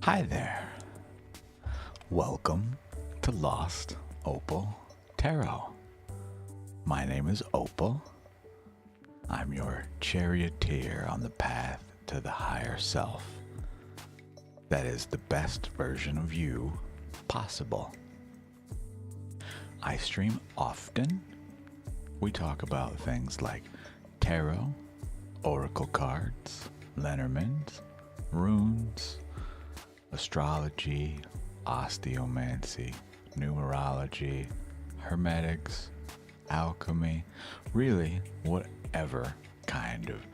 Hi there. Welcome to Lost Opal Tarot. My name is Opal. I'm your charioteer on the path to the higher self. That is the best version of you possible. I stream often. We talk about things like tarot, oracle cards, Lenormand, runes, astrology, osteomancy, numerology, hermetics, alchemy, really whatever kind of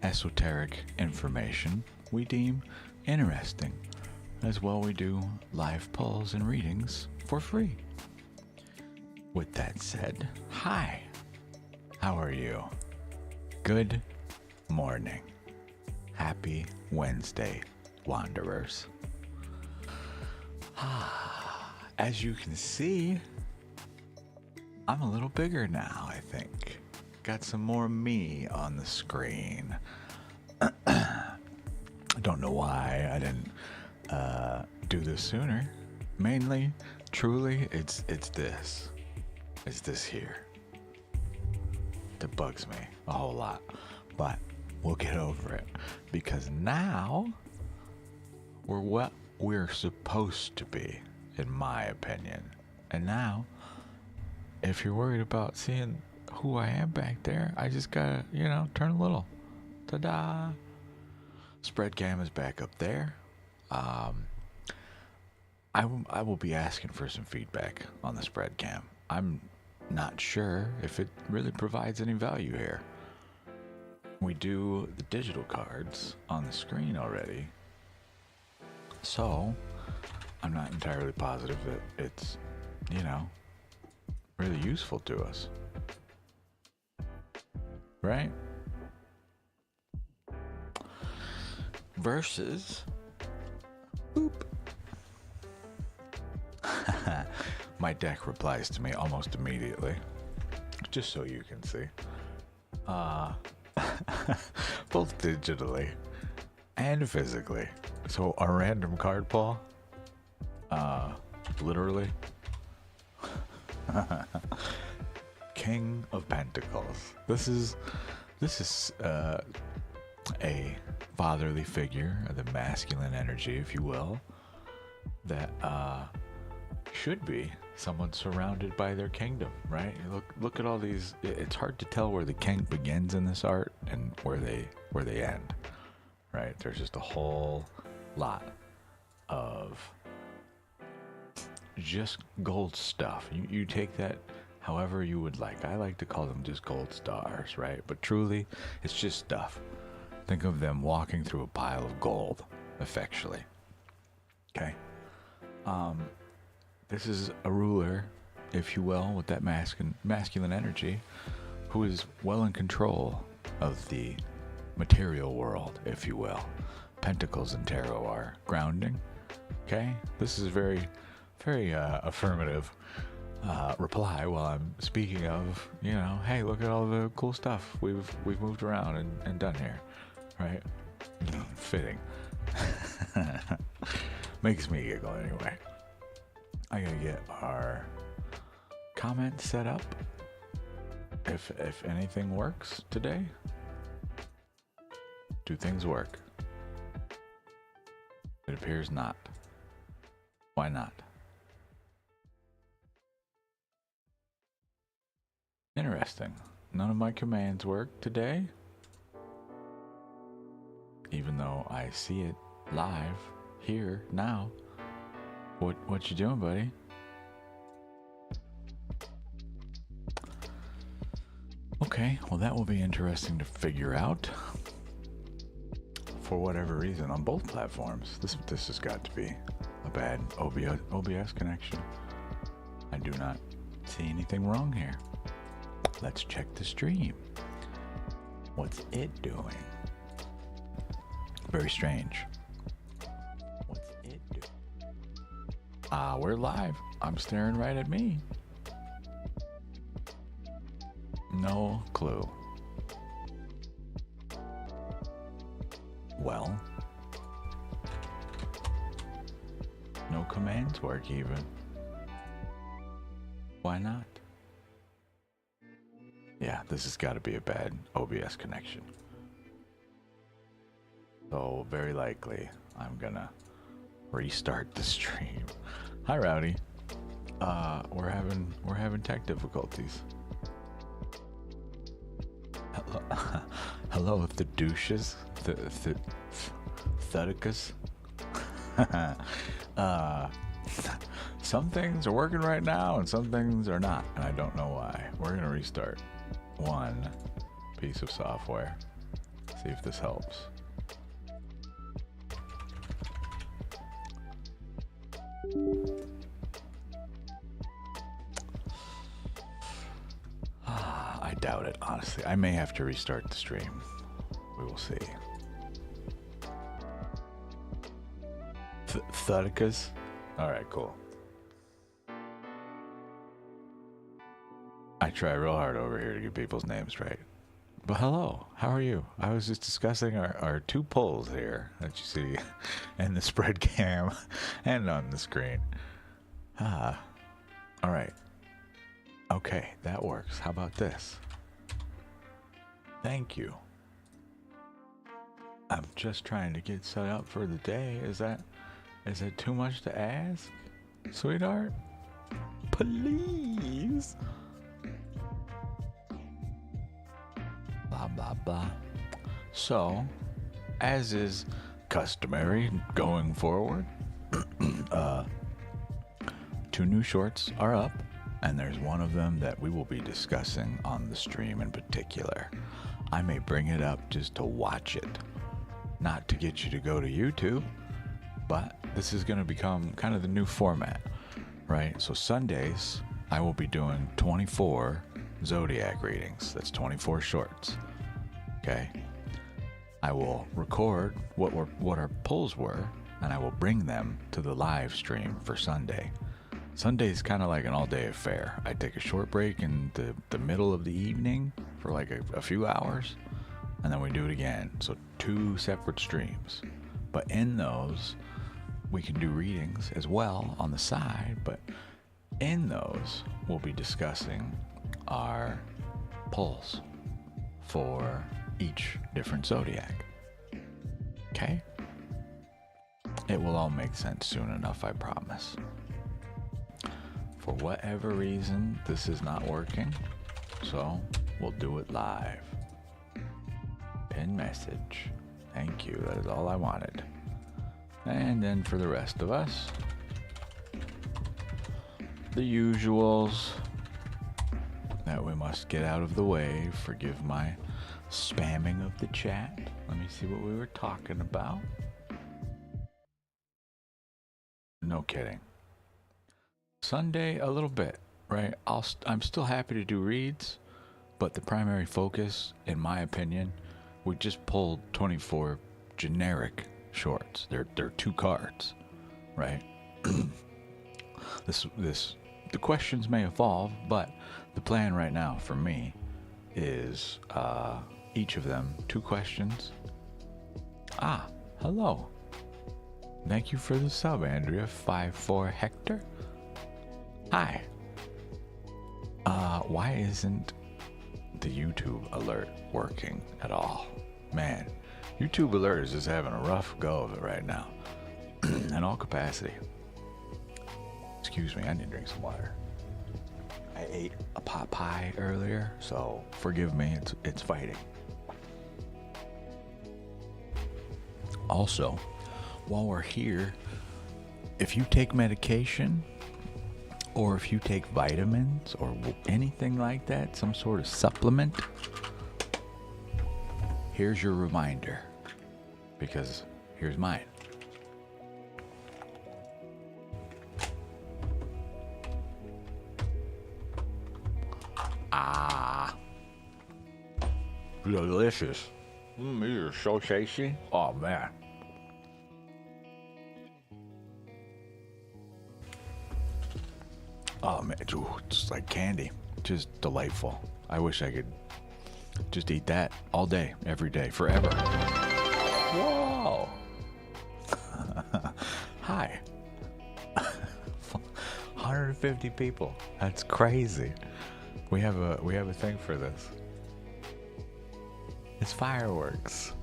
esoteric information we deem interesting. As well, we do live polls and readings for free. With that said, hi. How are you? Good morning. Happy Wednesday, Wanderers. As you can see, I'm a little bigger now, I think. Got some more me on the screen. I don't know why I didn't do this sooner. Mainly, truly, it's this. It's this here that bugs me a whole lot. But we'll get over it. Because now, we're what we're supposed to be, in my opinion. And now, if you're worried about seeing who I am back there, I just gotta, turn a little. Ta-da! Spread cam is back up there. I will be asking for some feedback on the spread cam. I'm not sure if it really provides any value here. We do the digital cards on the screen already. So, I'm not entirely positive that it's, really useful to us. Right? Versus, boop. My deck replies to me almost immediately, just so you can see. Both digitally and physically. So a random card pull, literally. King of Pentacles. This is a fatherly figure, the masculine energy, if you will, that should be someone surrounded by their kingdom, right? Look at all these. It's hard to tell where the king begins in this art and where they end, right? There's just a whole lot of just gold stuff. You take that however you would like. I like to call them just gold stars, right? But truly, it's just stuff. Think of them walking through a pile of gold, effectually. Okay? This is a ruler, if you will, with that masculine energy, who is well in control of the material world, if you will. Pentacles and tarot are grounding. Okay? This is very, very affirmative reply while I'm speaking of, hey, look at all the cool stuff we've moved around and done here, right? Fitting. Makes me giggle anyway. I gotta get our comment set up. If anything works today, do things work? It appears not. Why not? Interesting. None of my commands work today. Even though I see it live here now. What you doing, buddy? Okay, well that will be interesting to figure out. For whatever reason, on both platforms, this has got to be a bad OBS connection. I do not see anything wrong here. Let's check the stream. What's it doing? Very strange. What's it doing? We're live. I'm staring right at me. No clue. Well, No commands work even. Why not? Yeah, this has got to be a bad OBS connection. So very likely I'm gonna restart the stream. Hi Rowdy. We're having tech difficulties. Hello, hello the douches, the Thudicus. Some things are working right now and some things are not, and I don't know why. We're gonna restart one piece of software. See if this helps. I doubt it, honestly. I may have to restart the stream. We will see. Thudicus? Alright, cool. I try real hard over here to get people's names right. But hello, how are you? I was just discussing our two polls here that you see in the spread cam and on the screen. Alright. Okay, that works. How about this? Thank you. I'm just trying to get set up for the day. Is that too much to ask, sweetheart? Please. Blah blah blah. So, as is customary going forward, two new shorts are up, and there's one of them that we will be discussing on the stream in particular. I may bring it up just to watch it, not to get you to go to YouTube, but this is going to become kind of the new format, right? So Sundays, I will be doing 24 zodiac readings. That's 24 shorts. Okay? I will record what our polls were, and I will bring them to the live stream for Sunday. Sunday is kind of like an all-day affair. I take a short break in the middle of the evening for like a few hours, and then we do it again. So 2 separate streams. But in those, we can do readings as well on the side, but in those, we'll be discussing our polls for each different zodiac. Okay? It will all make sense soon enough, I promise. For whatever reason, this is not working, so we'll do it live. Pin message. Thank you, that is all I wanted. And then for the rest of us, the usuals that we must get out of the way. Forgive my spamming of the chat. Let me see what we were talking about. No kidding. Sunday, a little bit, right? I'm still happy to do reads, but the primary focus, in my opinion, we just pulled 24 generic shorts. They're 2 cards, right? The questions may evolve, but the plan right now for me is each of them 2 questions. Hello. Thank you for the sub, Andrea. 5-4 Hector. Hi. Why isn't the YouTube alert working at all? Man, YouTube alert is just having a rough go of it right now. In all capacity. Excuse me, I need to drink some water. I ate a pot pie earlier, so forgive me, it's fighting. Also, while we're here, if you take medication, or if you take vitamins or anything like that, some sort of supplement, here's your reminder, because here's mine. Delicious. These are so tasty. Oh man. Oh man, it's like candy. Just delightful. I wish I could just eat that all day, every day, forever. Whoa. Hi. 250 people. That's crazy. We have a thing for this. It's fireworks.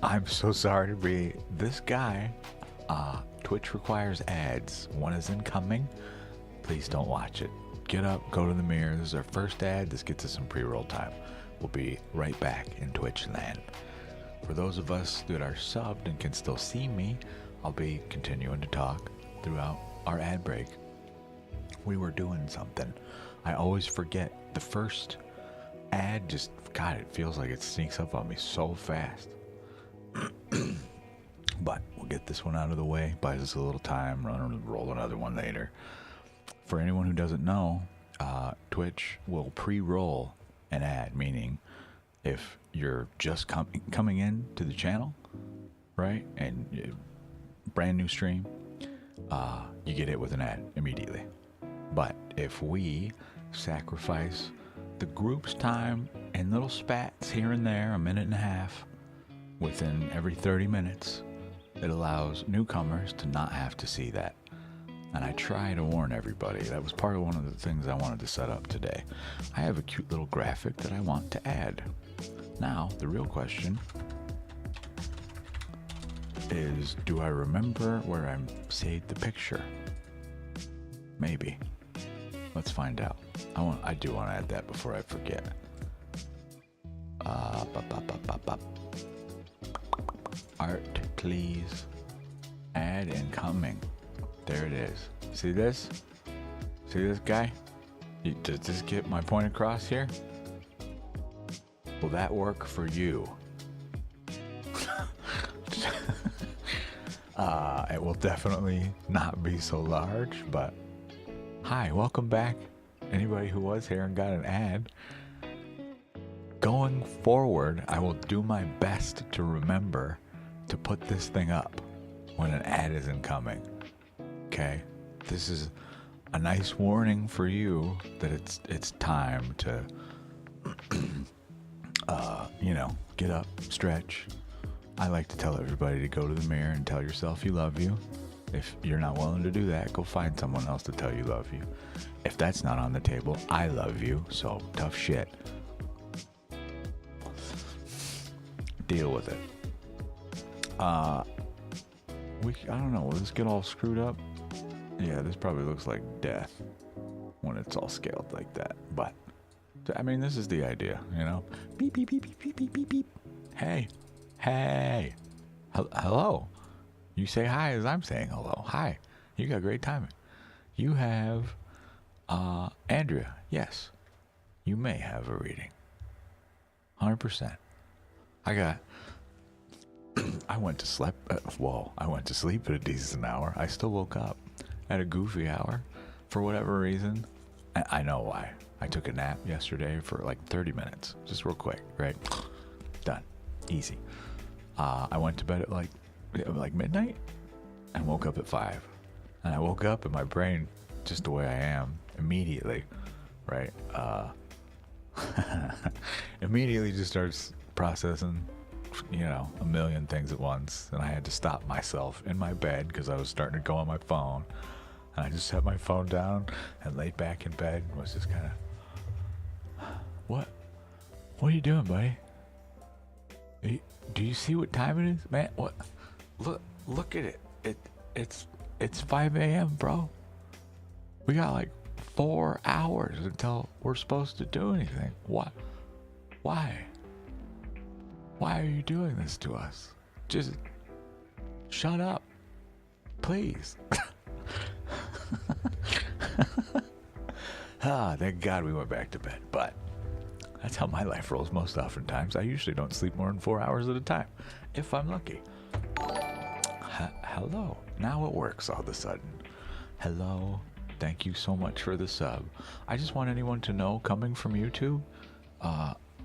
I'm so sorry to be this guy. Twitch requires ads. One is incoming. Please don't watch it. Get up, go to the mirror. This is our first ad. This gets us some pre-roll time. We'll be right back in Twitch land. For those of us that are subbed and can still see me, I'll be continuing to talk throughout our ad break. We were doing something. I always forget. The first ad just, God, it feels like it sneaks up on me so fast. But we'll get this one out of the way. Buys us a little time. Roll another one later. For anyone who doesn't know, Twitch will pre-roll an ad, meaning if you're just coming in to the channel, right, and brand new stream, you get hit with an ad immediately. But if we sacrifice the group's time in little spats here and there, a minute and a half, within every 30 minutes, it allows newcomers to not have to see that. And I try to warn everybody. That was part of one of the things I wanted to set up today. I have a cute little graphic that I want to add. Now, the real question is, do I remember where I saved the picture? Maybe. Let's find out. I do want to add that before I forget. Art, please. Add incoming. There it is. See this? See this guy? Does this get my point across here? Will that work for you? It will definitely not be so large, but hi, welcome back. Anybody who was here and got an ad. Going forward, I will do my best to remember to put this thing up when an ad is incoming. Okay? This is a nice warning for you that it's time to get up, stretch. I like to tell everybody to go to the mirror and tell yourself you love you. If you're not willing to do that, go find someone else to tell you love you. If that's not on the table, I love you, so tough shit. Deal with it. I don't know, will this get all screwed up? Yeah, this probably looks like death when it's all scaled like that. But, I mean, this is the idea, you know? Beep, beep, beep, beep, beep, beep, beep, beep. Hey. Hello. You say hi as I'm saying hello. Hi. You got great timing. You have, Andrea. Yes. You may have a reading. 100%. I went to sleep. I went to sleep at a decent hour. I still woke up at a goofy hour for whatever reason. I know why. I took a nap yesterday for like 30 minutes, just real quick, right? Done. Easy. I went to bed at like midnight and woke up at 5. And I woke up and my brain, just the way I am, immediately, right? Immediately just starts processing, a million things at once. And I had to stop myself in my bed because I was starting to go on my phone. And I just set my phone down and laid back in bed and was just kind of, what are you doing, buddy? Do you see what time it is, man? What? Look at it. It's 5 a.m., bro. We got like 4 hours until we're supposed to do anything. What? Why? Why are you doing this to us? Just shut up, please. Thank God we went back to bed. But that's how my life rolls most oftentimes. I usually don't sleep more than 4 hours at a time, if I'm lucky. Hello. Now it works all of a sudden. Hello. Thank you so much for the sub. I just want anyone to know, coming from YouTube,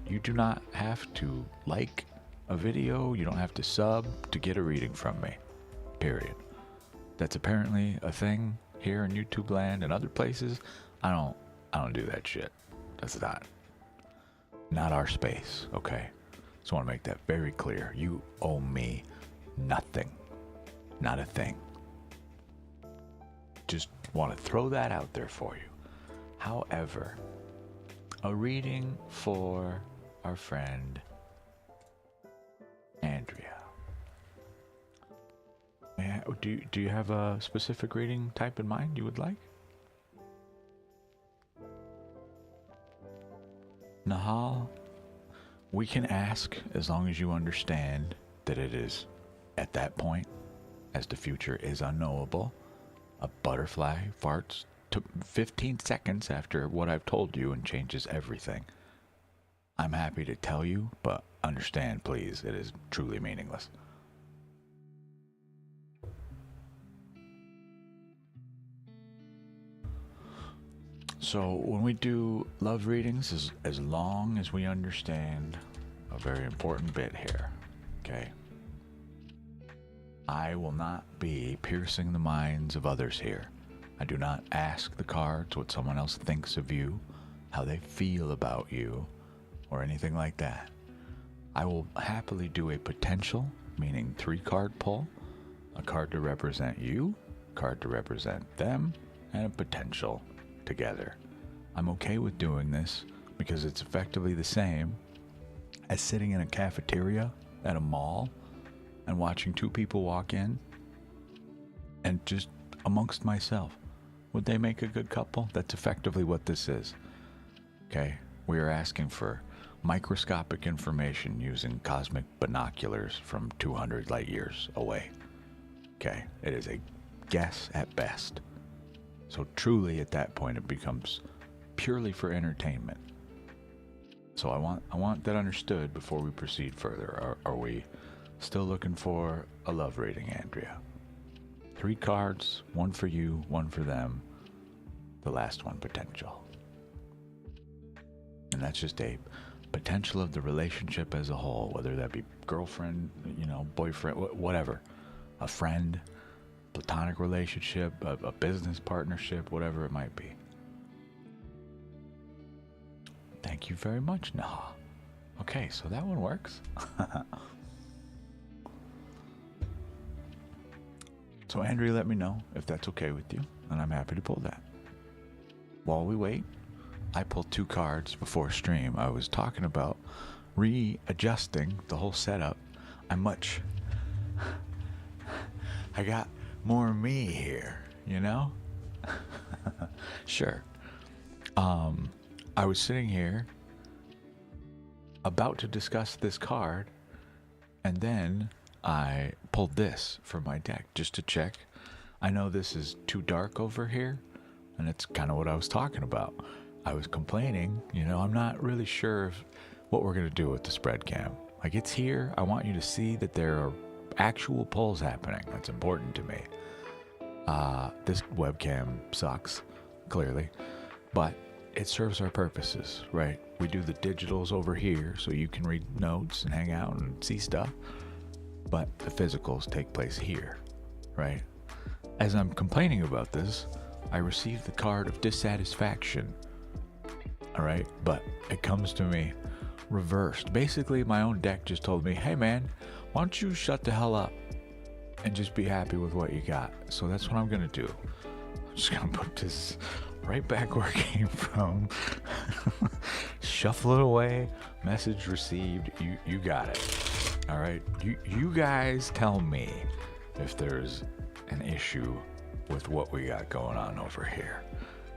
you do not have to like a video. You don't have to sub to get a reading from me. Period. That's apparently a thing here in YouTube land and other places. I don't do that shit. That's not our space, okay? Just want to make that very clear. You owe me nothing. Not a thing. just want to throw that out there for you. However, a reading for our friend Andrea. Do you have a specific reading type in mind you would like? Nahal, we can ask as long as you understand that it is at that point, as the future is unknowable. A butterfly farts 15 seconds after what I've told you and changes everything. I'm happy to tell you, but understand, please, it is truly meaningless. So when we do love readings, as long as we understand a very important bit here, okay? I will not be piercing the minds of others here. I do not ask the cards what someone else thinks of you, how they feel about you, or anything like that. I will happily do a potential, meaning 3-card pull, a card to represent you, a card to represent them, and a potential together. I'm okay with doing this because it's effectively the same as sitting in a cafeteria at a mall and watching 2 people walk in and just amongst myself. Would they make a good couple? That's effectively what this is. Okay, we are asking for microscopic information using cosmic binoculars from 200 light years away. Okay, it is a guess at best. So truly at that point it becomes purely for entertainment. So I want that understood before we proceed further. Are we still looking for a love reading, Andrea? 3 cards, 1 for you, 1 for them. The last one potential. And that's just a potential of the relationship as a whole, whether that be girlfriend, boyfriend, whatever, a friend, platonic relationship, a business partnership, whatever it might be. Thank you very much, Nah. Okay, so that one works. So Andrea, let me know if that's okay with you, and I'm happy to pull that. While we wait, I pulled 2 cards before stream. I was talking about readjusting the whole setup. I got more me here, Sure. I was sitting here about to discuss this card, and then I pulled this from my deck just to check. I know this is too dark over here, and it's kind of what I was talking about. I was complaining, I'm not really sure what we're going to do with the spread cam. Like, it's here. I want you to see that there are actual pulls happening. That's important to me. This webcam sucks, clearly, but it serves our purposes, right? We do the digitals over here so you can read notes and hang out and see stuff, but the physicals take place here, right? As I'm complaining about this, I received the card of dissatisfaction, all right? But it comes to me reversed. Basically, my own deck just told me, hey man, why don't you shut the hell up and just be happy with what you got? So that's what I'm gonna do. I'm just gonna put this right back where it came from. Shuffle it away. Message received. You got it. All right. You guys tell me if there's an issue with what we got going on over here.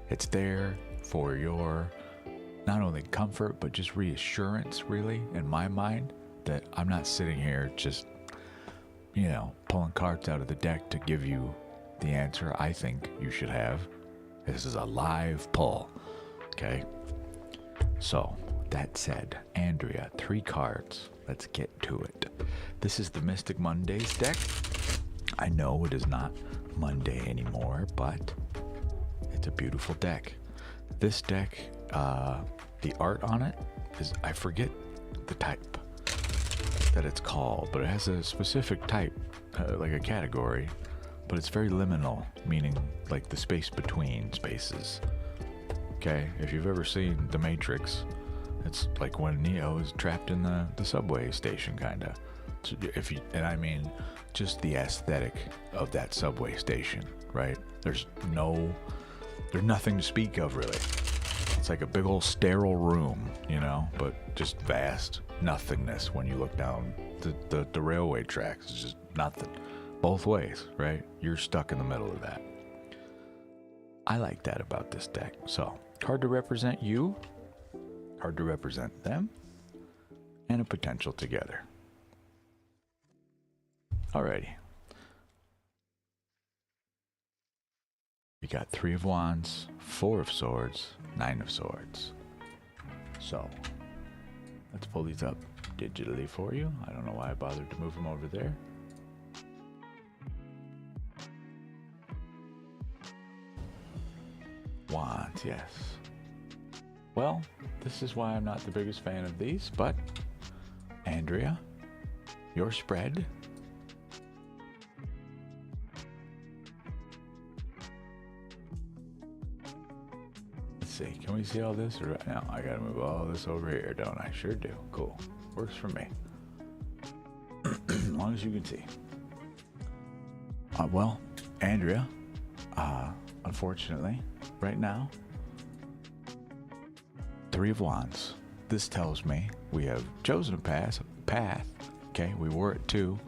It's there for your not only comfort but just reassurance, really, in my mind, that I'm not sitting here just pulling cards out of the deck to give you the answer I think you should have. This is a live pull, okay? So, that said, Andrea, 3 cards. Let's get to it. This is the Mystic Mondays deck. I know it is not Monday anymore, but it's a beautiful deck. This deck, the art on it is, I forget the type that it's called, but it has a specific type, like a category. But it's very liminal, meaning like the space between spaces. Okay, if you've ever seen The Matrix, it's like when Neo is trapped in the subway station, kinda. So if you, and I mean just the aesthetic of that subway station, right? There's nothing to speak of really. It's like a big old sterile room, you know, but just vast nothingness when you look down the railway tracks. It's just nothing. Both ways, right? You're stuck in the middle of that. I like that about this deck. So, card to represent you, card to represent them, and a potential together. Alrighty. We got 3 of Wands, 4 of Swords, 9 of Swords. So, let's pull these up digitally for you. I don't know why I bothered to move them over there. Wands, yes. Well, this is why I'm not the biggest fan of these, but Andrea, your spread. Let's see, can we see all this? Or no, I gotta move all this over here, don't I? Sure do. Cool. Works for me. As long as you can see. Well, Andrea, unfortunately, right now, 3 of Wands. This tells me we have chosen a path. Okay, we were at 2,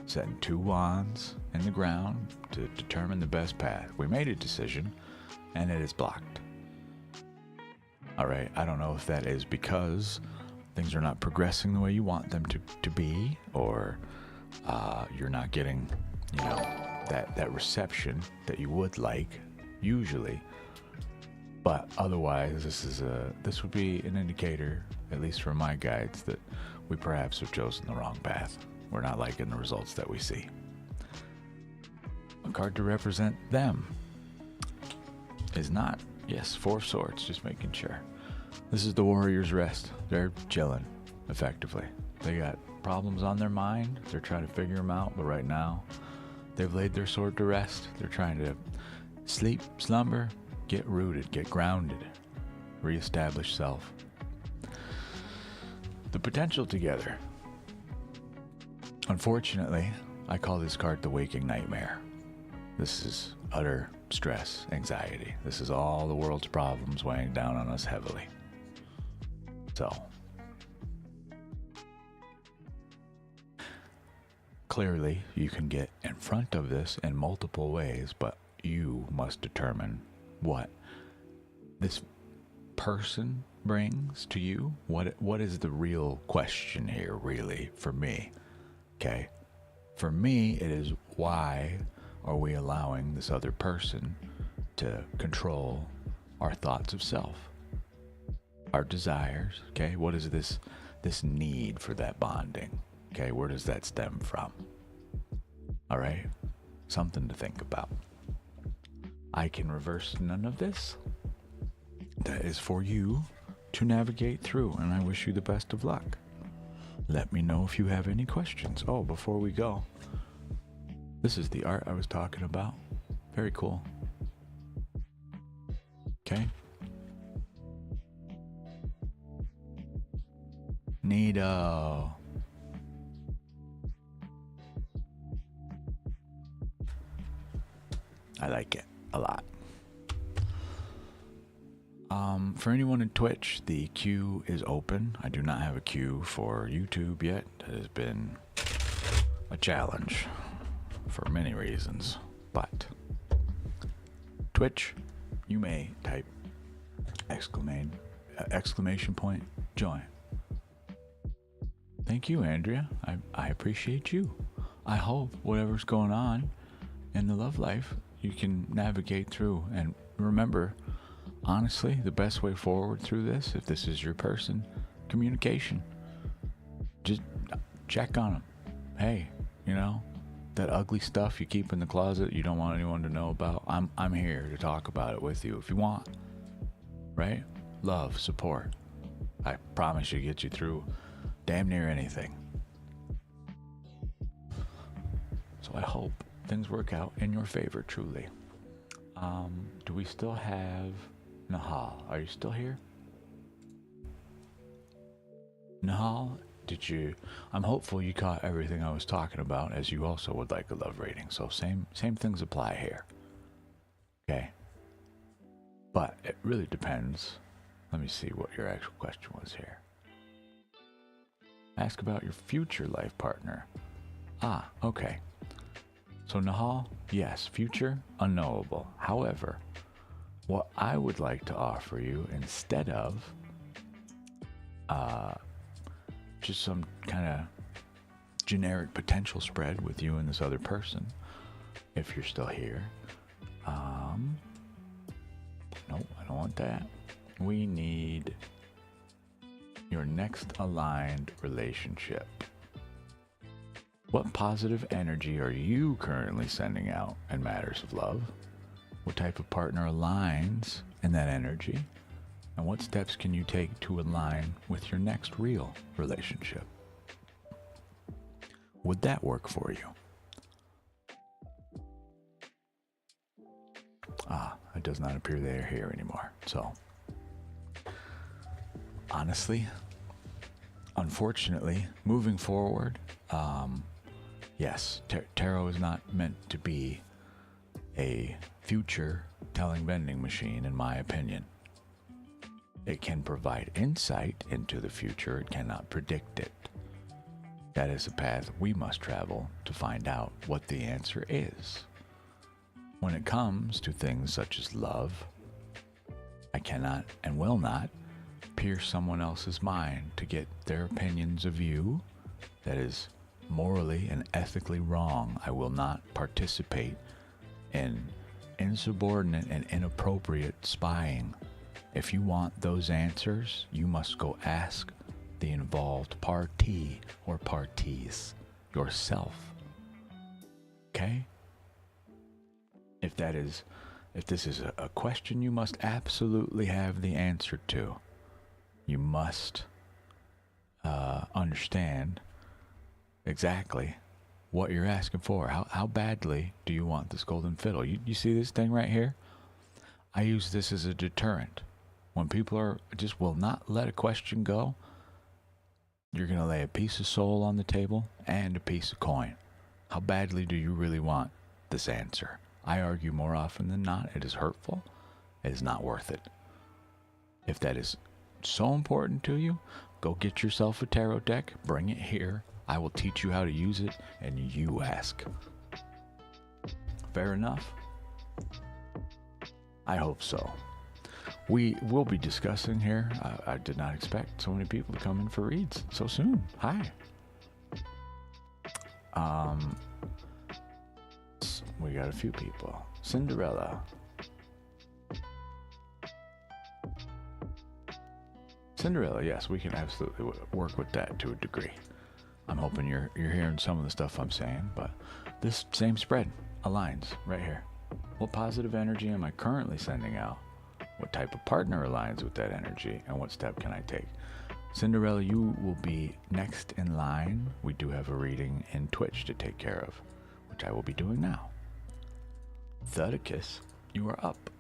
setting 2 wands in the ground to determine the best path. We made a decision, and it is blocked. All right, I don't know if that is because things are not progressing the way you want them to be, or you're not getting, you know, that reception that you would like usually. But otherwise, this would be an indicator, at least for my guides, that we perhaps have chosen the wrong path. We're not liking the results that we see. A card to represent them is not, yes, 4 of Swords, just making sure. This is the Warrior's Rest. They're chilling, effectively. They got problems on their mind. They're trying to figure them out, but right now, they've laid their sword to rest. They're trying to sleep, slumber, get rooted, get grounded, reestablish self. The potential together. Unfortunately, I call this card the Waking Nightmare. This is utter stress, anxiety. This is all the world's problems weighing down on us heavily. So, clearly, you can get in front of this in multiple ways, but you must determine what this person brings to you. What is the real question here, really, for me? Okay? For me, it is, why are we allowing this other person to control our thoughts of self, our desires? Okay? What is this need for that bonding? Okay? Where does that stem from? All right? Something to think about. I can reverse none of this. That is for you to navigate through, and I wish you the best of luck. Let me know if you have any questions. Oh, before we go, this is the art I was talking about. Very cool. Okay. Neato. I like it a lot. For anyone in Twitch, the queue is open. I do not have a queue for YouTube yet. It has been a challenge for many reasons, but Twitch, you may type exclamation point join. Thank you, Andrea. I appreciate you. I hope whatever's going on in the love life, you can navigate through. And remember, honestly, the best way forward through this, if this is your person, communication. Just check on them. Hey, you know, that ugly stuff you keep in the closet you don't want anyone to know about, I'm here to talk about it with you if you want. Right? Love, support. I promise you get you through damn near anything. So I hope things work out in your favor, truly. Do we still have Nahal? Are you still here? Nahal, Did you? I'm hopeful you caught everything I was talking about, as you also would like a love reading. So same things apply here. Okay. But it really depends. Let me see what your actual question was here. Ask about your future life partner. Ah, okay. So Nahal, yes, future, unknowable. However, what I would like to offer you instead of just some kind of generic potential spread with you and this other person, if you're still here. Nope, I don't want that. We need your next aligned relationship. What positive energy are you currently sending out in matters of love? What type of partner aligns in that energy? And what steps can you take to align with your next real relationship? Would that work for you? Ah, it does not appear they are here anymore. So, honestly, unfortunately, moving forward, yes, tarot is not meant to be a future telling vending machine, in my opinion. It can provide insight into the future, it cannot predict it. That is a path we must travel to find out what the answer is. When it comes to things such as love, I cannot and will not pierce someone else's mind to get their opinions of you. That is morally and ethically wrong. I will not participate in insubordinate and inappropriate spying. If you want those answers, you must go ask the involved party or parties yourself. Okay? If this is a question you must absolutely have the answer to, you must understand exactly what you're asking for. How badly do you want this golden fiddle? You see this thing right here? I use this as a deterrent. When people are just will not let a question go, you're going to lay a piece of soul on the table and a piece of coin. How badly do you really want this answer? I argue more often than not, it is hurtful. It is not worth it. If that is so important to you, go get yourself a tarot deck, bring it here. I will teach you how to use it, and you ask. Fair enough? I hope so. We will be discussing here. I did not expect so many people to come in for reads so soon. Hi. We got a few people. Cinderella. Cinderella, yes, we can absolutely work with that to a degree. I'm hoping you're hearing some of the stuff I'm saying, but this same spread aligns right here. What positive energy am I currently sending out? What type of partner aligns with that energy? And what step can I take? Cinderella, you will be next in line. We do have a reading in Twitch to take care of, which I will be doing now. Thudicus, you are up.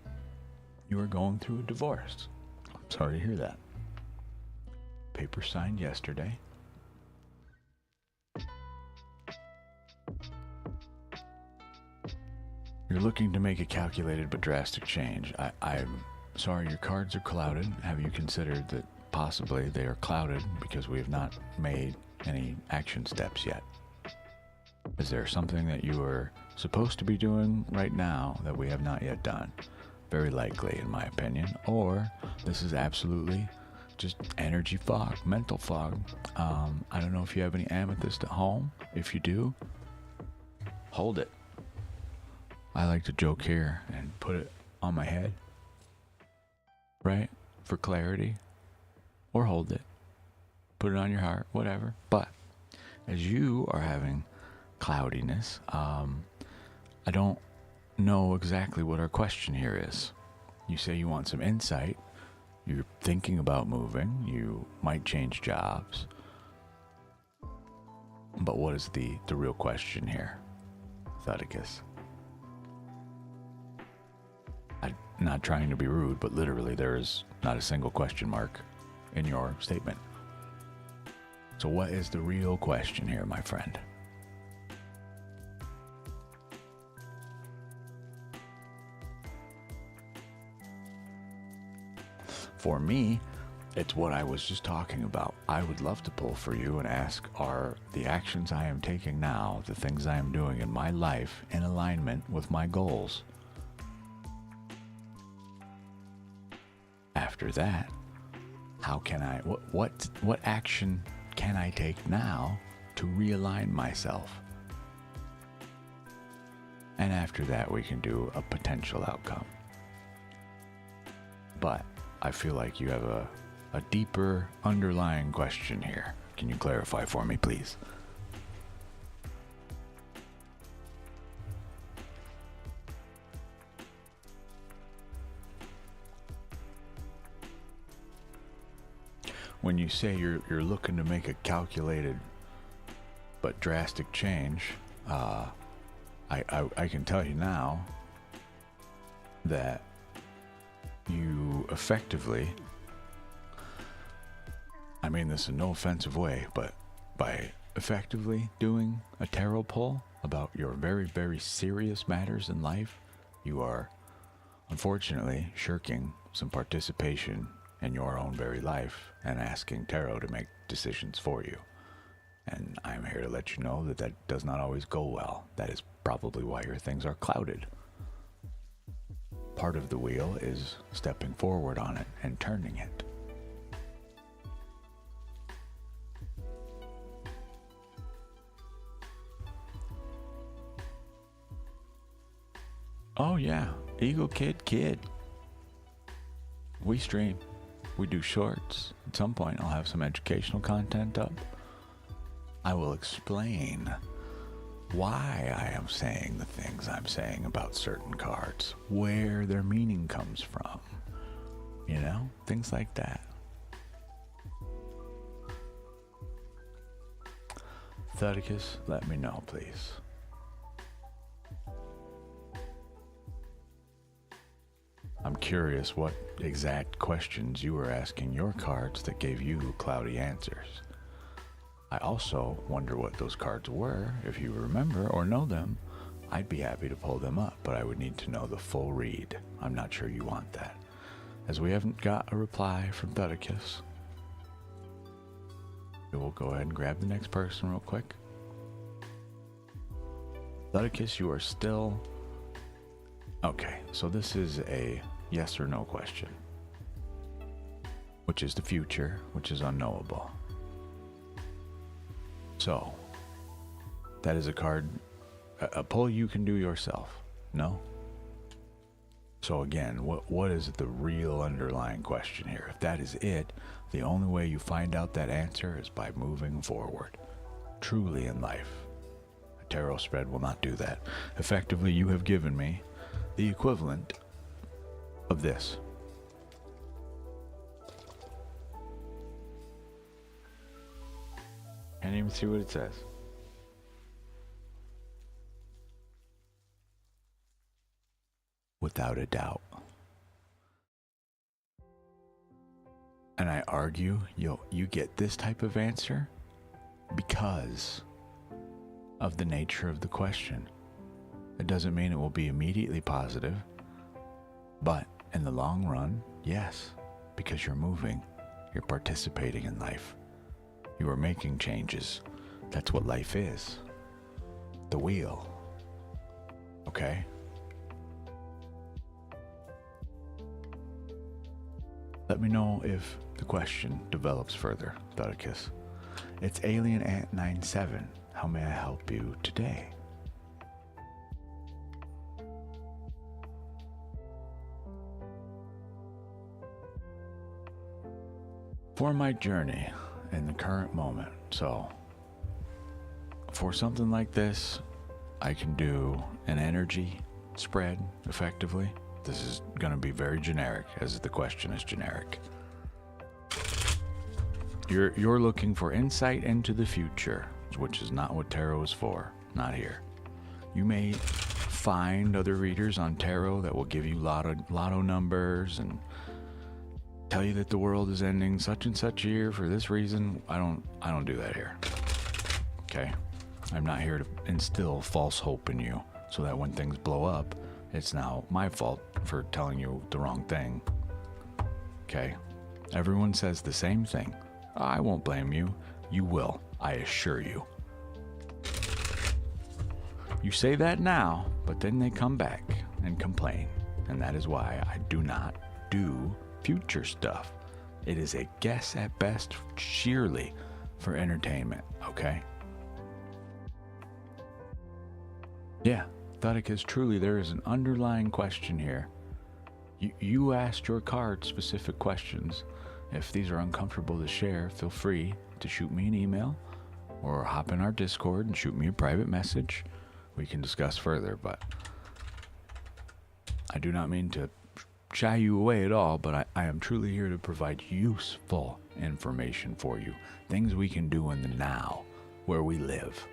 You are going through a divorce. I'm sorry to hear that. Paper signed yesterday. You're looking to make a calculated but drastic change. I'm sorry, your cards are clouded. Have you considered that possibly they are clouded because we have not made any action steps yet? Is there something that you are supposed to be doing right now that we have not yet done? Very likely, in my opinion. Or this is absolutely just energy fog, mental fog. I don't know if you have any amethyst at home. If you do, hold it. I like to joke here and put it on my head, right? For clarity. Or hold it. Put it on your heart, whatever. But as you are having cloudiness, I don't know exactly what our question here is. You say you want some insight. You're thinking about moving. You might change jobs. But what is the real question here, Thudicus? I'm not trying to be rude, but literally there is not a single question mark in your statement. So what is the real question here, my friend? For me, it's what I was just talking about. I would love to pull for you and ask, are the actions I am taking now, the things I am doing in my life, in alignment with my goals? After that, how can I, what action can I take now to realign myself? And after that, we can do a potential outcome. But I feel like you have a deeper underlying question here. Can you clarify for me, please? When you say you're looking to make a calculated but drastic change, I can tell you now that you effectively, I mean this in no offensive way, but by effectively doing a tarot pull about your very, very serious matters in life, you are unfortunately shirking some participation in your own very life and asking tarot to make decisions for you. And I'm here to let you know that that does not always go well. That is probably why your things are clouded. Part of the wheel is stepping forward on it and turning it. Oh yeah, Eagle Kid. We stream. We do shorts. At some point I'll have some educational content up. I will explain why I am saying the things I'm saying about certain cards, where their meaning comes from, you know, things like that. Thudicus, let me know, please. I'm curious what exact questions you were asking your cards that gave you cloudy answers. I also wonder what those cards were. If you remember or know them, I'd be happy to pull them up, but I would need to know the full read. I'm not sure you want that. As we haven't got a reply from Thudicus, we will go ahead and grab the next person real quick. Thudicus, you are still... Okay, so this is a yes or no question, which is the future, which is unknowable. So, that is a card, a pull you can do yourself, no? So again, what is the real underlying question here? If that is it, the only way you find out that answer is by moving forward, truly in life. A tarot spread will not do that. Effectively, you have given me the equivalent of this. Can't even see what it says. Without a doubt. And I argue you get this type of answer because of the nature of the question. It doesn't mean it will be immediately positive, but in the long run, yes, because you're moving, you're participating in life. You are making changes. That's what life is. The wheel. Okay? Let me know if the question develops further, Thudicus. It's Alien Ant 97. How may I help you today? For my journey in the current moment, so for something like this, I can do an energy spread effectively. This is going to be very generic, as the question is generic. You're looking for insight into the future, which is not what tarot is for, not here. You may find other readers on tarot that will give you lotto numbers and tell you that the world is ending such and such year for this reason. I don't do that here. Okay? I'm not here to instill false hope in you so that when things blow up, it's now my fault for telling you the wrong thing. Okay? Everyone says the same thing. I won't blame you. You will, I assure you. You say that now, but then they come back and complain. And that is why I do not do future stuff. It is a guess at best, sheerly for entertainment, okay? Yeah, Thudicus, truly there is an underlying question here. You asked your card specific questions. If these are uncomfortable to share, feel free to shoot me an email or hop in our Discord and shoot me a private message. We can discuss further, but I do not mean to shy you away at all, but I am truly here to provide useful information for you. Things we can do in the now, where we live.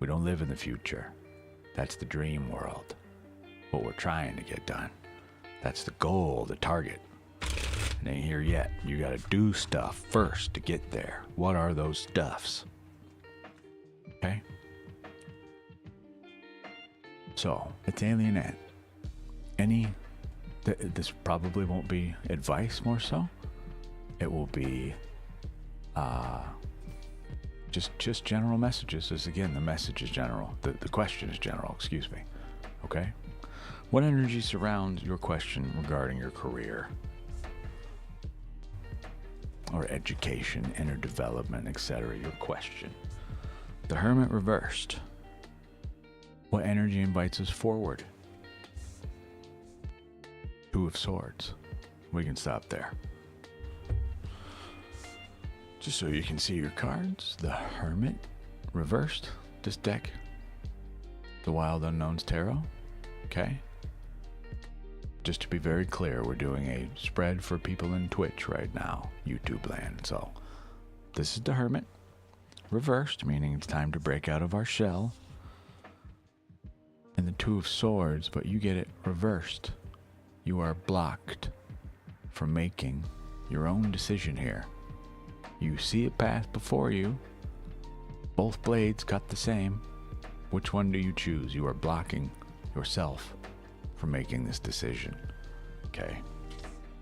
We don't live in the future. That's the dream world. What we're trying to get done. That's the goal, the target. It ain't here yet. You gotta do stuff first to get there. What are those stuffs? Okay? So, it's Alienette. This probably won't be advice more so. It will be just general messages. As again, the message is general. The question is general, excuse me. Okay? What energy surrounds your question regarding your career? Or education, inner development, etc. Your question. The Hermit reversed. What energy invites us forward? Two of Swords. We can stop there. Just so you can see your cards, the Hermit reversed. This deck, the Wild Unknowns Tarot. Okay? Just to be very clear, we're doing a spread for people in Twitch right now, YouTube land. So, this is the Hermit reversed, meaning it's time to break out of our shell. And the Two of Swords, but you get it reversed. You are blocked from making your own decision here. You see a path before you. Both blades cut the same. Which one do you choose? You are blocking yourself from making this decision. Okay.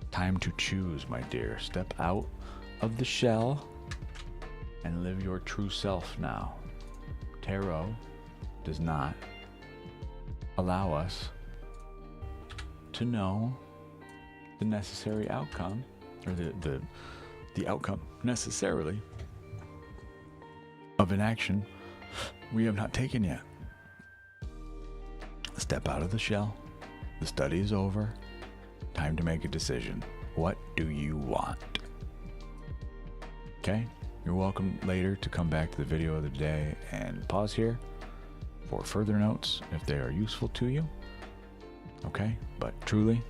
Time to choose, my dear. Step out of the shell and live your true self now. Tarot does not allow us to know the necessary outcome, or the outcome necessarily of an action we have not taken yet. Step out of the shell. The study is over. Time to make a decision. What do you want? Okay? You're welcome later to come back to the video of the day and pause here for further notes if they are useful to you. Okay? But truly,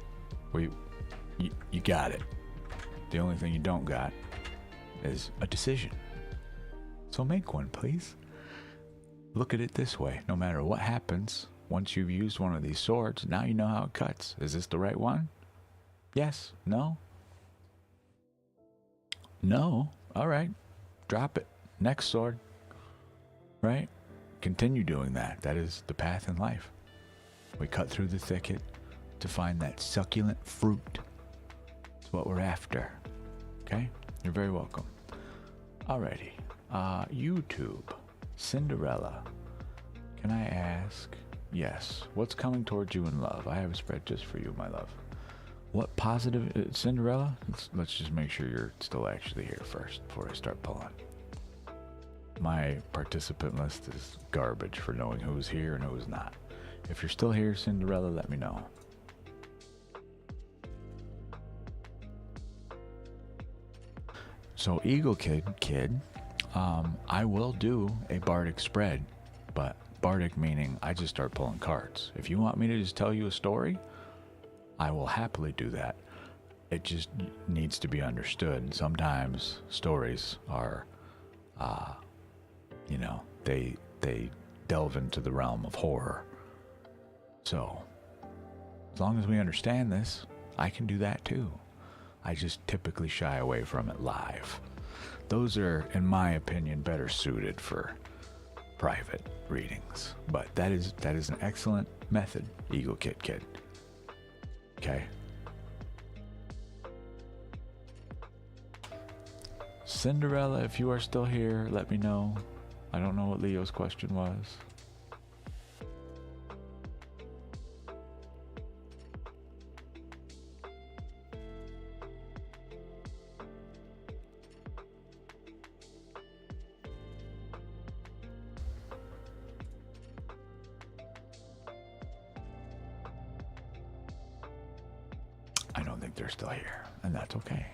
you got it. The only thing you don't got is a decision. So make one, please. Look at it this way. No matter what happens, once you've used one of these swords, now you know how it cuts. Is this the right one? Yes? No? No? All right. Drop it. Next sword. Right? Continue doing that. That is the path in life. We cut through the thicket to find that succulent fruit. It's what we're after. Okay? You're very welcome. Alrighty. YouTube. Cinderella. Can I ask? Yes. What's coming towards you in love? I have a spread just for you, my love. What positive... Cinderella? Let's just make sure you're still actually here first before I start pulling. My participant list is garbage for knowing who's here and who's not. If you're still here, Cinderella, let me know. So, Eagle Kid, I will do a bardic spread, but bardic meaning I just start pulling cards. If you want me to just tell you a story, I will happily do that. It just needs to be understood. Sometimes stories are, you know, they delve into the realm of horror. So, as long as we understand this, I can do that too. I just typically shy away from it live. Those are, in my opinion, better suited for private readings. But that is an excellent method, Eagle Kid. Okay. Cinderella, if you are still here, let me know. I don't know what Leo's question was. I don't think they're still here, and that's okay.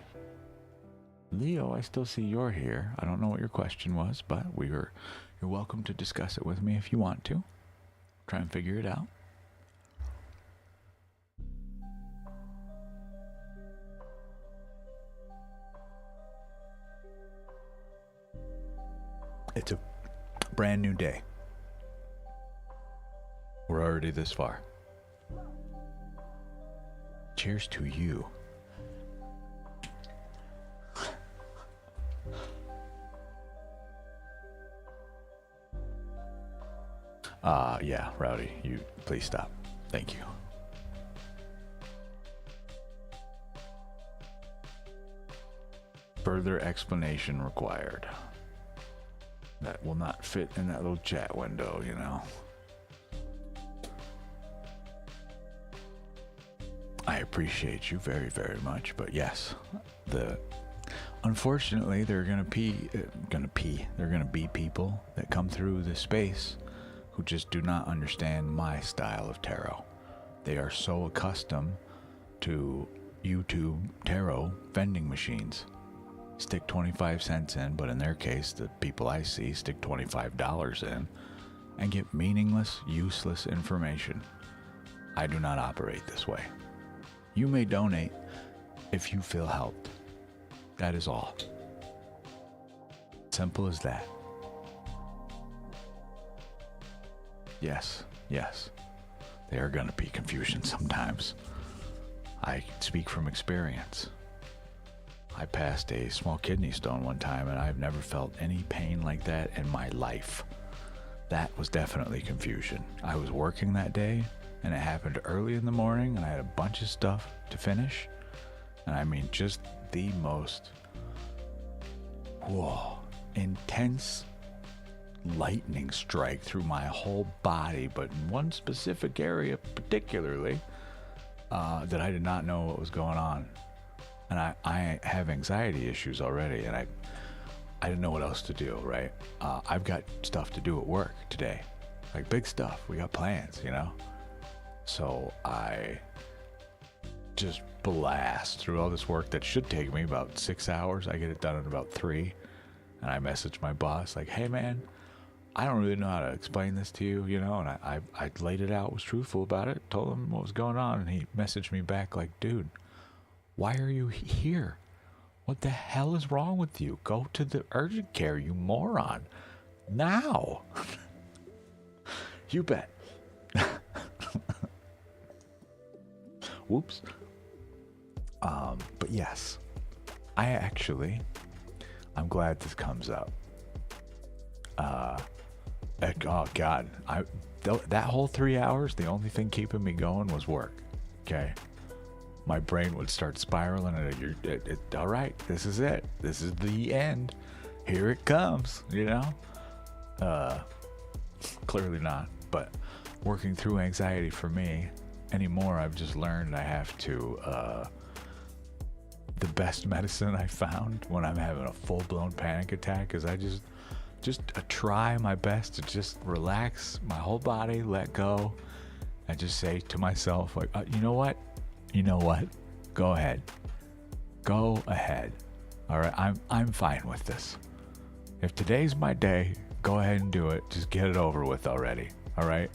Leo, I still see you're here. I don't know what your question was, but you're welcome to discuss it with me if you want to. Try and figure it out. It's a brand new day. We're already this far. Cheers to you. Yeah, Rowdy, you please stop. Thank you. Further explanation required. That will not fit in that little chat window, you know. I appreciate you very, very much, but yes, unfortunately, there are gonna be people that come through this space who just do not understand my style of tarot. They are so accustomed to YouTube tarot vending machines. Stick 25 cents in, but in their case, the people I see stick $25 in and get meaningless, useless information. I do not operate this way. You may donate if you feel helped. That is all. Simple as that. Yes. There are going to be confusion sometimes. I speak from experience. I passed a small kidney stone one time, and I've never felt any pain like that in my life. That was definitely confusion. I was working that day, and it happened early in the morning, and I had a bunch of stuff to finish. And I mean, just the most intense lightning strike through my whole body, but in one specific area particularly, that I did not know what was going on. And I have anxiety issues already, and I didn't know what else to do, right? I've got stuff to do at work today, like big stuff. We got plans, you know? So I just blast through all this work that should take me about 6 hours. I get it done in about 3. And I message my boss like, hey man, I don't really know how to explain this to you, you know? And I laid it out, was truthful about it, told him what was going on. And he messaged me back like, dude, why are you here? What the hell is wrong with you? Go to the urgent care, you moron. Now. You bet. Whoops. But yes, I'm glad this comes up. Oh God, that whole 3 hours, the only thing keeping me going was work. Okay. My brain would start spiraling, and all right, this is it. This is the end. Here it comes, you know? Clearly not, but working through anxiety for me anymore, I've just learned I have to, the best medicine I found when I'm having a full-blown panic attack is I just try my best to just relax my whole body, let go, and just say to myself, like, you know what? Go ahead. All right, I'm fine with this. If today's my day, go ahead and do it. Just get it over with already. All right?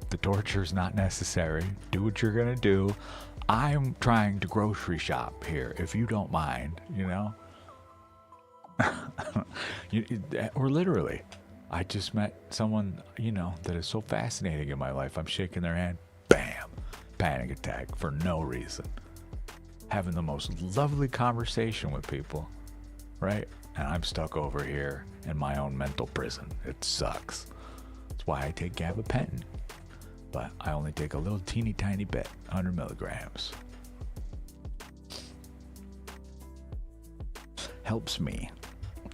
The torture's not necessary. Do what you're gonna do. I'm trying to grocery shop here, if you don't mind, you know? Or literally, I just met someone, you know, that is so fascinating in my life. I'm shaking their hand, bam, panic attack for no reason. having the most lovely conversation with people, right? And I'm stuck over here in my own mental prison. It sucks. That's why I take gabapentin. But I only take a little teeny tiny bit, 100 milligrams. Helps me.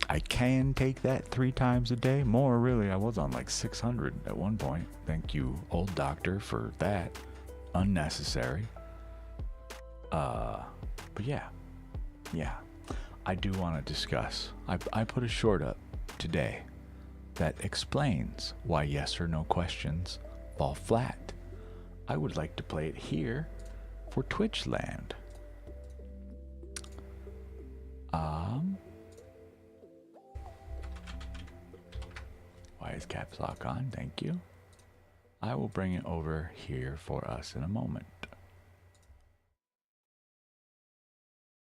I can take that 3 times a day. More, really. I was on like 600 at one point. Thank you, old doctor, for that. Unnecessary. But yeah. I do want to discuss. I put a short up today that explains why yes or no questions fall flat. I would like to play it here for Twitch land. Why is caps lock on? Thank you. I will bring it over here for us in a moment.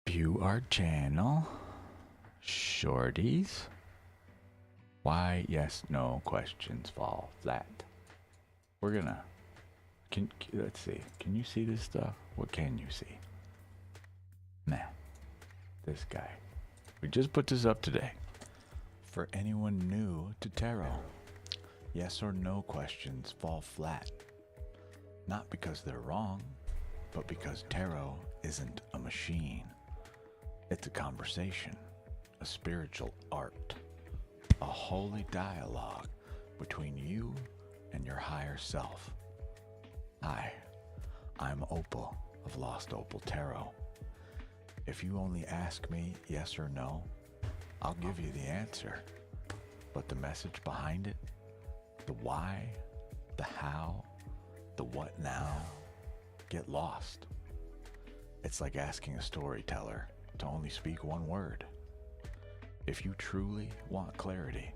View our channel. Shorties. Why yes, no questions fall flat. We're gonna, let's see. Can you see this stuff? What can you see? Nah. This guy. We just put this up today. For anyone new to tarot, yes or no questions fall flat. Not because they're wrong, but because tarot isn't a machine. It's a conversation, a spiritual art, a holy dialogue between you and your higher self. Hi, I'm Opal of Lost Opal Tarot. If you only ask me yes or no, I'll give you the answer. But the message behind it, the why, the how, the what now, get lost. It's like asking a storyteller to only speak one word. If you truly want clarity,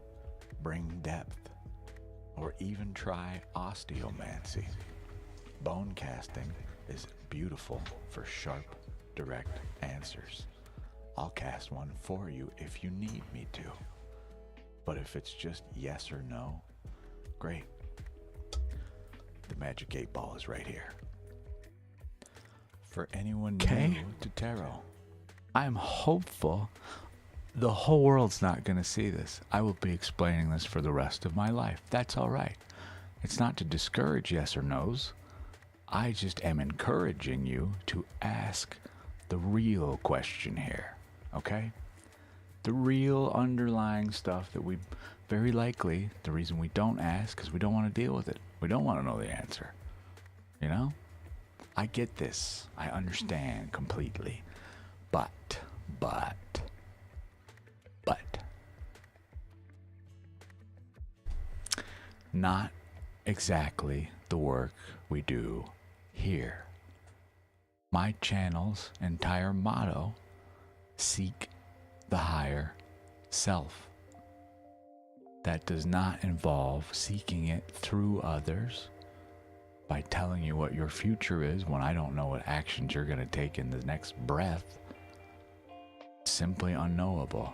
bring depth, or even try osteomancy. Bone casting is beautiful for sharp, direct answers. I'll cast one for you if you need me to. But if it's just yes or no, great. The magic 8 ball is right here. For anyone new to tarot, I'm hopeful the whole world's not going to see this. I will be explaining this for the rest of my life. That's all right. It's not to discourage yes or no's. I just am encouraging you to ask the real question here, okay? The real underlying stuff that we very likely, the reason we don't ask is we don't want to deal with it. We don't want to know the answer, you know? I get this. I understand completely. But, not exactly the work we do here. My channel's entire motto, seek the higher self. That does not involve seeking it through others by telling you what your future is when I don't know what actions you're going to take in the next breath. Simply unknowable.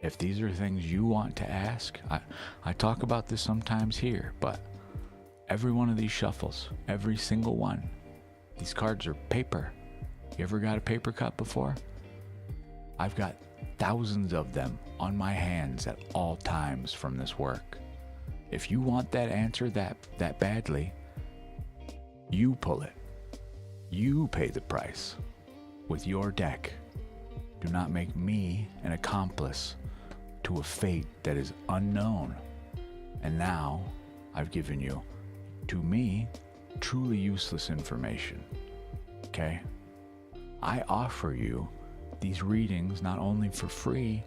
If these are things you want to ask, I talk about this sometimes here, but every one of these shuffles, every single one, these cards are paper. You ever got a paper cut before? I've got thousands of them on my hands at all times from this work. If you want that answer that badly, you pull it. You pay the price with your deck. Do not make me an accomplice to a fate that is unknown. And now I've given you, to me, truly useless information. Okay? I offer you these readings not only for free,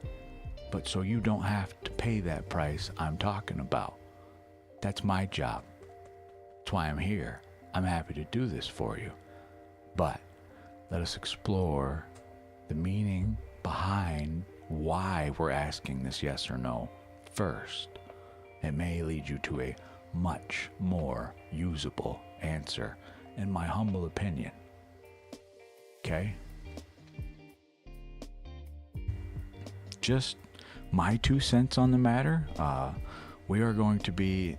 but so you don't have to pay that price I'm talking about. That's my job. That's why I'm here. I'm happy to do this for you. But let us explore the meaning behind why we're asking this yes or no first. It may lead you to a much more usable answer, in my humble opinion. Okay? Just my 2 cents on the matter. We are going to be,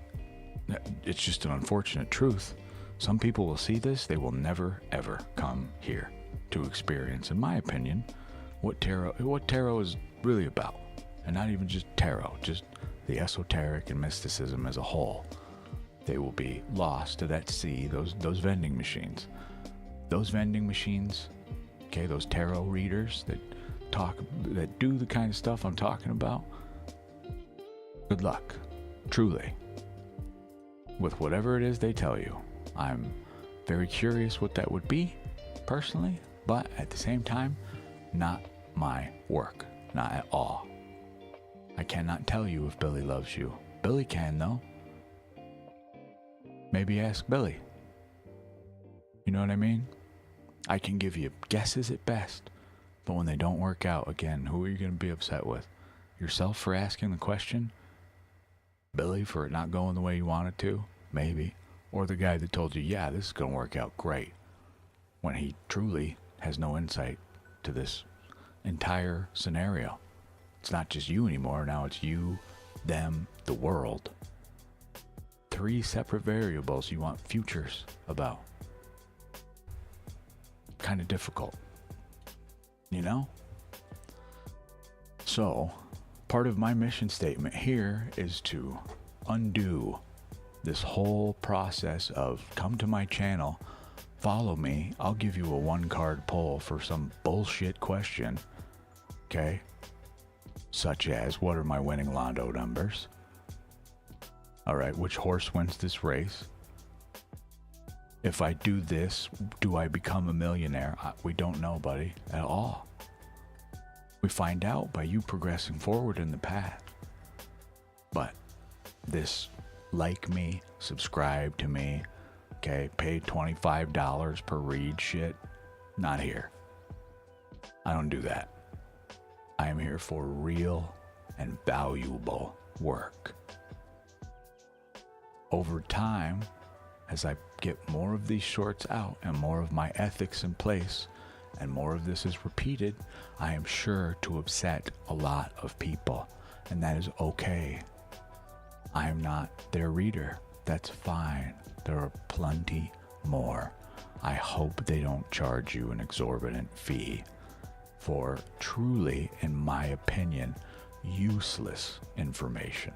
it's just an unfortunate truth. Some people will see this, they will never ever come here to experience, in my opinion, what tarot is really about. And not even just tarot, just the esoteric and mysticism as a whole. They will be lost to that sea, those vending machines. Those vending machines, okay, those tarot readers that do the kind of stuff I'm talking about, good luck, truly, with whatever it is they tell you. I'm very curious what that would be, personally, but at the same time, not my work, not at all. I cannot tell you if Billy loves you. Billy can, though. Maybe ask Billy. You know what I mean? I can give you guesses at best, but when they don't work out, again, who are you going to be upset with? Yourself for asking the question? Billy for it not going the way you want it to? Maybe. Or the guy that told you, yeah, this is going to work out great, when he truly has no insight to this entire scenario. It's not just you anymore. Now it's you, them, the world. 3 separate variables you want futures about. Kind of difficult, you know? So, part of my mission statement here is to undo this whole process of come to my channel, follow me, I'll give you a 1-card pull for some bullshit question, okay? Such as, what are my winning Londo numbers? Alright, which horse wins this race? If I do this, do I become a millionaire? We don't know, buddy, at all. We find out by you progressing forward in the path. But this like me, subscribe to me, okay, pay $25 per read shit, not here. I don't do that. I am here for real and valuable work. Over time, as I get more of these shorts out and more of my ethics in place and more of this is repeated, I am sure to upset a lot of people, and that is okay. I am not their reader. That's fine. There are plenty more. I hope they don't charge you an exorbitant fee for truly, in my opinion, useless information.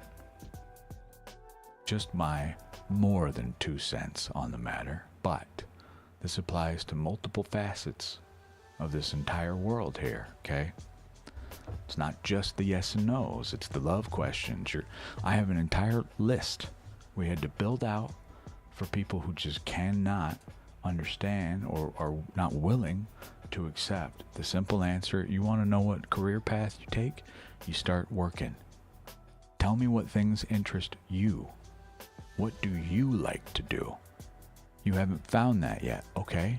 Just my more than 2 cents on the matter, but this applies to multiple facets of this entire world here, okay? It's not just the yes and no's, it's the love questions. I have an entire list we had to build out for people who just cannot understand or are not willing to accept the simple answer. You want to know what career path you take? You start working. Tell me what things interest you. What do you like to do? You haven't found that yet, okay?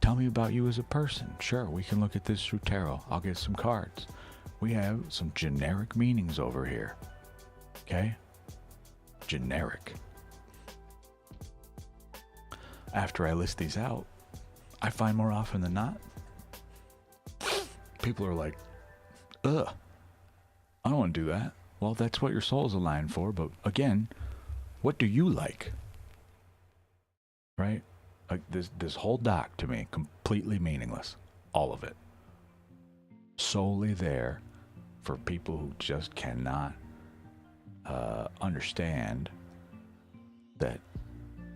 Tell me about you as a person. Sure, we can look at this through tarot. I'll get some cards. We have some generic meanings over here, okay? Generic. After I list these out, I find more often than not, people are like, ugh, I don't want to do that. Well, that's what your soul's aligned for, but again, what do you like? Right? Like this whole doc to me, completely meaningless. All of it. Solely there for people who just cannot understand that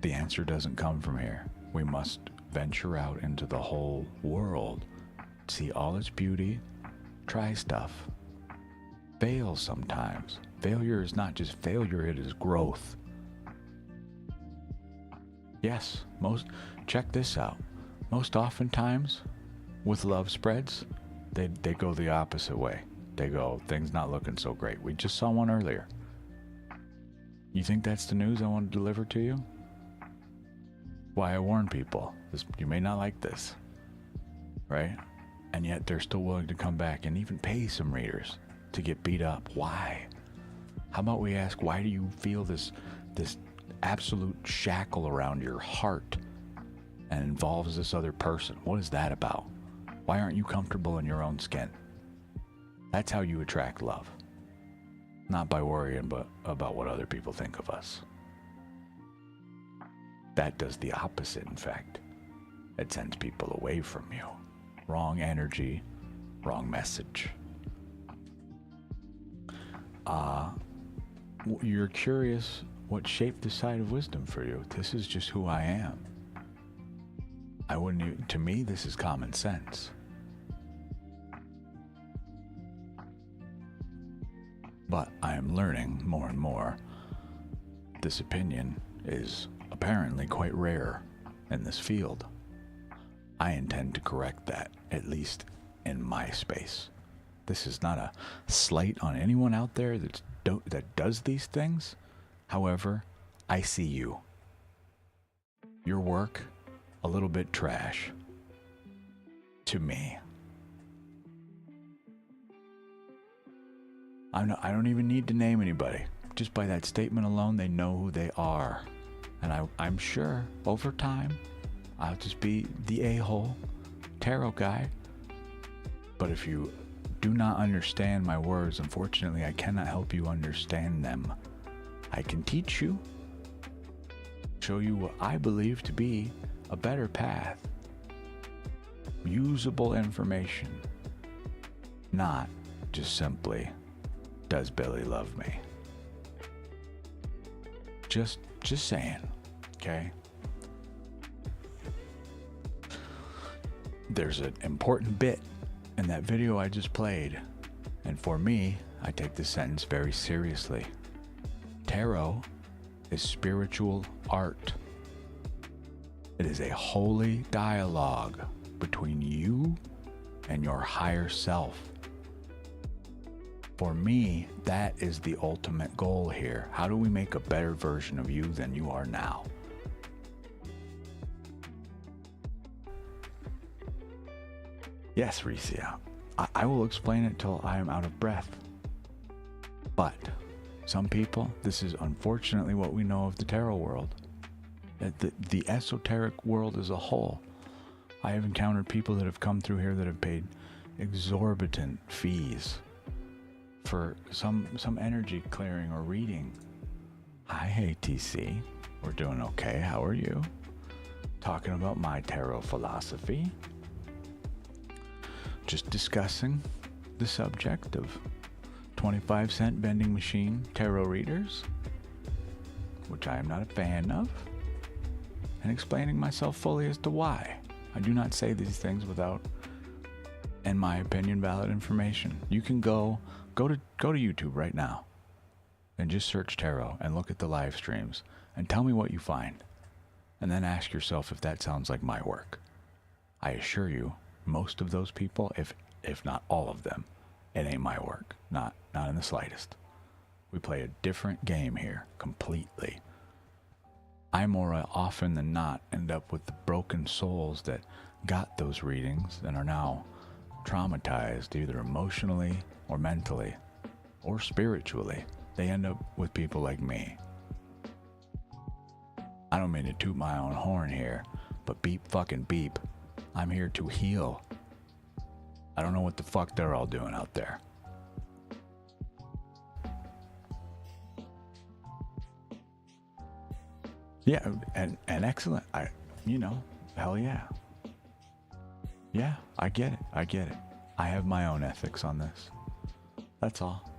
the answer doesn't come from here. We must venture out into the whole world, see all its beauty, try stuff, fail sometimes. Failure is not just failure, it is growth. Yes, check this out. Most oftentimes, with love spreads, they go the opposite way. They go, things not looking so great. We just saw one earlier. You think that's the news I want to deliver to you? Why I warn people, you may not like this, right? And yet they're still willing to come back and even pay some readers to get beat up. Why? How about we ask, why do you feel this absolute shackle around your heart and involves this other person? What is that about? Why aren't you comfortable in your own skin? That's how you attract love. Not by worrying about what other people think of us. That does the opposite, in fact. It sends people away from you. Wrong energy, wrong message. You're curious what shaped the side of wisdom for you. This is just who I am. I wouldn't even, to me, this is common sense. But I am learning more and more. This opinion is apparently quite rare in this field. I intend to correct that, at least in my space. This is not a slight on anyone out there that does these things. However, I see you. Your work, a little bit trash. To me. I don't even need to name anybody. Just by that statement alone, they know who they are. And I'm sure, over time, I'll just be the a-hole tarot guy. But if you do not understand my words, unfortunately, I cannot help you understand them. I can teach you, show you what I believe to be a better path. Usable information. Not just simply, does Billy love me? Just saying, okay? There's an important bit in that video I just played, and for me, I take this sentence very seriously. Tarot is spiritual art. It is a holy dialogue between you and your higher self. For me, that is the ultimate goal here. How do we make a better version of you than you are now? Yes, Ricia. I will explain it till I am out of breath. But some people, this is unfortunately what we know of the tarot world. The esoteric world as a whole. I have encountered people that have come through here that have paid exorbitant fees for some energy clearing or reading. Hi, ATC. We're doing okay. How are you? Talking about my tarot philosophy. Just discussing the subject of 25-cent vending machine tarot readers, which I am not a fan of, and explaining myself fully as to why. I do not say these things without, in my opinion, valid information. You can go to YouTube right now and just search tarot and look at the live streams and tell me what you find, and then ask yourself if that sounds like my work. I assure you, most of those people, if not all of them, it ain't my work. Not in the slightest. We play a different game here, completely. I more often than not end up with the broken souls that got those readings and are now traumatized, either emotionally or mentally or spiritually. They end up with people like me. I don't mean to toot my own horn here, but beep fucking beep. I'm here to heal. I don't know what the fuck they're all doing out there. Yeah, and excellent. Hell yeah. Yeah, I get it. I have my own ethics on this. That's all.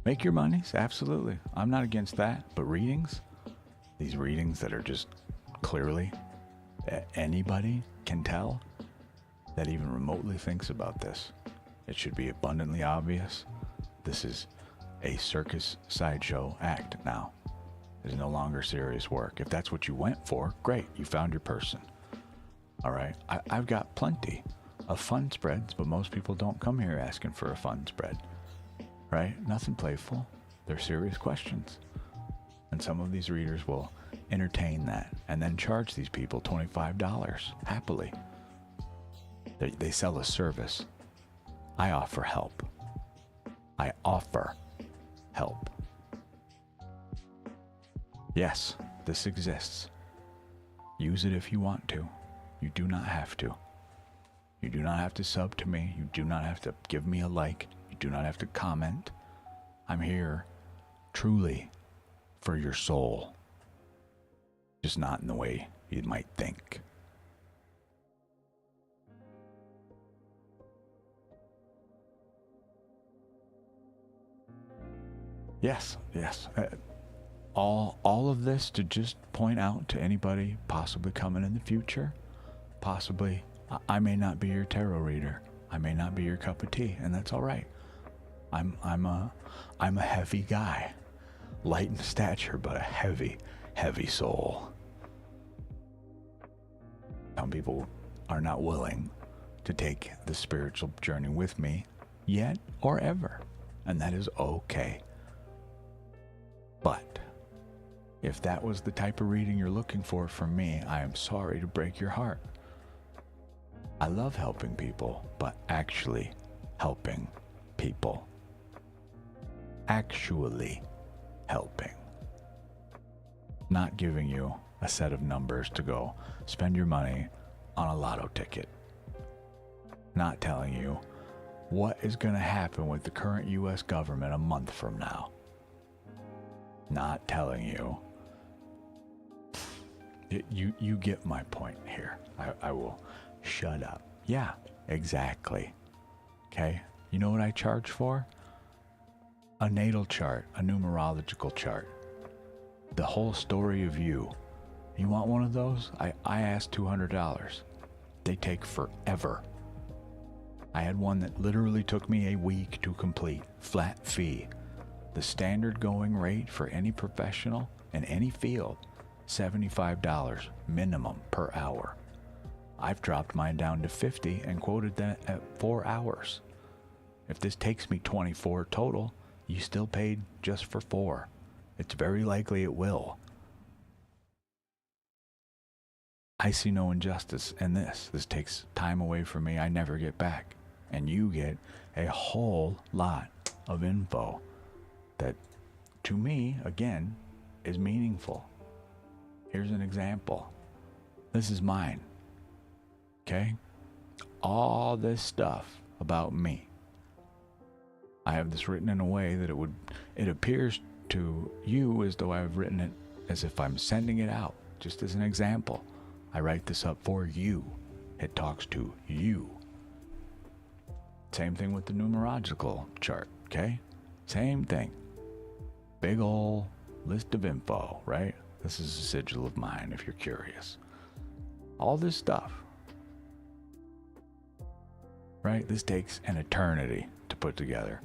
Make your monies, absolutely. I'm not against that, but readings, these readings that are just clearly anybody can tell that even remotely thinks about this. It should be abundantly obvious. This is a circus sideshow act now. It's no longer serious work. If that's what you went for, great, you found your person. All right, I've got plenty of fun spreads, but most people don't come here asking for a fun spread, right? Nothing playful. They're serious questions. And some of these readers will entertain that and then charge these people $25 happily. They sell a service. I offer help. I offer help. Yes, this exists. Use it if you want to. You do not have to. You do not have to sub to me. You do not have to give me a like. You do not have to comment. I'm here truly for your soul. Just not in the way you might think. Yes, yes. All of this to just point out to anybody possibly coming in the future, possibly I may not be your tarot reader. I may not be your cup of tea, and that's all right. I'm a heavy guy, light in stature, but a heavy soul. Some people are not willing to take the spiritual journey with me yet or ever, and that is okay. But if that was the type of reading you're looking for from me, I am sorry to break your heart. I love helping people, but actually helping people. Actually helping. Not giving you a set of numbers to go spend your money on a lotto ticket. Not telling you what is going to happen with the current U.S. government a month from now. Not telling you. You get my point here. I will shut up. Yeah, exactly. Okay? You know what I charge for? A natal chart, a numerological chart. The whole story of you. You want one of those? I asked $200. They take forever. I had one that literally took me a week to complete. Flat fee. The standard going rate for any professional in any field, $75 minimum per hour. I've dropped mine down to $50 and quoted that at 4 hours. If this takes me 24 total, you still paid just for 4. It's very likely it will. I see no injustice in this. This takes time away from me I never get back. And you get a whole lot of info that, to me, again, is meaningful. Here's an example. This is mine. Okay? All this stuff about me. I have this written in a way that it appears to you as though I've written it as if I'm sending it out, just as an example. I write this up for you. It talks to you. Same thing with the numerological chart, okay? Same thing. Big ol' list of info, right? This is a sigil of mine if you're curious. All this stuff, right? This takes an eternity to put together.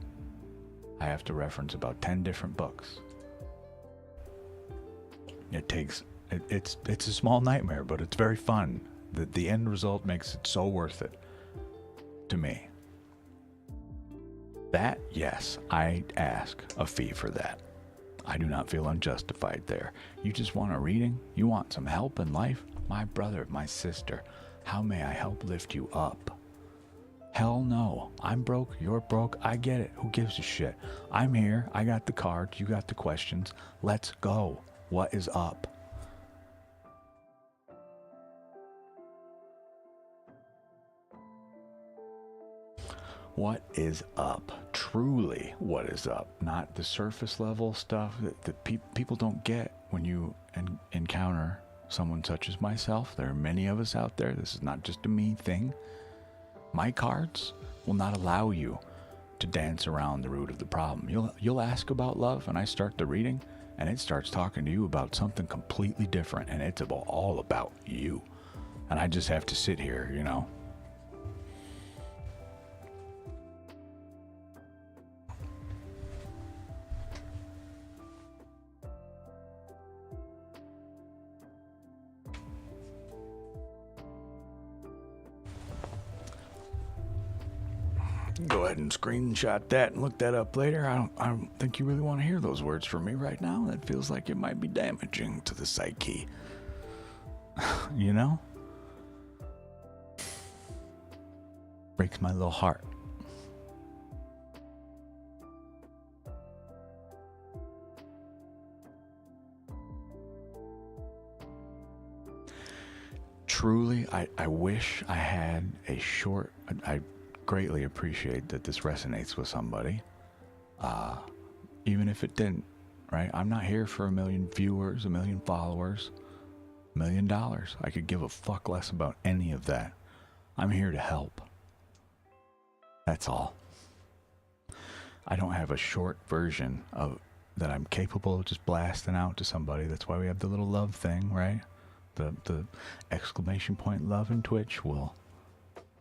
I have to reference about 10 different books. It's a small nightmare, but it's very fun. The end result makes it so worth it to me. That, yes, I ask a fee for that. I do not feel unjustified there. You just want a reading? You want some help in life? My brother, my sister, how may I help lift you up? Hell no. I'm broke, you're broke, I get it. Who gives a shit? I'm here, I got the cards, you got the questions. Let's go. What is up? What is up? Truly, what is up? Not the surface level stuff that people don't get when you encounter someone such as myself. There are many of us out there. This is not just a me thing. My cards will not allow you to dance around the root of the problem. You'll ask about love, and I start the reading, and it starts talking to you about something completely different, and it's all about you. And I just have to sit here, you know. Go ahead and screenshot that and look that up later. I don't think you really want to hear those words from me right now. That feels like it might be damaging to the psyche. You know? Breaks my little heart. Truly, I wish I had a short... I greatly appreciate that this resonates with somebody, even if it didn't, right? I'm not here for 1 million viewers, 1 million followers, $1 million. I could give a fuck less about any of that. I'm here to help. That's all. I don't have a short version of that I'm capable of just blasting out to somebody. That's why we have the little love thing, right? The exclamation point love in Twitch will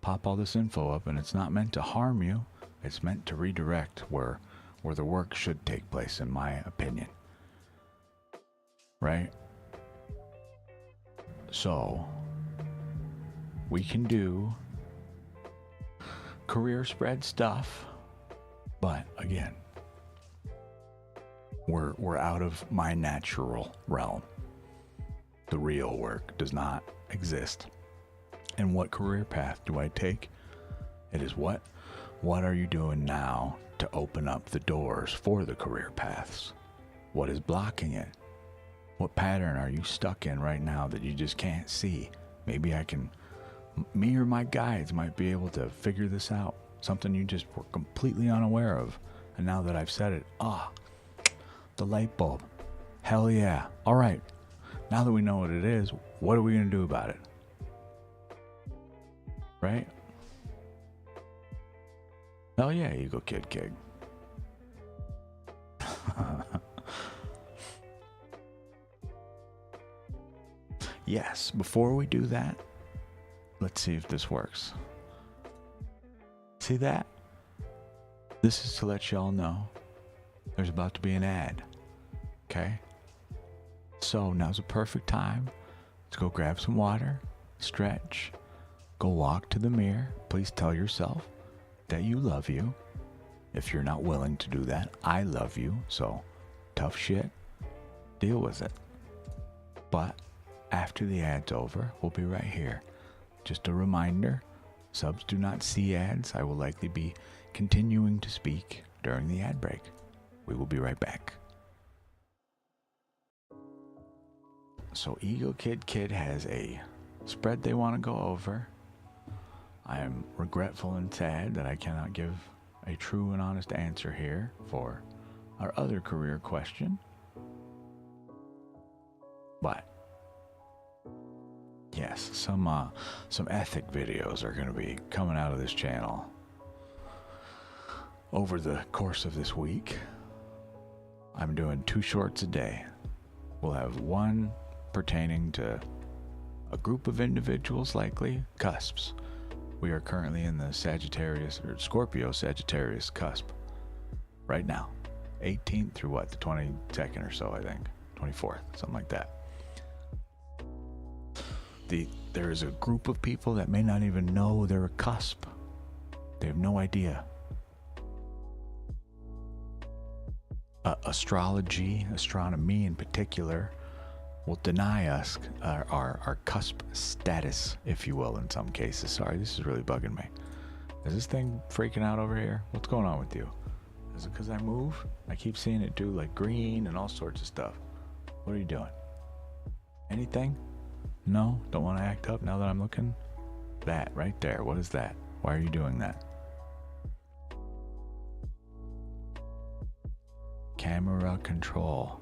pop all this info up, and it's not meant to harm you. It's meant to redirect where the work should take place, in my opinion. Right? So, we can do career spread stuff, but again, we're out of my natural realm. The real work does not exist. And what career path do I take? It is what are you doing now to open up the doors for the career paths? What is blocking it? What pattern are you stuck in right now that you just can't see? Maybe me or my guides might be able to figure this out. Something you just were completely unaware of. And now that I've said it, the light bulb. Hell yeah. All right. Now that we know what it is, what are we going to do about it? Right? Hell yeah, Eagle Kid Kid. Yes, before we do that, let's see if this works. See that? This is to let y'all know there's about to be an ad. Okay? So now's a perfect time to go grab some water, stretch, go walk to the mirror. Please tell yourself that you love you. If you're not willing to do that, I love you. So tough shit, deal with it. But after the ad's over, we'll be right here. Just a reminder, subs do not see ads. I will likely be continuing to speak during the ad break. We will be right back. So Eagle Kid Kid has a spread they want to go over. I am regretful and sad that I cannot give a true and honest answer here for our other career question. But yes, some ethic videos are going to be coming out of this channel over the course of this week. I'm doing 2 shorts a day. We'll have one pertaining to a group of individuals, likely cusps. We are currently in the Sagittarius or Scorpio Sagittarius cusp right now. 18th through the 22nd or so, I think. 24th, something like that. There is a group of people that may not even know they're a cusp. They have no idea. Astrology, astronomy in particular, will deny us our cusp status, if you will, in some cases. Sorry, this is really bugging me. Is this thing freaking out over here? What's going on with you? Is it because I move? I keep seeing it do like green and all sorts of stuff. What are you doing? Anything? No? Don't want to act up now that I'm looking? That right there. What is that? Why are you doing that? Camera control.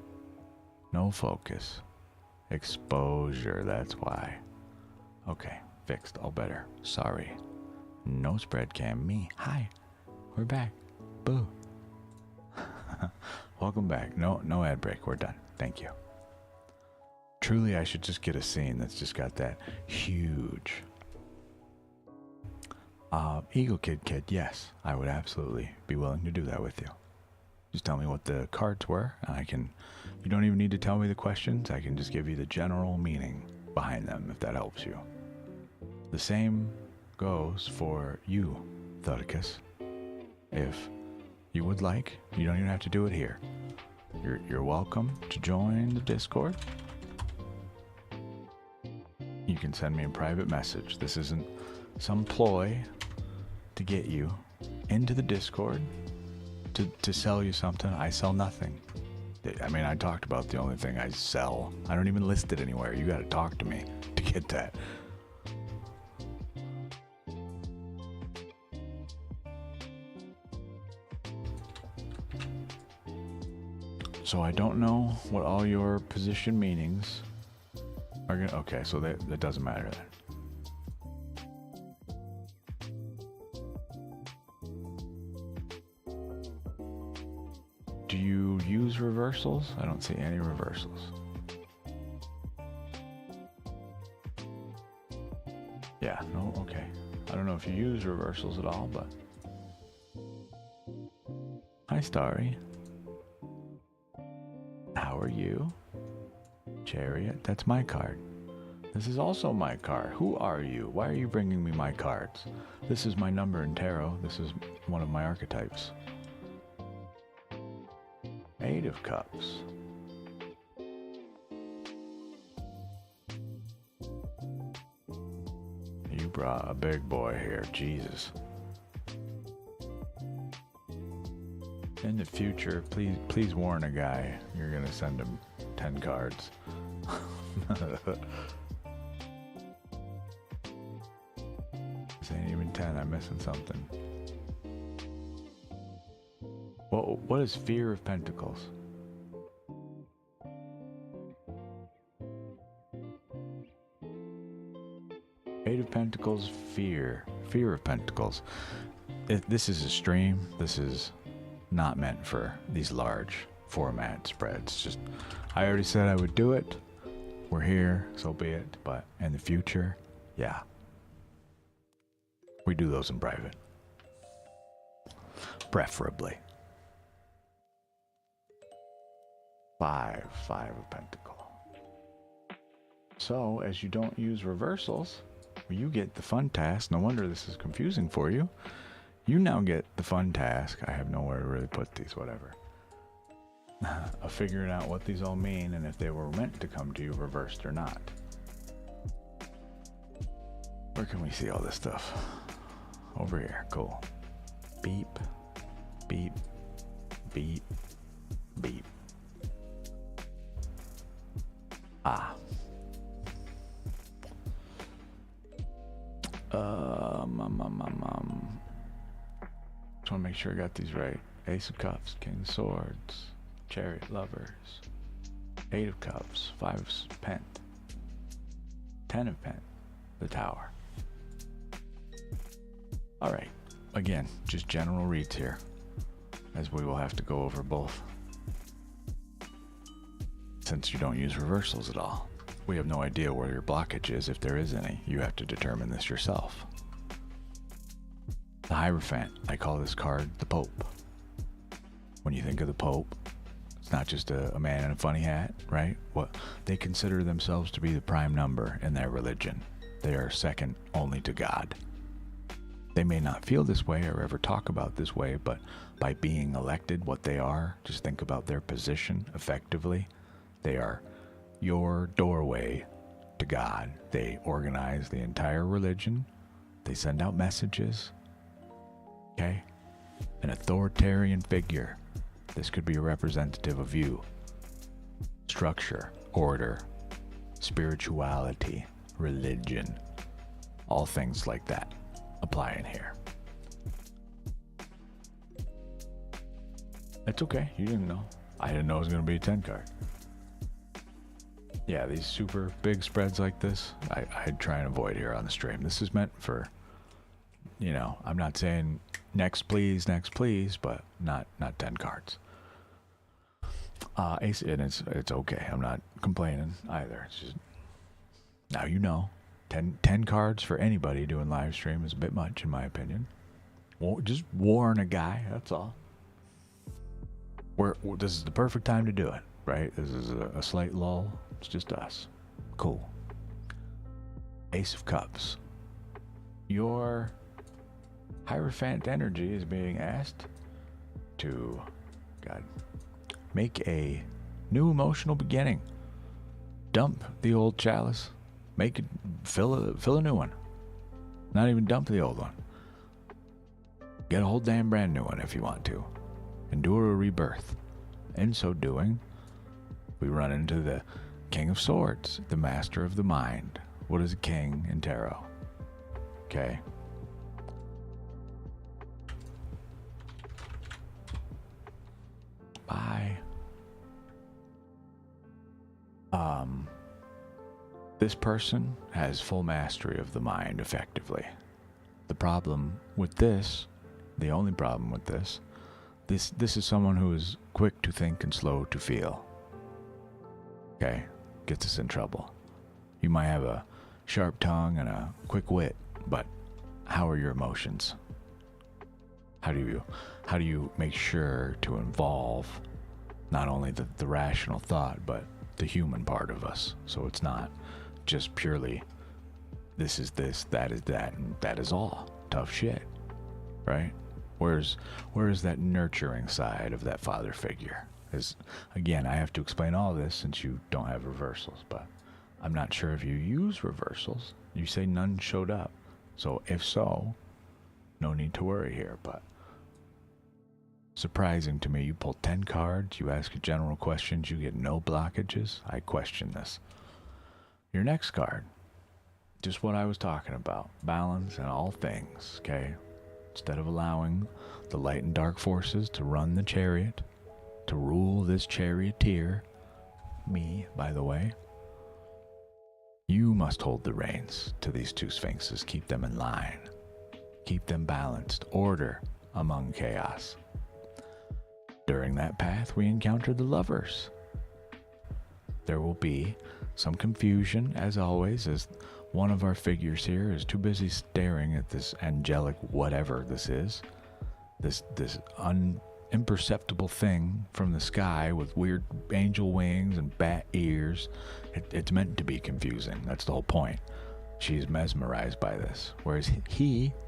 No focus. Exposure, that's why. Okay, fixed. All better. Sorry. No spread cam. Me. Hi. We're back. Boo. Welcome back. No ad break. We're done. Thank you. Truly, I should just get a scene that's just got that huge. Eagle Kid Kid, yes, I would absolutely be willing to do that with you. Just tell me what the cards were, and you don't even need to tell me the questions. I can just give you the general meaning behind them, if that helps you. The same goes for you, Thudicus. If you would like, you don't even have to do it here. You're welcome to join the Discord. You can send me a private message. This isn't some ploy to get you into the Discord to sell you something. I sell nothing. I mean, I talked about the only thing I sell. I don't even list it anywhere. You got to talk to me to get that. So I don't know what all your position meanings are gonna. Okay, so that doesn't matter then. Do you use reverse reversals? I don't see any reversals. Yeah, no, okay. I don't know if you use reversals at all, but... Hi, Starry. How are you? Chariot, that's my card. This is also my card. Who are you? Why are you bringing me my cards? This is my number in tarot. This is one of my archetypes. Eight of Cups. You brought a big boy here, Jesus. In the future, please warn a guy. You're gonna send him 10 cards. This ain't even 10. I'm missing something. What is Fear of Pentacles? Eight of Pentacles, Fear of Pentacles. This is a stream. This is not meant for these large format spreads. Just, I already said I would do it. We're here, so be it. But in the future, yeah, we do those in private, preferably. Five of Pentacles. So, as you don't use reversals, you get the fun task. No wonder this is confusing for you. You now get the fun task. I have nowhere to really put these, whatever. Of figuring out what these all mean and if they were meant to come to you reversed or not. Where can we see all this stuff? Over here. Cool. Beep. Beep. Beep. Beep. Ah. Just want to make sure I got these right. Ace of Cups, King of Swords, Chariot, Lovers, Eight of Cups, Five of Pent, 10 of Pent, the Tower. Alright, again, just general reads here, as we will have to go over both. Since you don't use reversals at all, we have no idea where your blockage is, if there is any. You have to determine this yourself. The Hierophant, I call this card the Pope. When you think of the Pope, it's not just a man in a funny hat, right? What they consider themselves to be the prime number in their religion. They are second only to God. They may not feel this way or ever talk about this way, but by being elected what they are, just think about their position effectively. They are your doorway to God. They organize the entire religion. They send out messages. Okay? An authoritarian figure. This could be a representative of you. Structure, order, spirituality, religion, all things like that apply in here. It's okay. You didn't know. I didn't know it was going to be a 10 card. Yeah, these super big spreads like this, I'd try and avoid here on the stream. This is meant for, you know, I'm not saying next please, but not 10 cards. Ace, and it's okay. I'm not complaining either. It's just, now you know, 10 cards for anybody doing live stream is a bit much in my opinion. Well, just warn a guy, that's all. This is the perfect time to do it, right? This is a slight lull. It's just us. Cool. Ace of Cups. Your Hierophant energy is being asked to, God, make a new emotional beginning. Dump the old chalice. Make it, fill a new one. Not even dump the old one. Get a whole damn brand new one if you want to. Endure a rebirth. In so doing, we run into the King of Swords, the Master of the Mind. What is a king in tarot? Okay. Bye. This person has full mastery of the mind effectively. The problem with this, the only problem with this, This is someone who is quick to think and slow to feel. Okay? Gets us in trouble. You might have a sharp tongue and a quick wit, but how are your emotions? How do you make sure to involve not only the rational thought, but the human part of us, so it's not just purely this is this, that is that, and that is all. Tough shit, right? Where is that nurturing side of that father figure? Is, again, I have to explain all this since you don't have reversals, but I'm not sure if you use reversals. You say none showed up, so if so, no need to worry here. But surprising to me, you pull 10 cards, you ask general questions, you get no blockages. I question this. Your next card, just what I was talking about, balance in all things, okay? Instead of allowing the light and dark forces to run the chariot, to rule this charioteer, me, by the way, you must hold the reins to these two sphinxes, keep them in line, keep them balanced, order among chaos. During that path, we encounter the lovers. There will be some confusion, as always, as one of our figures here is too busy staring at this angelic whatever this is, this imperceptible thing from the sky with weird angel wings and bat ears. It's meant to be confusing. That's the whole point. She's mesmerized by this. Whereas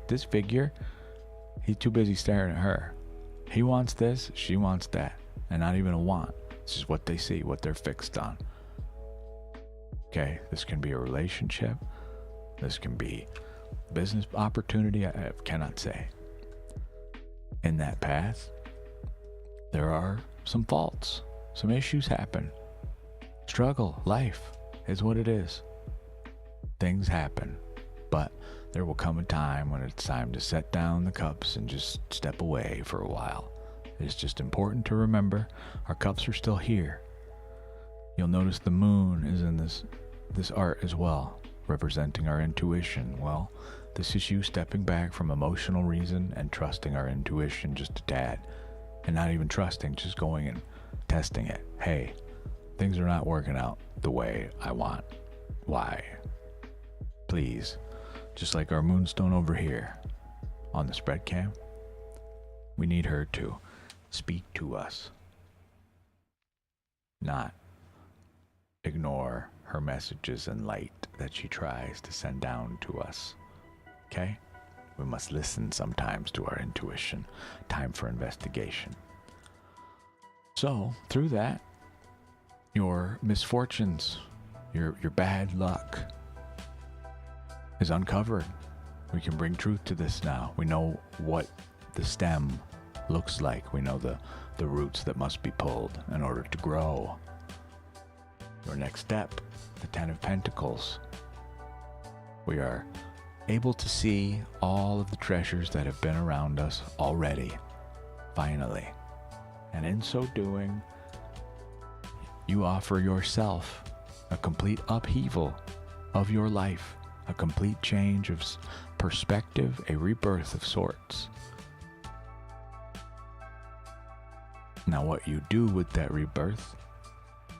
this figure, he's too busy staring at her. He wants this, she wants that. And not even a want. It's just what they see, what they're fixed on. Okay, this can be a relationship. This can be business opportunity. I cannot say. In that path, there are some faults. Some issues happen. Struggle, life is what it is. Things happen. But there will come a time when it's time to set down the cups and just step away for a while. It's just important to remember our cups are still here. You'll notice the moon is in this art as well, representing our intuition. Well, this is you stepping back from emotional reason and trusting our intuition just a tad. And not even trusting, just going and testing it. Hey, things are not working out the way I want. Why? Please. Just like our moonstone over here on the spread cam, we need her to speak to us, not ignore her messages and light that she tries to send down to us. Okay? We must listen sometimes to our intuition. Time for investigation. So, through that, your misfortunes, your bad luck is uncovered. We can bring truth to this now. We know what the stem looks like. We know the roots that must be pulled in order to grow. Your next step, the 10 of Pentacles. We are able to see all of the treasures that have been around us already, finally. And in so doing, you offer yourself a complete upheaval of your life, a complete change of perspective, a rebirth of sorts. Now, what you do with that rebirth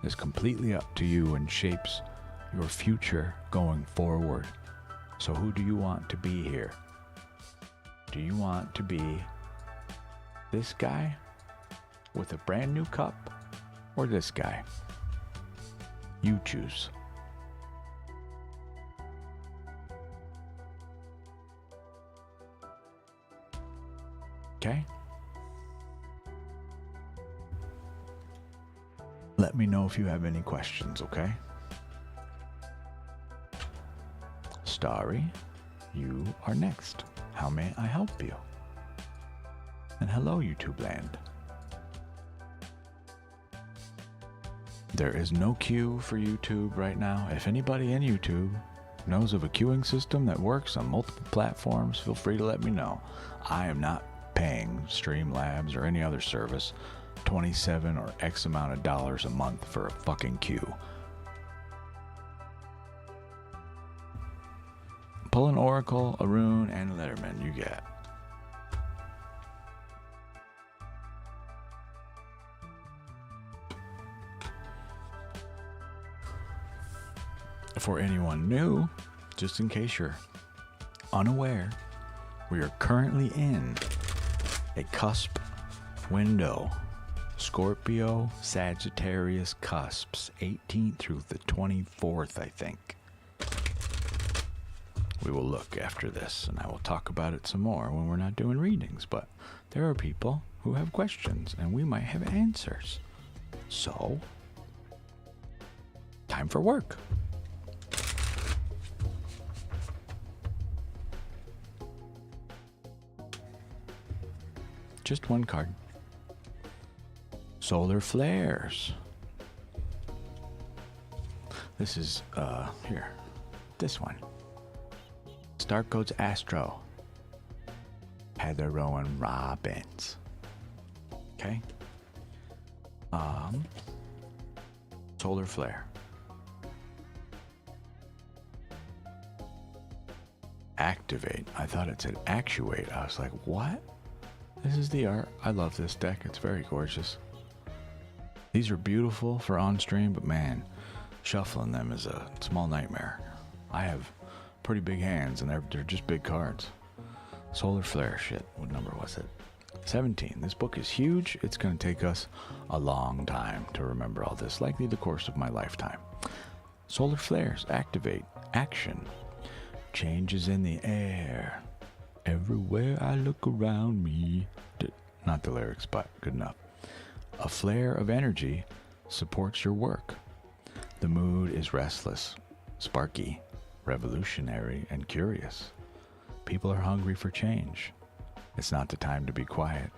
is completely up to you and shapes your future going forward. So who do you want to be here? Do you want to be this guy with a brand new cup or this guy? You choose. Okay? Let me know if you have any questions, okay? Starry, you are next. How may I help you? And hello, YouTube land. There is no queue for YouTube right now. If anybody in YouTube knows of a queuing system that works on multiple platforms, feel free to let me know. I am not paying Streamlabs or any other service $27 or X amount of dollars a month for a fucking queue. Pull an Oracle, a Rune, and a Lenormand. You get. for anyone new, just in case you're unaware, we are currently in a cusp window. Scorpio Sagittarius cusps, 18th through the 24th, I think. We will look after this, and I will talk about it some more when we're not doing readings, but there are people who have questions, and we might have answers. So, time for work. Just one card. Solar flares. This is, here. This one. Star codes Astro. Heather Rowan Robbins. Okay. Solar flare. Activate. I thought it said actuate. I was like, what? This is the art. I love this deck. It's very gorgeous. These are beautiful for on stream, but man, shuffling them is a small nightmare. I have pretty big hands, and they're just big cards. Solar flare, shit. What number was it? 17. This book is huge. It's going to take us a long time to remember all this, likely the course of my lifetime. Solar flares activate. Action. Changes in the air. Everywhere I look around me. Not the lyrics, but good enough. A flare of energy supports your work. The mood is restless, sparky, revolutionary, and curious. People are hungry for change. It's not the time to be quiet,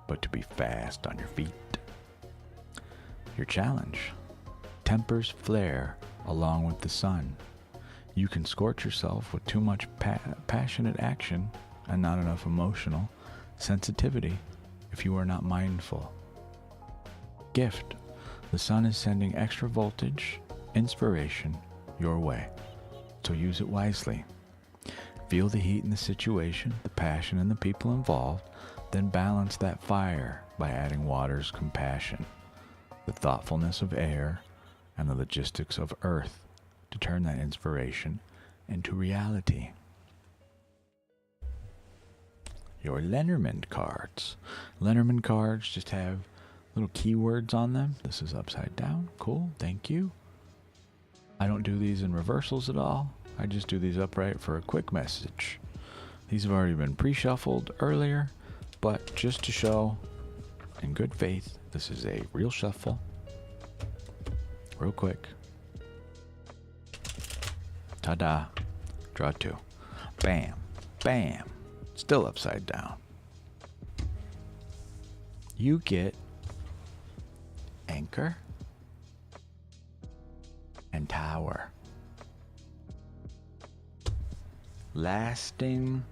but to be fast on your feet. Your challenge. Tempers flare along with the sun. You can scorch yourself with too much passionate action and not enough emotional sensitivity if you are not mindful. Gift. The sun is sending extra voltage, inspiration, your way. So use it wisely. Feel the heat in the situation, the passion in the people involved, then balance that fire by adding water's compassion, the thoughtfulness of air, and the logistics of earth to turn that inspiration into reality. Your Lenormand cards. Lenormand cards just have little keywords on them. This is upside down. Cool, thank you. I don't do these in reversals at all. I just do these upright for a quick message. These have already been pre-shuffled earlier, but just to show in good faith, this is a real shuffle. Real quick. Ta-da. Draw two. Bam. Bam. Still upside down. You get anchor and tower. Lasting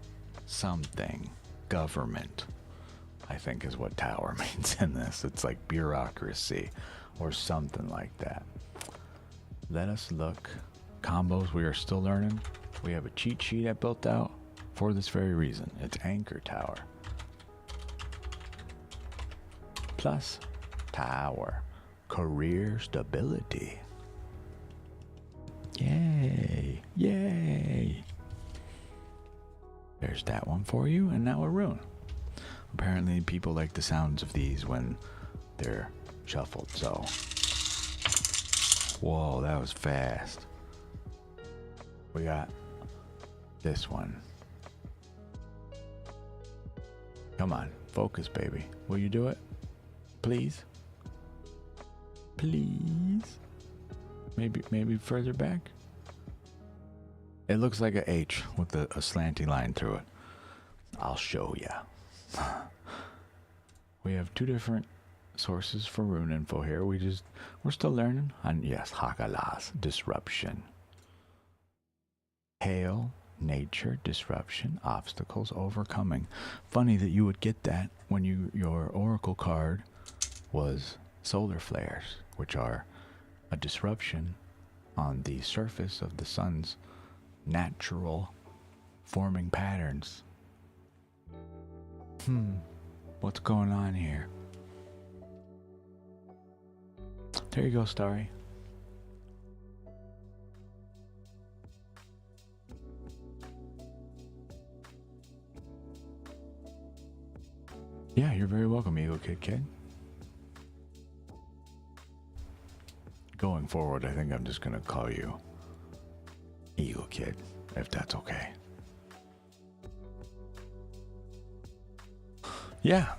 something. Government, I think, is what tower means in this. It's like bureaucracy or something like that. Let us look. Combos we are still learning. We have a cheat sheet I built out for this very reason. It's anchor tower. Plus tower. Career stability. Yay. Yay. There's that one for you, and now a rune. Apparently people like the sounds of these when they're shuffled, so. Whoa, that was fast. We got this one. Come on, focus, baby. Will you do it? Please? Please? Maybe further back? It looks like a H with a slanty line through it. I'll show ya. We have two different sources for rune info here. We're still learning. And yes, Hakalas, disruption. Hail, nature, disruption, obstacles, overcoming. Funny that you would get that when your oracle card was solar flares, which are a disruption on the surface of the sun's natural forming patterns. What's going on here? There you go, Starry. Yeah, you're very welcome, Eagle Kid. Going forward, I think I'm just going to call you Eagle Kid, if that's okay. Yeah,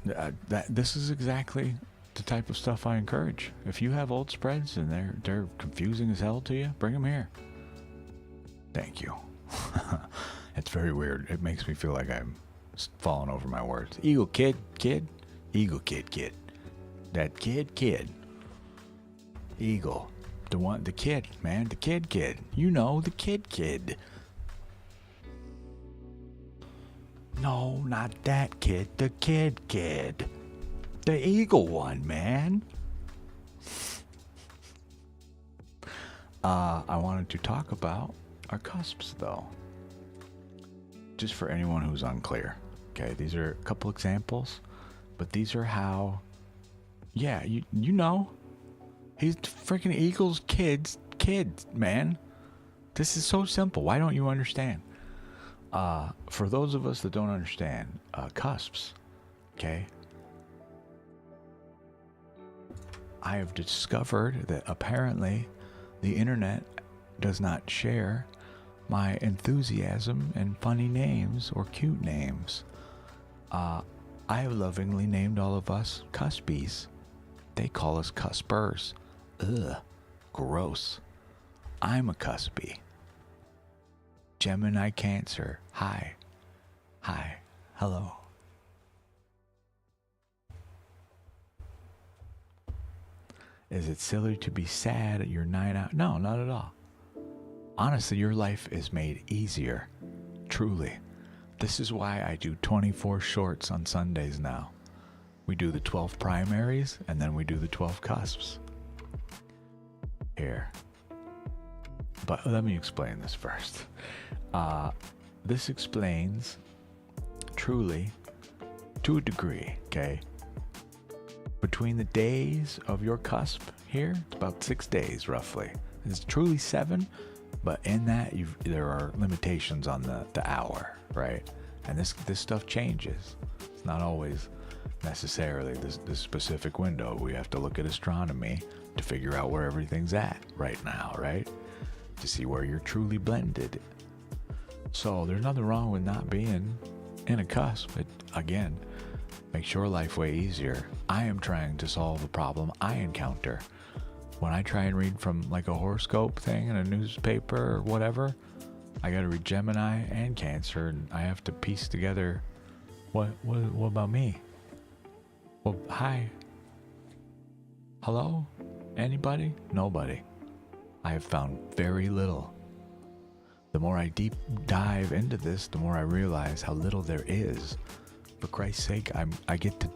this is exactly the type of stuff I encourage. If you have old spreads and they're confusing as hell to you, bring them here. Thank you. It's very weird. It makes me feel like I'm falling over my words. Eagle Kid. Eagle Kid. That kid. Eagle. The kid, man. The kid. You know, the kid. No, not that kid. The kid. The eagle one, man. I wanted to talk about our cusps, though. Just for anyone who's unclear. Okay, these are a couple examples, but these are how... Yeah, you know. He's freaking Eagle's kid, man. This is so simple. Why don't you understand? For those of us that don't understand, cusps, okay? I have discovered that apparently the internet does not share my enthusiasm and funny names or cute names. I have lovingly named all of us cuspies. They call us cuspers. Ugh, gross. I'm a cuspy. Gemini Cancer. Hi. Hello. Is it silly to be sad at your night out? No, not at all. Honestly, your life is made easier. Truly. This is why I do 24 shorts on Sundays now. We do the 12 primaries, and then we do the 12 cusps. Here. But let me explain this first. This explains, truly, to a degree, okay? Between the days of your cusp here, it's about 6 days roughly. It's truly 7, but in that there are limitations on the hour, right? And this stuff changes. It's not always necessarily this specific window. We have to look at astronomy to figure out where everything's at right now, right? To see where you're truly blended. So there's nothing wrong with not being in a cusp. It, again, makes your life way easier. I am trying to solve a problem I encounter. When I try and read from like a horoscope thing in a newspaper or whatever, I gotta read Gemini and Cancer, and I have to piece together what about me? Well, hi. Hello? Anybody? Nobody. I have found very little. The more I deep dive into this, the more I realize how little there is. For Christ's sake, I get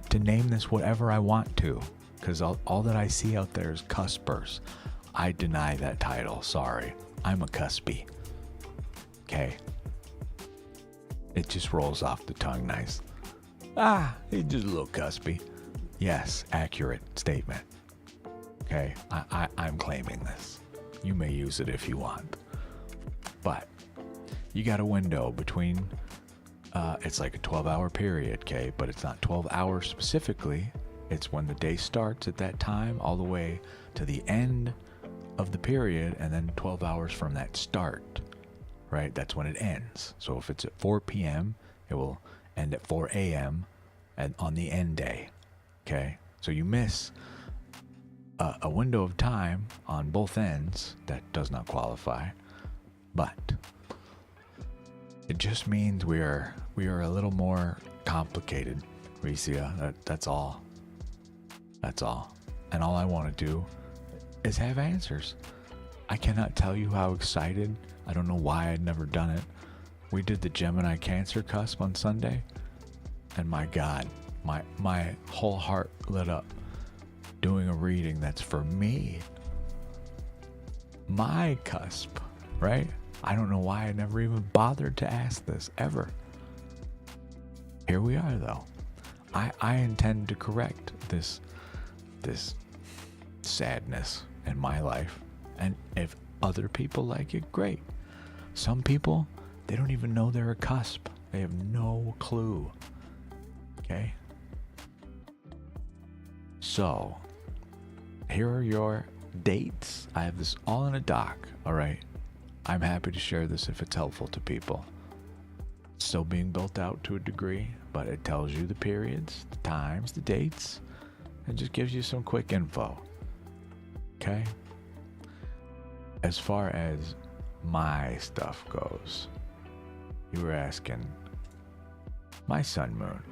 to name this whatever I want to, because all that I see out there is cuspers. I deny that title, sorry. I'm a cuspy. Okay? It just rolls off the tongue nice. He's just a little cuspy. Yes, accurate statement. Okay, I'm claiming this. You may use it if you want. But you got a window between, it's like a 12-hour period, okay? But it's not 12 hours specifically. It's when the day starts at that time all the way to the end of the period, and then 12 hours from that start, right? That's when it ends. So if it's at 4 p.m., it will end at 4 a.m. and on the end day, okay? So you miss a window of time on both ends that does not qualify, but it just means we are a little more complicated, Ricia. That's all. That's all. And all I want to do is have answers. I cannot tell you how excited. I don't know why I'd never done it. We did the Gemini Cancer cusp on Sunday, and my God, my whole heart lit up doing a reading that's for me. My cusp, right? I don't know why I never even bothered to ask this, ever. Here we are, though. I intend to correct this sadness in my life. And if other people like it, great. Some people, they don't even know they're a cusp. They have no clue. Okay? So, here are your dates. I have this all in a doc, alright? I'm happy to share this if it's helpful to people. It's still being built out to a degree, but it tells you the periods, the times, the dates, and just gives you some quick info. Okay? As far as my stuff goes, you were asking my sun moon,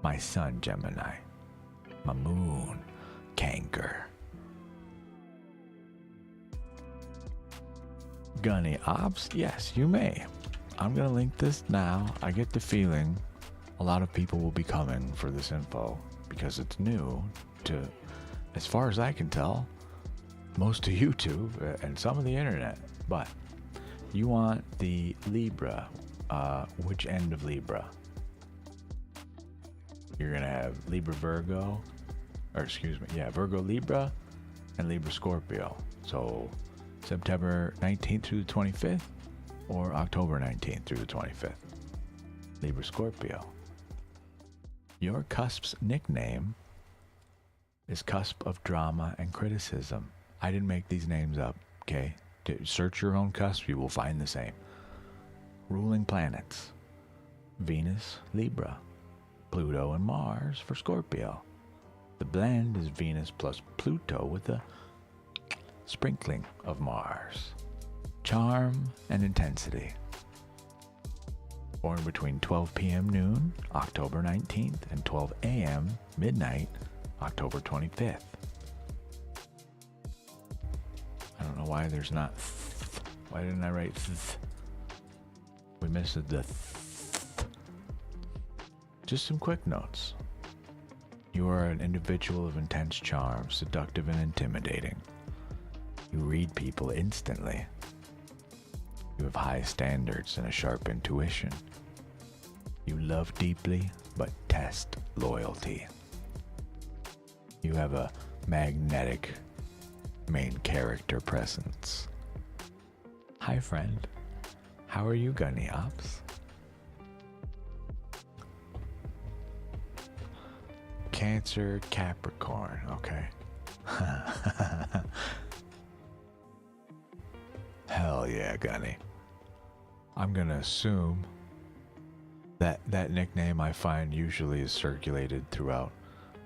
my sun Gemini, my moon Cancer. Gunny Ops, yes, you may. I'm gonna link this now. I get the feeling a lot of people will be coming for this info because it's new to, as far as I can tell, most of YouTube and some of the internet. But you want the Libra, which end of Libra? You're gonna have Libra Virgo, or excuse me, yeah, Virgo Libra and Libra Scorpio. So September 19th through the 25th or October 19th through the 25th. Libra Scorpio. Your cusp's nickname is Cusp of Drama and Criticism. I didn't make these names up, okay? To search your own cusp, you will find the same. Ruling planets. Venus, Libra. Pluto and Mars for Scorpio. The blend is Venus plus Pluto with a sprinkling of Mars. Charm and intensity. Born between 12 p.m. noon, October 19th, and 12 a.m. midnight, October 25th. I don't know why there's not th. Why didn't I write th? We missed the th. Just some quick notes. You are an individual of intense charm, seductive and intimidating. You read people instantly. You have high standards and a sharp intuition. You love deeply, but test loyalty. You have a magnetic main character presence. Hi, friend. How are you, Gunny Ops? Cancer, Capricorn. Okay. Hell yeah, Gunny. I'm gonna assume that that nickname I find usually is circulated throughout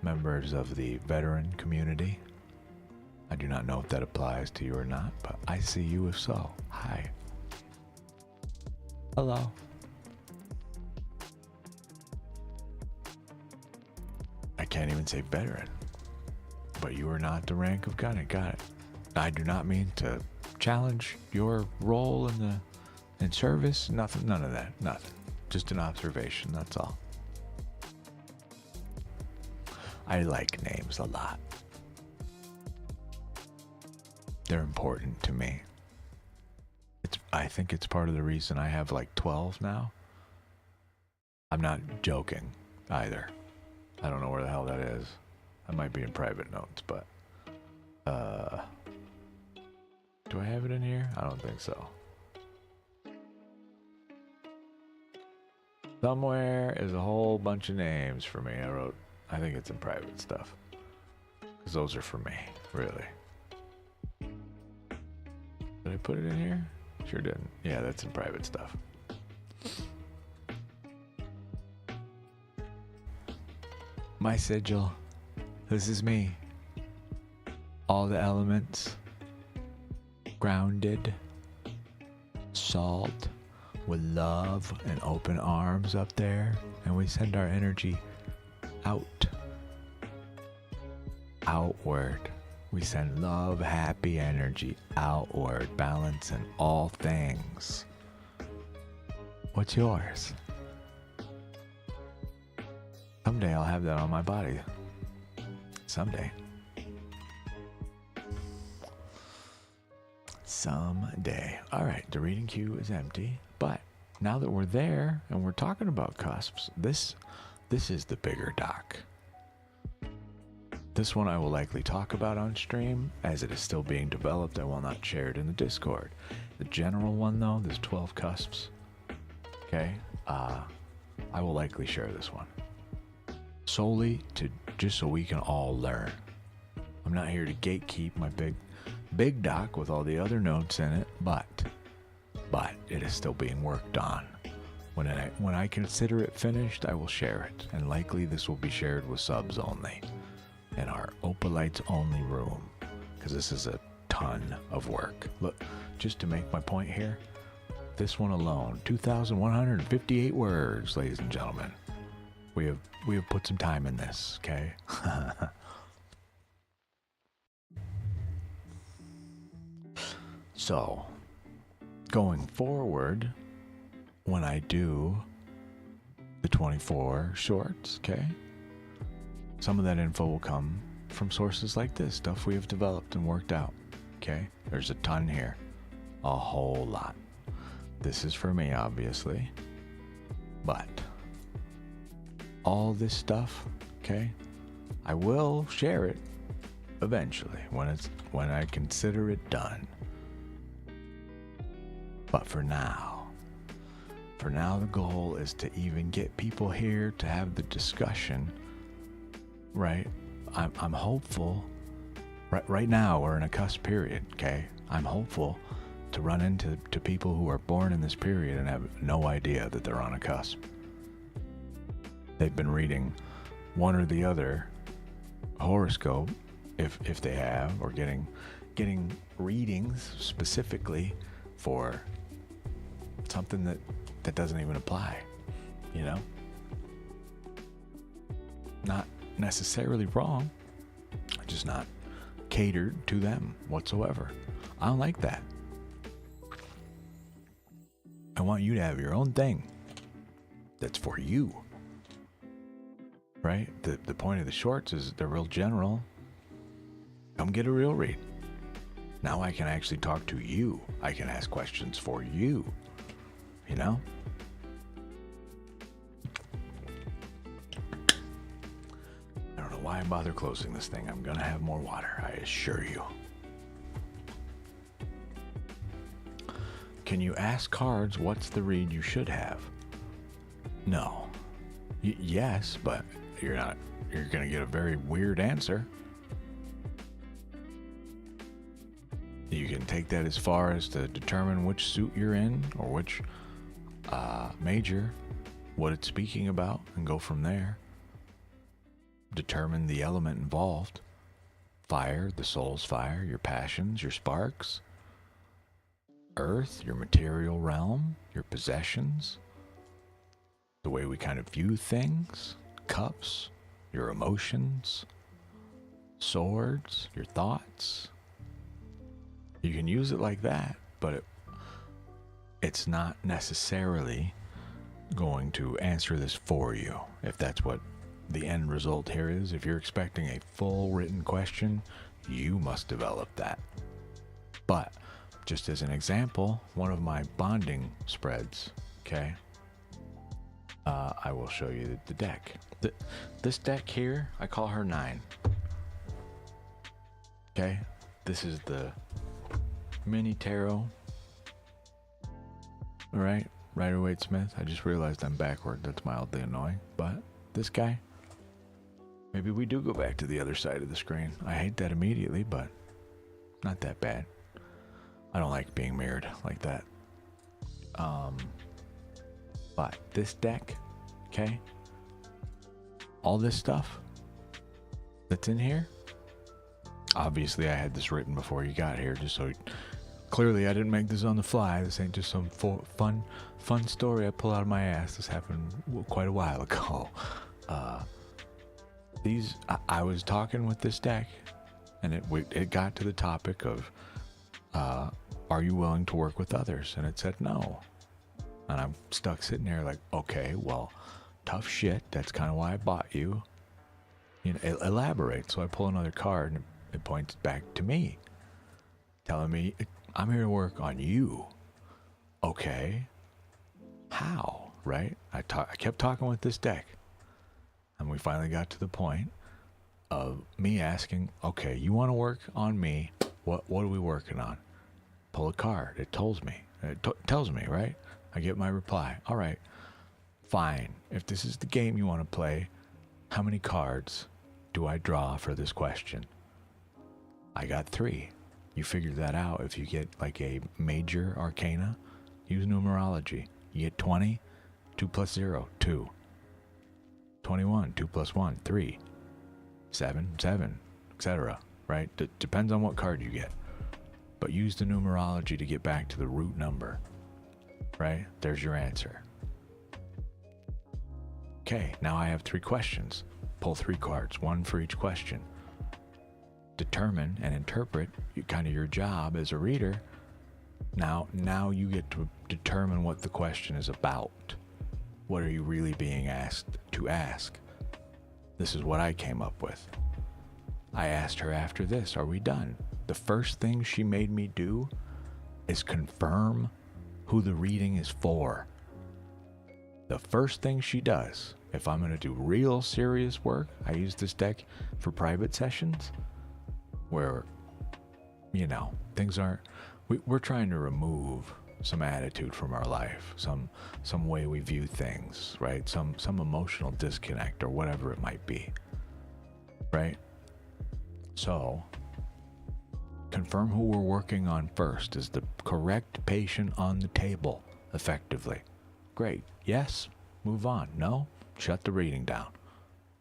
members of the veteran community. I do not know if that applies to you or not, but I see you if so. Hi. Hello. I can't even say veteran, but you are not the rank of Gunny. Got it. I do not mean to challenge your role in service. Nothing. None of that. Nothing. Just an observation. That's all. I like names a lot. They're important to me. I think it's part of the reason I have like 12 now. I'm not joking either. I don't know where the hell that is. I might be in private notes, but do I have it in here? I don't think so. Somewhere is a whole bunch of names for me. I think it's in private stuff. Because those are for me, really. Did I put it in here? Sure didn't. Yeah, that's in private stuff. My sigil. This is me. All the elements. Grounded. Salt. With love and open arms up there. And we send our energy out. Outward. We send love, happy energy outward, balance in all things. What's yours? Someday I'll have that on my body. Someday. Someday. All right, the reading queue is empty, but now that we're there and we're talking about cusps, this is the bigger doc. This one I will likely talk about on stream, as it is still being developed. I will not share it in the Discord. The general one, though, there's 12 cusps. Okay? I will likely share this one. solely to just so we can all learn. I'm not here to gatekeep my big doc with all the other notes in it, but it is still being worked on. When I consider it finished, I will share it, and likely this will be shared with subs only in our Opalites only room, because this is a ton of work. Look, just to make my point here, this one alone, 2,158 words, ladies and gentlemen. We have put some time in this, okay? So, going forward, when I do the 24 shorts, okay, some of that info will come from sources like this, stuff we have developed and worked out, okay? There's a ton here, a whole lot. This is for me, obviously, but all this stuff, okay, I will share it eventually when I consider it done. But for now, the goal is to even get people here to have the discussion, right? I'm hopeful. Right now, we're in a cusp period, okay? I'm hopeful to run into people who are born in this period and have no idea that they're on a cusp. They've been reading one or the other horoscope, if they have, or getting readings specifically for something that doesn't even apply, you know? Not necessarily wrong, just not catered to them whatsoever. I don't like that. I want you to have your own thing that's for you, right? The point of the shorts is they're real general. Come get a real read. Now I can actually talk to you. I can ask questions for you, you know? I don't know why I bother closing this thing. I'm gonna have more water, I assure you. Can you ask cards what's the read you should have? No. Yes, but you're gonna get a very weird answer. You can take that as far as to determine which suit you're in or which major, what it's speaking about, and go from there. Determine the element involved. Fire, the soul's fire, your passions, your sparks. Earth, your material realm, your possessions. The way we kind of view things. Cups, your emotions. Swords, your thoughts. You can use it like that, but it's not necessarily going to answer this for you, if that's what the end result here is. If you're expecting a full written question, you must develop that. But just as an example, one of my bonding spreads, okay, I will show you the deck. This deck here, I call her 9. Okay, this is the mini tarot. All right, Rider-Waite-Smith. I just realized I'm backward. That's mildly annoying. But this guy, maybe we do go back to the other side of the screen. I hate that immediately, but not that bad. I don't like being mirrored like that. But this deck, okay, all this stuff that's in here, obviously I had this written before you got here, just so clearly I didn't make this on the fly. This ain't just some fun story I pull out of my ass. This happened quite a while ago. I was talking with this deck, and it got to the topic of, are you willing to work with others? And it said no. And I'm stuck sitting there like, okay, well, tough shit. That's kind of why I bought you. You know, elaborate. So I pull another card, and it points back to me, telling me, I'm here to work on you. Okay. How? Right? I kept talking with this deck. And we finally got to the point of me asking, okay, you want to work on me? What are we working on? Pull a card. It tells me. Tells me, right? I get my reply. All right. Fine. If this is the game you want to play, How many cards do I draw for this question? I got 3. You figure that out. If you get like a major arcana, use numerology. You get 20, 2 plus 0, 2. 21, 2 plus 1, 3. 7, 7, etc. Right? Depends on what card you get. But use the numerology to get back to the root number. Right? There's your answer. Okay, now I have 3 questions. Pull 3 cards, 1 for each question. Determine and interpret kind of your job as a reader. Now you get to determine what the question is about. What are you really being asked to ask? This is what I came up with. I asked her after this, are we done? The first thing she made me do is confirm who the reading is for. The first thing she does, if I'm going to do real serious work, I use this deck for private sessions where, you know, things aren't, we're trying to remove some attitude from our life, some way we view things, right? Some emotional disconnect or whatever it might be, right? So, confirm who we're working on first. Is the correct patient on the table effectively? Great. Yes, move on. No, shut the reading down.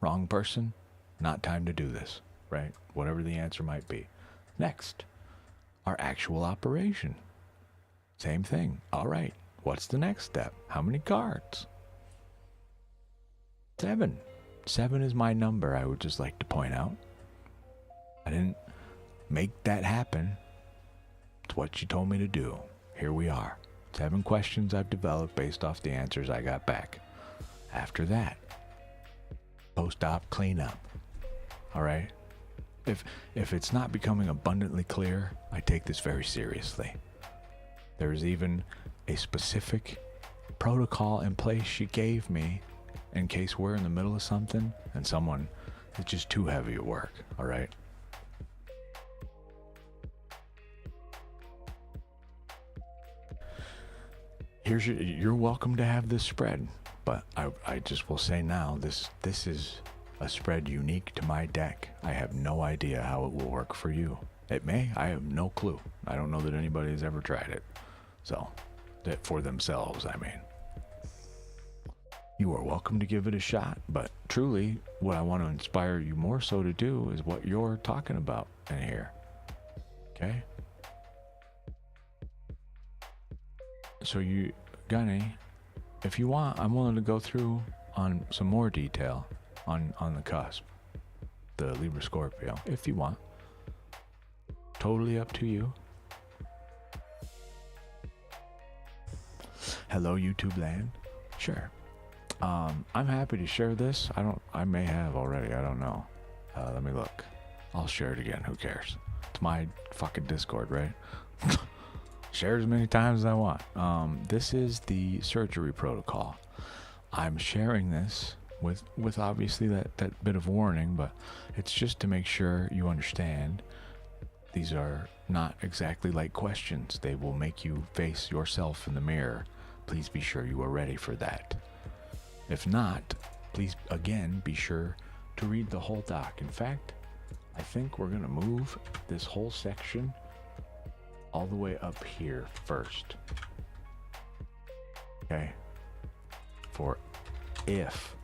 Wrong person, not time to do this, right? Whatever the answer might be. Next, our actual operation. Same thing. All right, what's the next step? How many cards? 7. 7 is my number, I would just like to point out. I didn't make that happen. It's what she told me to do. Here we are. 7 questions I've developed based off the answers I got back. After that, post-op cleanup. All right? If it's not becoming abundantly clear, I take this very seriously. There's even a specific protocol in place she gave me in case we're in the middle of something and someone is just too heavy at work. All right? You're welcome to have this spread, but I just will say now, this is a spread unique to my deck. I have no idea how it will work for you. It may, I have no clue. I don't know that anybody has ever tried it. So, that for themselves, I mean. You are welcome to give it a shot, but truly, what I want to inspire you more so to do is what you're talking about in here. Okay? So you, Gunny, if you want, I'm willing to go through on some more detail on the cusp, the Libra Scorpio, if you want. Totally up to you. Hello, YouTube land. Sure. I'm happy to share this. I may have already. I don't know. Let me look. I'll share it again. Who cares? It's my fucking Discord, right? Share as many times as I want. This is the surgery protocol. I'm sharing this with obviously that bit of warning, but it's just to make sure you understand these are not exactly like questions. They will make you face yourself in the mirror. Please be sure you are ready for that. If not, please again be sure to read the whole doc. In fact, I think we're gonna move this whole section all the way up here first. Okay? For if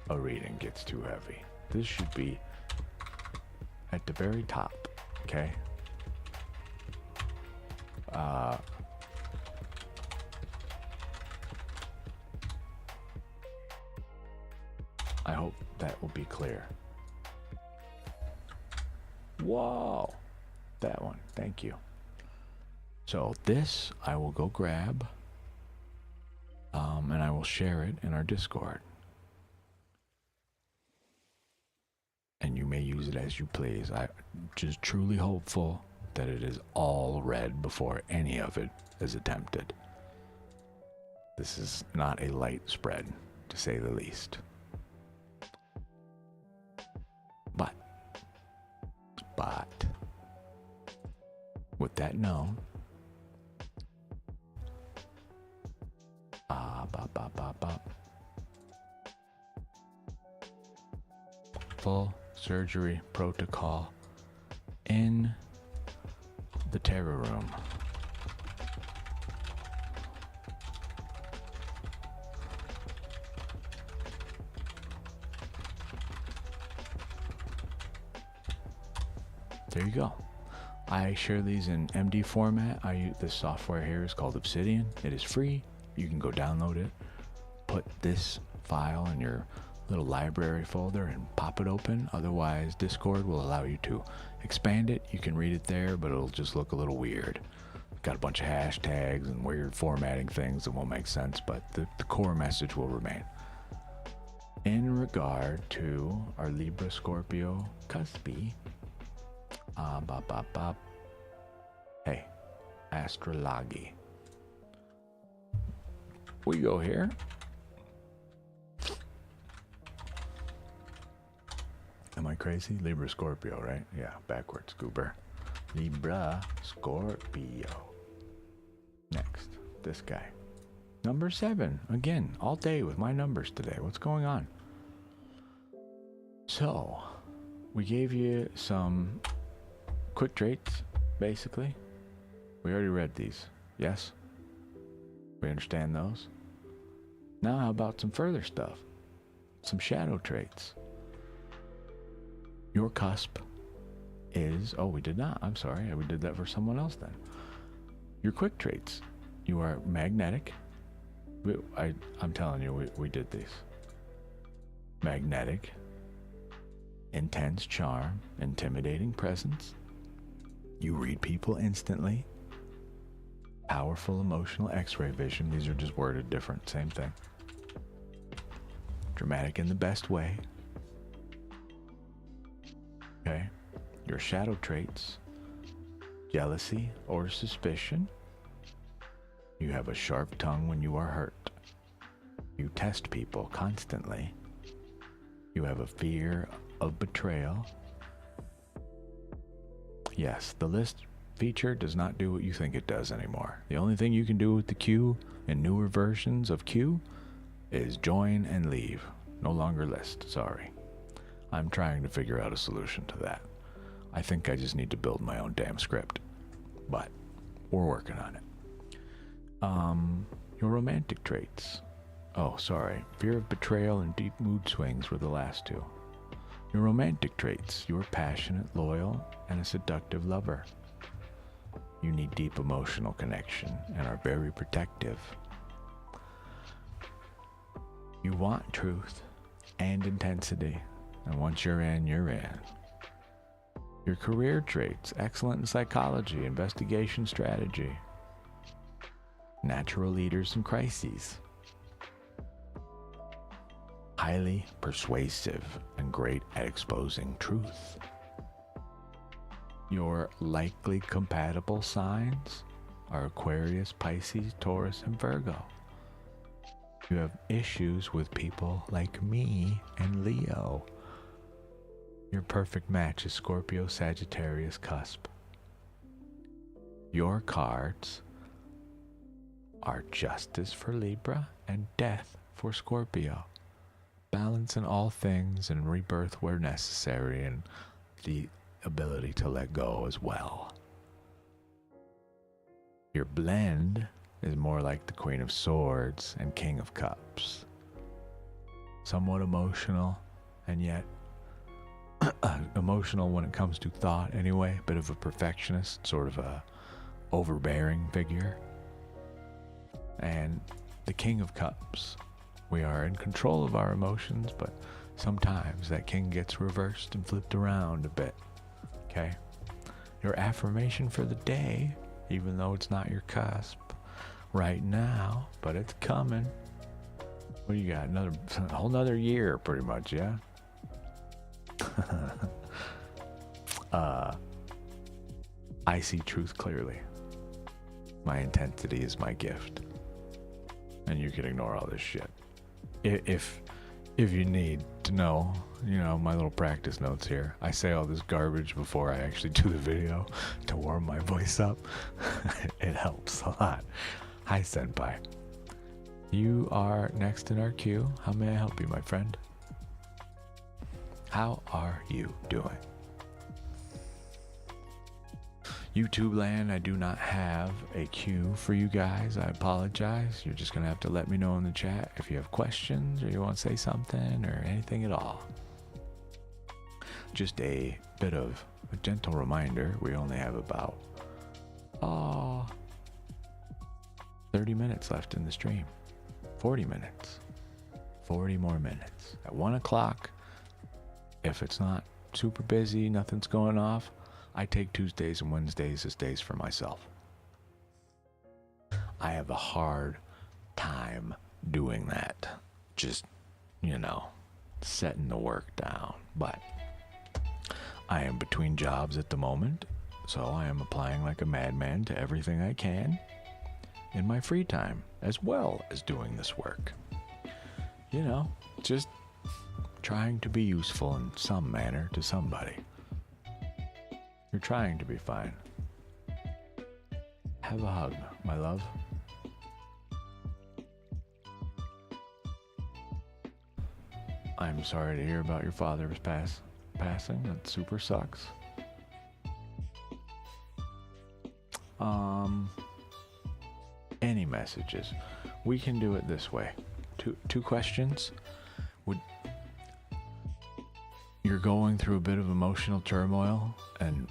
a reading gets too heavy. This should be at the very top. Okay? I hope that will be clear. Whoa! That one. Thank you. So this I will go grab, and I will share it in our Discord. And you may use it as you please. I'm just truly hopeful that it is all read before any of it is attempted. This is not a light spread, to say the least. But with that known, full surgery protocol in the tarot room. There you go. I share these in MD format. This software here is called Obsidian. It is free. You can go download it, put this file in your little library folder and pop it open. Otherwise, Discord will allow you to expand it. You can read it there, but it'll just look a little weird. Got a bunch of hashtags and weird formatting things that won't make sense, but the core message will remain. In regard to our Libra Scorpio cuspy, hey, astrology. We go here. Am I crazy? Libra Scorpio, right? Yeah, backwards, goober. Libra Scorpio. Next, this guy. Number 7. Again, all day with my numbers today. What's going on? So, we gave you some quick traits, basically. We already read these. Yes? We understand those? Now how about some further stuff? Some shadow traits. Your cusp is... Oh, we did not. I'm sorry. We did that for someone else then. Your quick traits. You are magnetic. I'm telling you, we did these. Magnetic. Intense charm. Intimidating presence. You read people instantly. Powerful emotional x-ray vision. These are just worded different. Same thing. Dramatic in the best way. Okay. Your shadow traits. Jealousy or suspicion. You have a sharp tongue when you are hurt. You test people constantly. You have a fear of betrayal. Yes, the list feature does not do what you think it does anymore. The only thing you can do with the Q and newer versions of Q is join and leave. No longer list, sorry. I'm trying to figure out a solution to that. I think I just need to build my own damn script. But we're working on it. Your romantic traits. Oh, sorry. Fear of betrayal and deep mood swings were the last two. Your romantic traits. You are passionate, loyal, and a seductive lover. You need deep emotional connection and are very protective. You want truth and intensity. And once you're in, you're in. Your career traits. Excellent in psychology, investigation strategy. Natural leaders in crises. Highly persuasive and great at exposing truth. Your likely compatible signs are Aquarius, Pisces, Taurus, and Virgo. You have issues with people like me and Leo. Your perfect match is Scorpio, Sagittarius, cusp. Your cards are justice for Libra and death for Scorpio. Balance in all things and rebirth where necessary, and the ability to let go as well. Your blend is more like the Queen of Swords and King of Cups. Somewhat emotional, and yet emotional when it comes to thought anyway, bit of a perfectionist, sort of a overbearing figure. And the King of Cups, we are in control of our emotions, but sometimes that king gets reversed and flipped around a bit. Okay? Your affirmation for the day, even though it's not your cusp right now, but it's coming. What do you got? A whole nother year, pretty much, yeah? I see truth clearly. My intensity is my gift. And you can ignore all this shit. If you need to know, my little practice notes here. I say all this garbage before I actually do the video to warm my voice up. It helps a lot. Hi, Senpai. You are next in our queue. How may I help you, my friend? How are you doing? YouTube land, I do not have a queue for you guys. I apologize. You're just going to have to let me know in the chat if you have questions or you want to say something or anything at all. Just a bit of a gentle reminder. We only have about 30 minutes left in the stream. 40 minutes. 40 more minutes. At 1 o'clock, if it's not super busy, nothing's going off, I take Tuesdays and Wednesdays as days for myself. I have a hard time doing that. Just, setting the work down. But I am between jobs at the moment, so I am applying like a madman to everything I can in my free time, as well as doing this work. Just trying to be useful in some manner to somebody. You're trying to be fine. Have a hug, my love. I'm sorry to hear about your father's passing. That super sucks. Any messages? We can do it this way. Two questions. You're going through a bit of emotional turmoil, and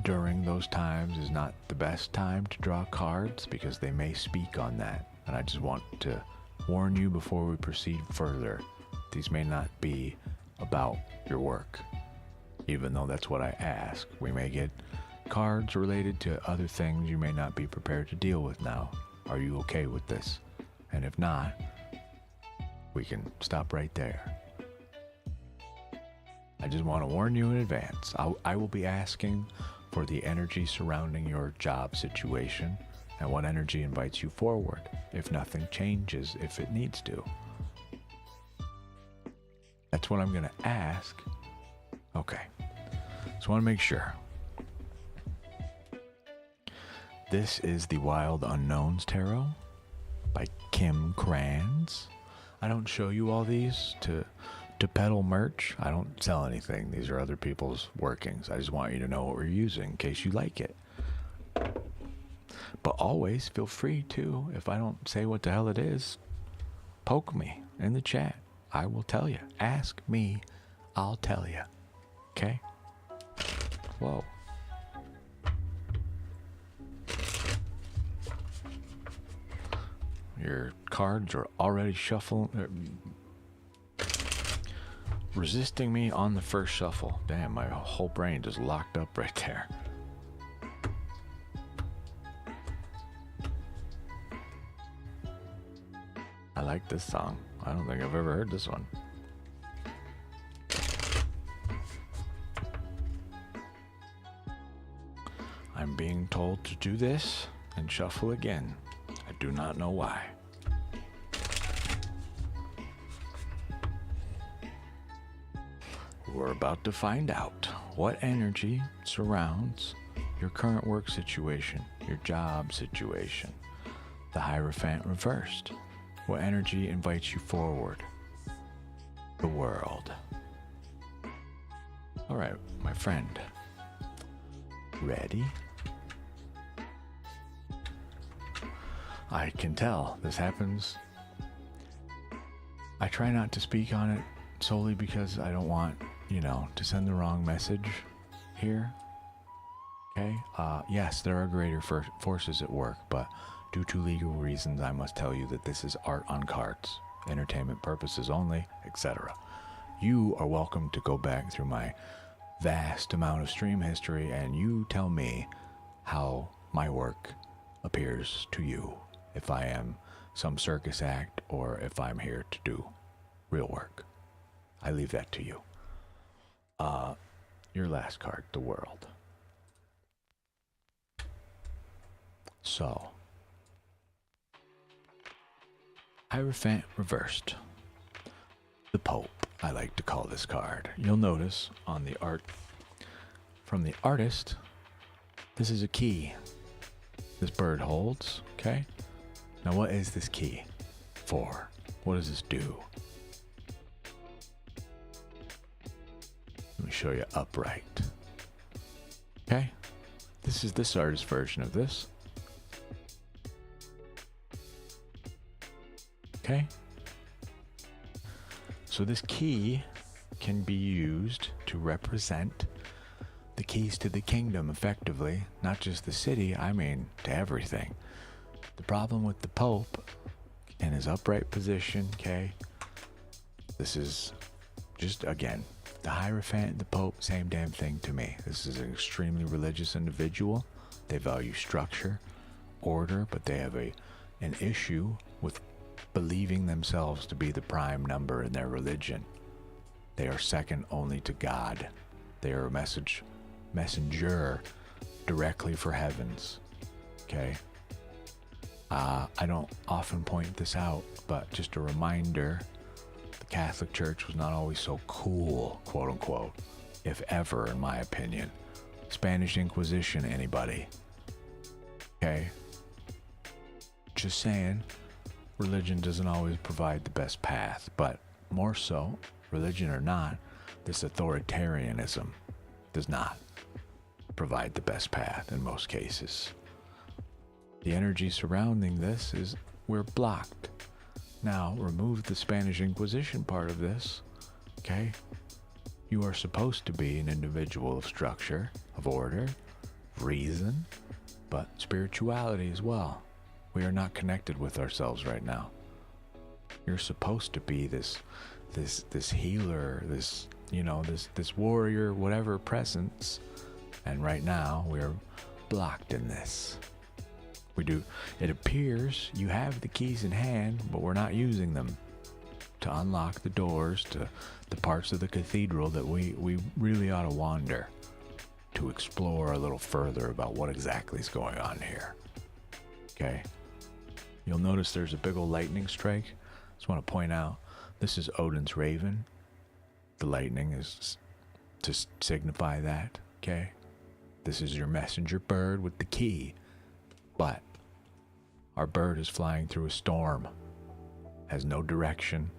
during those times is not the best time to draw cards because they may speak on that. And I just want to warn you before we proceed further. These may not be about your work, even though that's what I ask. We may get cards related to other things you may not be prepared to deal with now. Are you okay with this? And if not, we can stop right there. I just want to warn you in advance. I will be asking for the energy surrounding your job situation and what energy invites you forward if nothing changes, if it needs to. That's what I'm going to ask. Okay. So I want to make sure. This is the Wild Unknowns Tarot by Kim Kranz. I don't show you all these to peddle merch. I don't sell anything. These are other people's workings. I just want you to know what we're using in case you like it. But always feel free to, if I don't say what the hell it is, poke me in the chat. I will tell you. Ask me, I'll tell you. Okay? Whoa. Your cards are already shuffling, resisting me on the first shuffle. Damn, my whole brain just locked up right there. I like this song. I don't think I've ever heard this one. I'm being told to do this and shuffle again. I do not know why. We're about to find out what energy surrounds your current work situation, your job situation. The Hierophant reversed. What energy invites you forward? The world. All right, my friend. Ready? I can tell this happens. I try not to speak on it solely because I don't want, to send the wrong message here. Okay? Yes, there are greater forces at work, but due to legal reasons, I must tell you that this is art on cards, entertainment purposes only, etc. You are welcome to go back through my vast amount of stream history and you tell me how my work appears to you, if I am some circus act or if I'm here to do real work. I leave that to you. Your last card, the world. So, Hierophant reversed. The Pope, I like to call this card. You'll notice on the art from the artist, this is a key this bird holds, okay? Now what is this key for? What does this do? show you upright. Okay? This is this artist's version of this. Okay? So this key can be used to represent the keys to the kingdom effectively, not just the city, I mean to everything. The problem with the Pope in his upright position, okay, this is just, again, the Hierophant, the Pope, same damn thing to me. This is an extremely religious individual. They value structure, order, but they have an issue with believing themselves to be the prime number in their religion. They are second only to God. They are a messenger directly for heavens. Okay? I don't often point this out, but just a reminder, the Catholic Church was not always so cool, quote unquote, if ever, in my opinion. Spanish Inquisition, anybody? Okay? Just saying, religion doesn't always provide the best path, but more so, religion or not, this authoritarianism does not provide the best path in most cases. The energy surrounding this is we're blocked. Now, remove the Spanish Inquisition part of this, okay? You are supposed to be an individual of structure, of order, reason, but spirituality as well. We are not connected with ourselves right now. You're supposed to be this healer, this warrior, whatever presence. And right now we're blocked in this. It appears you have the keys in hand, but we're not using them to unlock the doors to the parts of the cathedral that we really ought to wander to explore a little further about what exactly is going on here. Okay? You'll notice there's a big old lightning strike. Just want to point out, this is Odin's raven. The lightning is to signify that, okay? This is your messenger bird with the key. But our bird is flying through a storm, has no direction,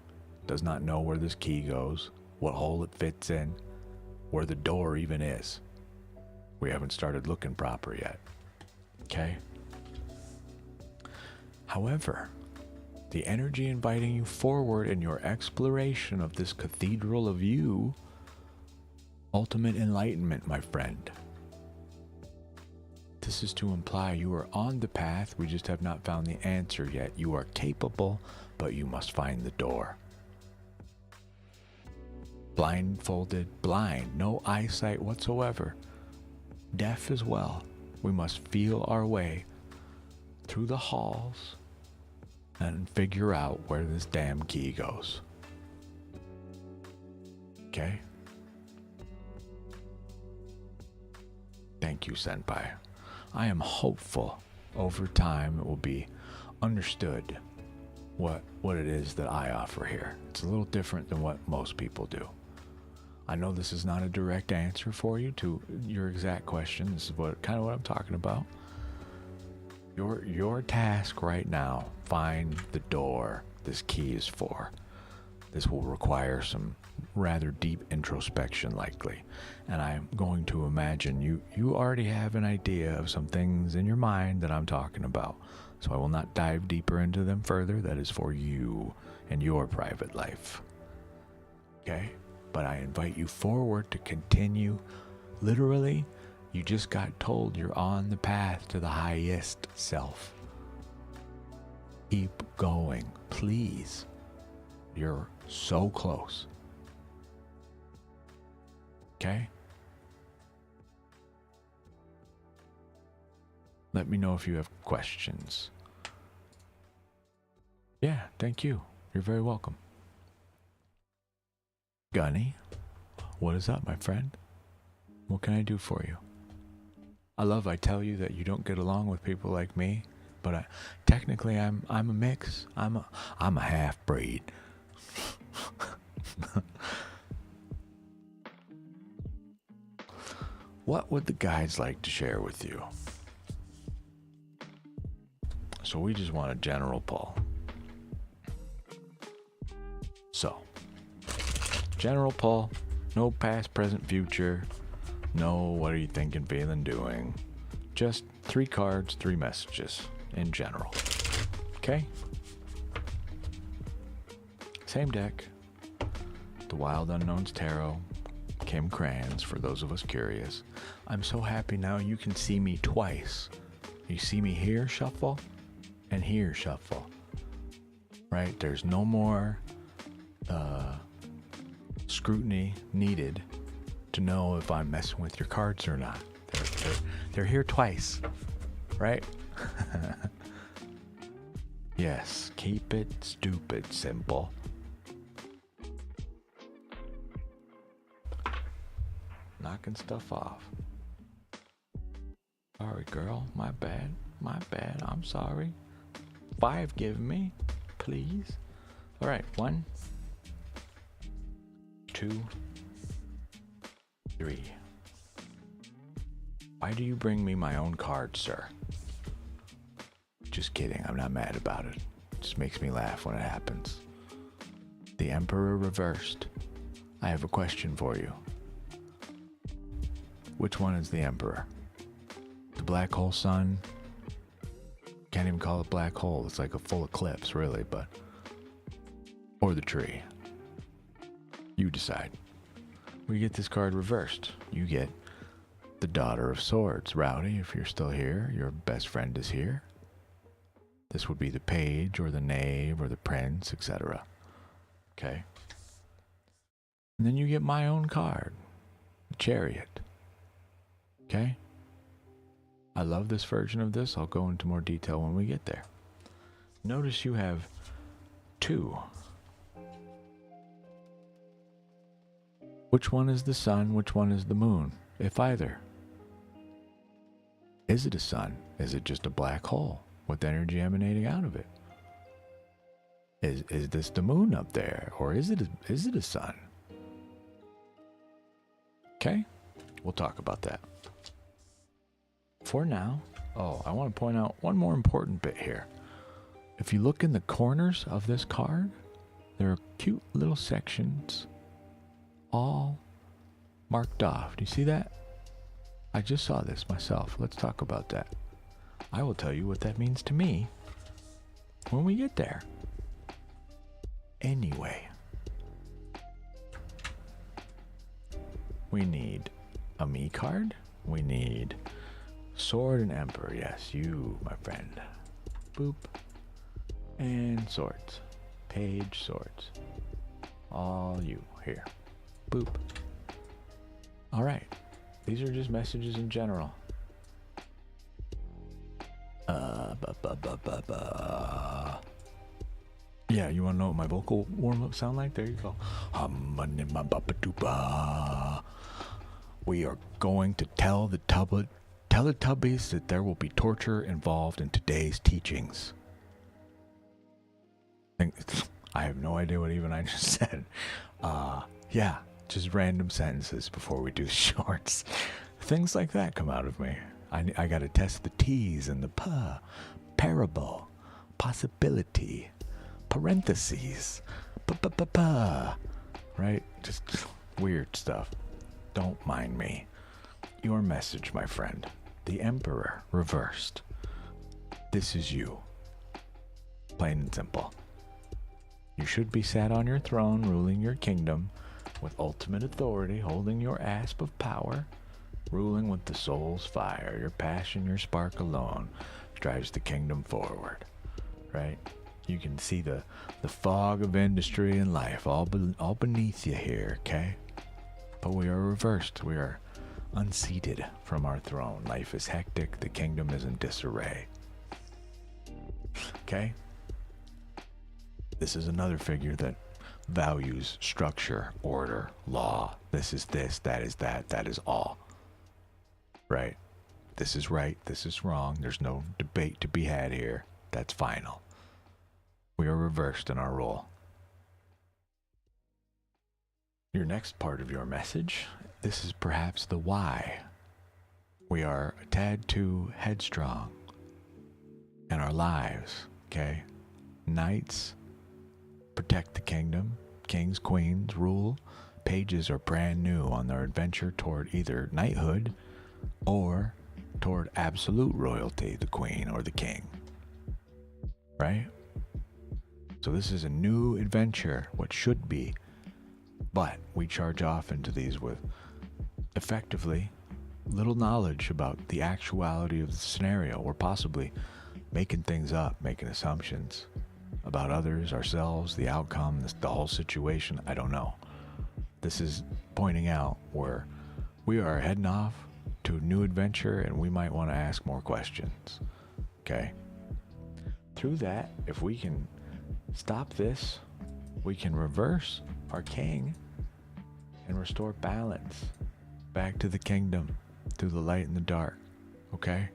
does not know where this key goes, what hole it fits in, where the door even is. We haven't started looking proper yet, okay? However, the energy inviting you forward in your exploration of this cathedral of you, ultimate enlightenment, my friend. This is to imply you are on the path, we just have not found the answer yet. You are capable, but you must find the door. Blindfolded, blind, no eyesight whatsoever. Deaf as well. We must feel our way through the halls and figure out where this damn key goes. Okay? Thank you, Senpai. I am hopeful over time it will be understood what it is that I offer here. It's a little different than what most people do. I know this is not a direct answer for you to your exact question. This is kind of what I'm talking about. Your task right now, find the door this key is for. This will require some rather deep introspection likely. And I'm going to imagine you already have an idea of some things in your mind that I'm talking about. So I will not dive deeper into them further. That is for you and your private life. Okay? But I invite you forward to continue. Literally, you just got told you're on the path to the highest self. Keep going, please. You're so close. Okay? Let me know if you have questions. Yeah, thank you. You're very welcome. Gunny, what is up, my friend? What can I do for you? I tell you that you don't get along with people like me, but technically I'm a mix. I'm a half-breed. What would the guides like to share with you? So we just want a general pull. So, general pull, No past, present, future. No what are you thinking, feeling, doing. Just 3 cards, 3 messages in general. Okay? Same deck. The Wild Unknowns Tarot. Kim Kranz, for those of us curious. I'm so happy now you can see me twice. You see me here shuffle and here shuffle. Right? There's no more scrutiny needed to know if I'm messing with your cards or not. They're here twice. Right? Yes, keep it stupid simple. Knocking stuff off. Sorry, girl. My bad. My bad. I'm sorry. 5 give me, please. All right. 1, 2, 3. Why do you bring me my own card, sir? Just kidding. I'm not mad about it. It just makes me laugh when it happens. The Emperor reversed. I have a question for you. Which one is the Emperor? The black hole sun? Can't even call it black hole. It's like a full eclipse, really, but... Or the tree. You decide. We get this card reversed. You get the Daughter of Swords. Rowdy, if you're still here, your best friend is here. This would be the Page, or the Knave, or the Prince, etc. Okay? And then you get my own card. The Chariot. Okay? I love this version of this. I'll go into more detail when we get there. Notice you have 2. Which one is the sun? Which one is the moon? If either. Is it a sun? Is it just a black hole with energy emanating out of it? Is this the moon up there? Or is it a sun? Okay? We'll talk about that. For now, I want to point out one more important bit here. If you look in the corners of this card, there are cute little sections all marked off. Do you see that? I just saw this myself. Let's talk about that. I will tell you what that means to me when we get there. Anyway, we need a me card. We need Sword and Emperor. Yes, you, my friend. Boop. And swords. Page, swords. All you here. Boop. All right. These are just messages in general. Yeah, you want to know what my vocal warm-up sound like? There you go. We are going to tell the Teletubbies that there will be torture involved in today's teachings. I have no idea what even I just said. Yeah, just random sentences before we do shorts. Things like that come out of me. I gotta test the T's and the parable, possibility, parentheses, right? Just weird stuff. Don't mind me. Your message, my friend. The Emperor reversed. This is you. Plain and simple. You should be sat on your throne, ruling your kingdom, with ultimate authority, holding your asp of power, ruling with the soul's fire. Your passion, your spark alone drives the kingdom forward. Right? You can see the fog of industry and life all beneath you here, okay? But we are reversed. We are unseated from our throne. Life is hectic. The kingdom is in disarray. Okay? This is another figure that values structure, order, law. This is this, that is that, that is all. Right? This is right, this is wrong. There's no debate to be had here. That's final. We are reversed in our role. Your next part of your message, this is perhaps the why. We are a tad too headstrong in our lives, okay? Knights protect the kingdom, kings, queens rule, pages are brand new on their adventure toward either knighthood or toward absolute royalty, the queen or the king. Right? So this is a new adventure, what should be. But we charge off into these with effectively little knowledge about the actuality of the scenario, or possibly making things up, making assumptions about others, ourselves, the outcome, the whole situation. I don't know. This is pointing out where we are heading off to a new adventure, and we might want to ask more questions. Okay? Through that, if we can stop this, we can reverse our king and restore balance back to the kingdom through the light and the dark. Okay?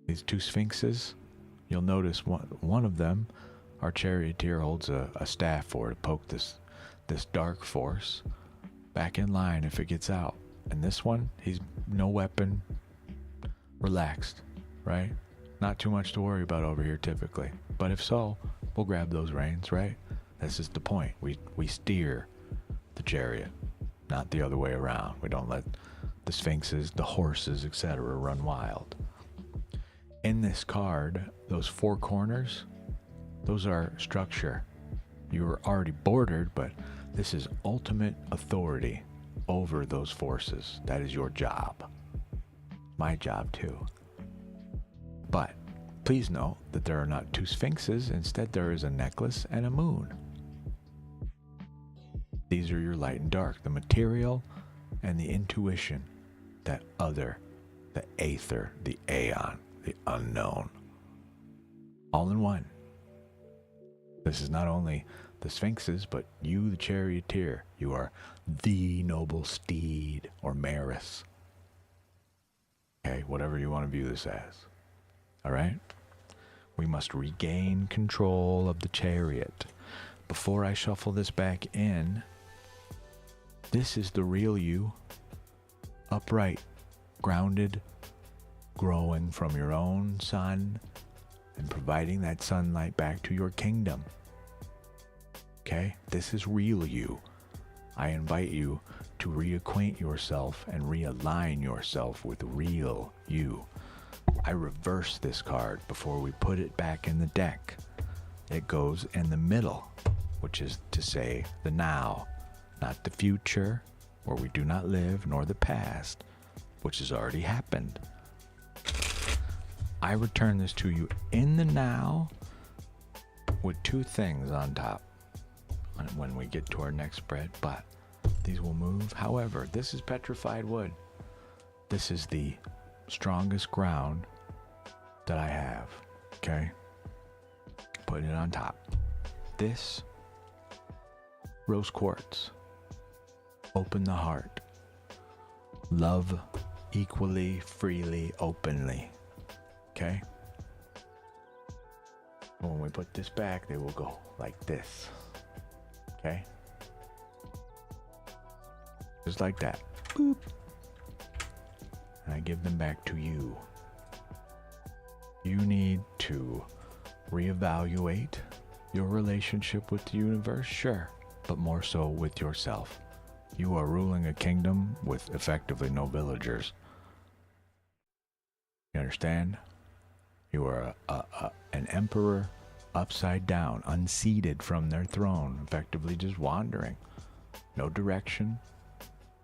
These two sphinxes, you'll notice one of them, our charioteer, holds a staff for to poke this dark force back in line if it gets out. And this one, he's no weapon, relaxed, right? Not too much to worry about over here typically. But if so, we'll grab those reins, right? This is the point. We steer the chariot, not the other way around. We don't let the sphinxes, the horses, etc. run wild. In this card, those four corners, those are structure. You are already bordered, but this is ultimate authority over those forces. That is your job. My job too. But please note that there are not two sphinxes. Instead, there is a necklace and a moon. These are your light and dark, the material and the intuition, that other, the aether, the aeon, the unknown. All in one. This is not only the sphinxes, but you, the charioteer. You are the noble steed or maris. Okay, whatever you want to view this as. All right? We must regain control of the chariot. Before I shuffle this back in, this is the real you. Upright, grounded, growing from your own sun and providing that sunlight back to your kingdom. Okay? This is real you. I invite you to reacquaint yourself and realign yourself with real you. I reverse this card before we put it back in the deck. It goes in the middle, which is to say the now, not the future, where we do not live, nor the past, which has already happened. I return this to you in the now with two things on top when we get to our next spread, but these will move. However, this is petrified wood. This is the strongest ground that I have. Okay? Putting it on top. This rose quartz. Open the heart. Love equally, freely, openly. Okay? When we put this back, they will go like this. Okay? Just like that. Boop. And I give them back to you. You need to reevaluate your relationship with the universe, sure, but more so with yourself. You are ruling a kingdom with effectively no villagers. You understand? You are an emperor upside down, unseated from their throne, effectively just wandering. No direction.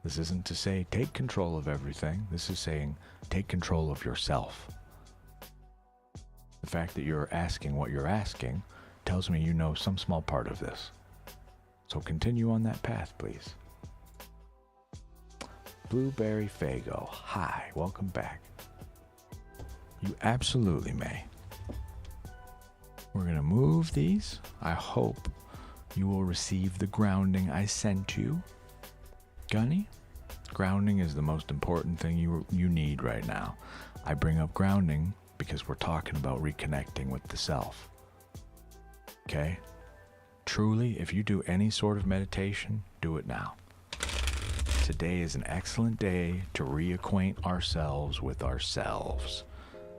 This isn't to say take control of everything. This is saying take control of yourself. The fact that you're asking what you're asking tells me you know some small part of this. So continue on that path, please. Blueberry Fago, hi, welcome back. You absolutely may. We're going to move these. I hope you will receive the grounding I sent you. Gunny, grounding is the most important thing you need right now. I bring up grounding because we're talking about reconnecting with the self. Okay? Truly, if you do any sort of meditation, do it now. Today is an excellent day to reacquaint ourselves with ourselves.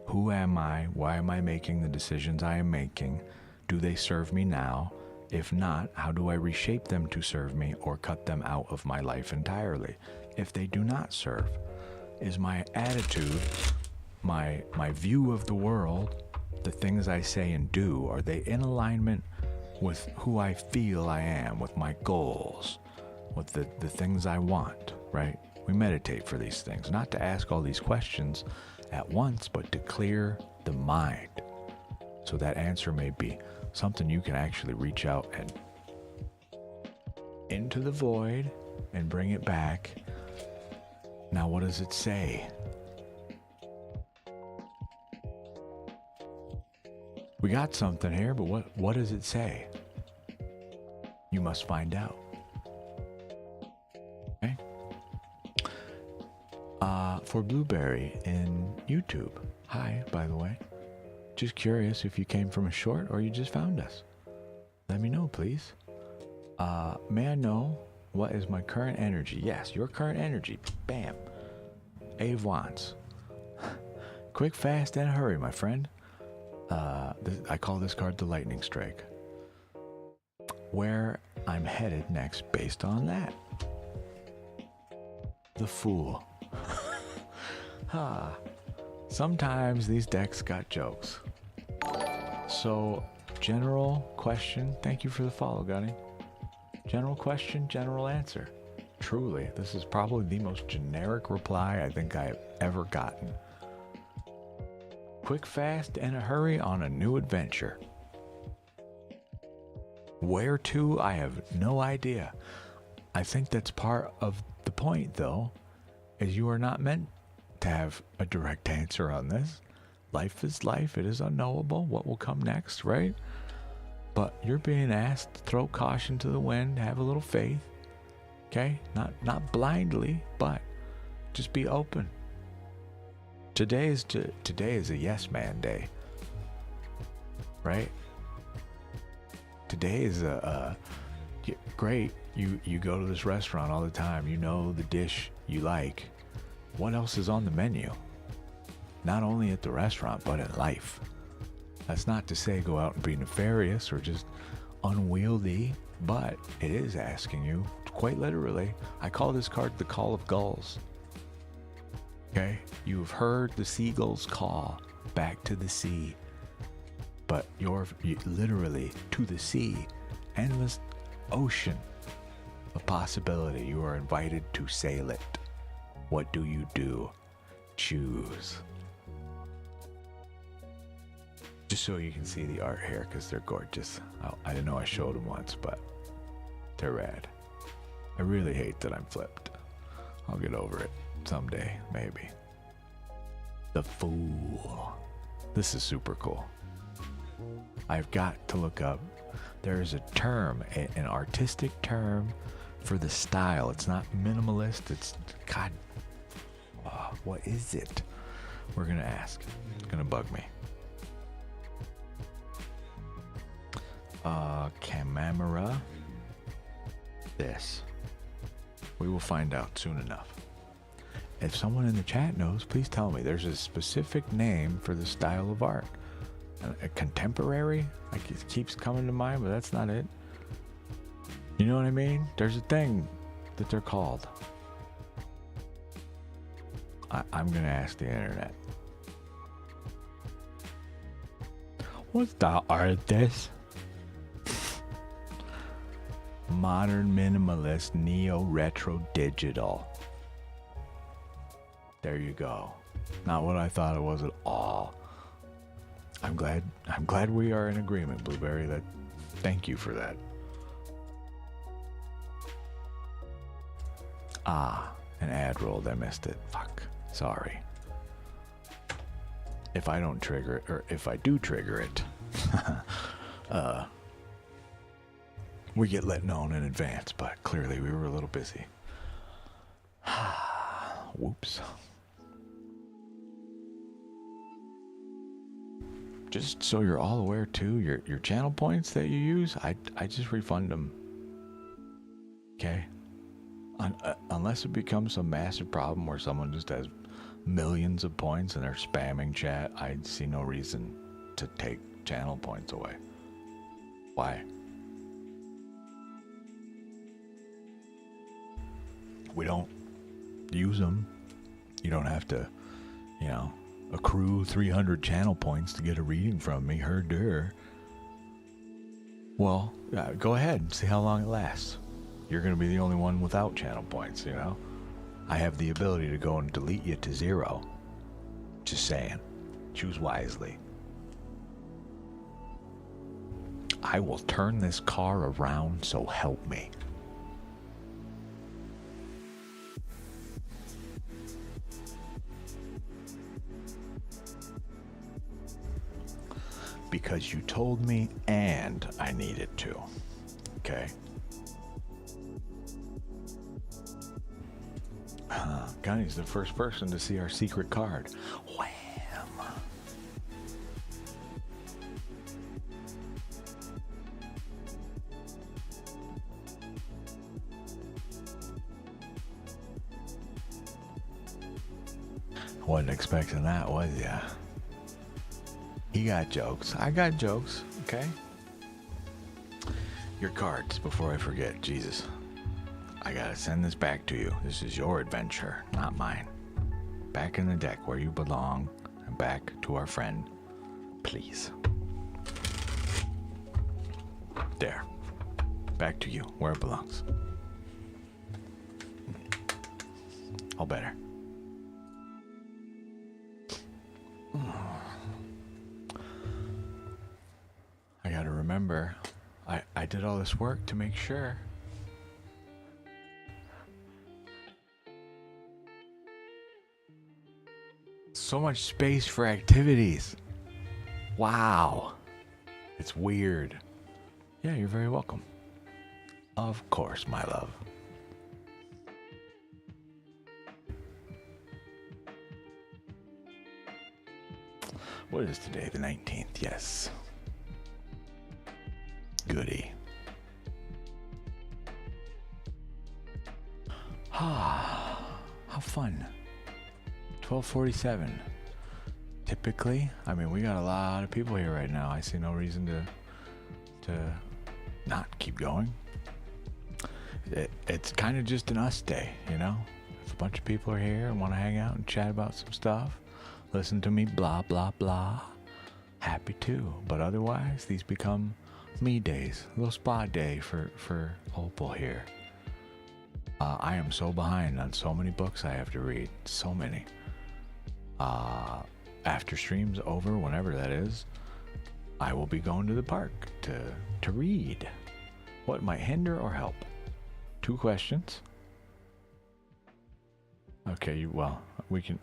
Who am I? Why am I making the decisions I am making? Do they serve me now? If not, how do I reshape them to serve me or cut them out of my life entirely? If they do not serve, is my attitude, my view of the world, the things I say and do, are they in alignment with who I feel I am, with my goals, with the things I want, right? We meditate for these things, not to ask all these questions at once, but to clear the mind. So that answer may be something you can actually reach out and into the void and bring it back. Now, what does it say? We got something here, but what does it say? You must find out. Okay? For Blueberry in YouTube. Hi, by the way. Just curious if you came from a short or you just found us. Let me know, please. May I know what is my current energy? Yes, your current energy. Bam. Eight of Wands. Quick, fast, and hurry, my friend. I call this card the Lightning Strike. Where I'm headed next based on that. The Fool. Sometimes these decks got jokes. So, general question. Thank you for the follow, Gunny. General question, general answer. Truly, this is probably the most generic reply I think I've ever gotten. Quick, fast, and a hurry on a new adventure. Where to, I have no idea. I think that's part of the point, though, is you are not meant to have a direct answer on this. Life is life. It is unknowable what will come next, right? But you're being asked to throw caution to the wind, have a little faith, okay? Not blindly, but just be open. Today is a yes man day, right? Today is great. You go to this restaurant all the time. You know the dish you like. What else is on the menu? Not only at the restaurant, but in life. That's not to say go out and be nefarious or just unwieldy, but it is asking you, quite literally, I call this card the Call of Gulls. Okay? You've heard the seagulls call back to the sea, but you're literally to the sea, endless ocean of possibility. You are invited to sail it. What do you do? Choose. Just so you can see the art here, because they're gorgeous. I didn't know I showed them once, but they're rad. I really hate that I'm flipped. I'll get over it someday, maybe. The Fool. This is super cool. I've got to look up. There's a term, an artistic term for the style. It's not minimalist. It's, God, what is it? We're going to ask. It's going to bug me. Camera. This. We will find out soon enough. If someone in the chat knows, please tell me. There's a specific name for the style of art. A contemporary? Like it keeps coming to mind, but that's not it. You know what I mean? There's a thing that they're called. I'm gonna ask the internet. What's the artist? Modern minimalist, neo-retro digital. There you go. Not what I thought it was at all. I'm glad we are in agreement, Blueberry. Thank you for that. An ad rolled. I missed it. Fuck. Sorry. If I don't trigger it, or if I do trigger it, we get let known in advance, but clearly we were a little busy. Whoops. Just so you're all aware too, your channel points that you use, I just refund them. Okay? Unless it becomes a massive problem where someone just has millions of points and they're spamming chat, I see no reason to take channel points away. Why? We don't use them. You don't have to, you know, accrue 300 channel points to get a reading from me. Herder. Well, go ahead and see how long it lasts. You're going to be the only one without channel points, you know. I have the ability to go and delete you to 0. Just saying. Choose wisely. I will turn this car around, so help me. Because you told me and I needed to. Okay? Connie's the first person to see our secret card. Wham! Wasn't expecting that, was ya? He got jokes. I got jokes, okay? Your cards, before I forget. Jesus. I gotta send this back to you. This is your adventure, not mine. Back in the deck where you belong, and back to our friend. Please. There. Back to you, where it belongs. All better. I gotta remember, I did all this work to make sure. So much space for activities. Wow. It's weird. Yeah, you're very welcome. Of course, my love. What is today? The 19th, yes. Goody. How fun. 12:47. Typically, I mean, we got a lot of people here right now. I see no reason to not keep going. It's kind of just an us day, you know? If a bunch of people are here and want to hang out and chat about some stuff, listen to me blah, blah, blah, happy too. But otherwise, these become me days. A little spa day for Opal here. I am so behind on so many books I have to read. So many. After stream's over, whenever that is, I will be going to the park to read. What might hinder or help? 2 questions. Okay, well, we can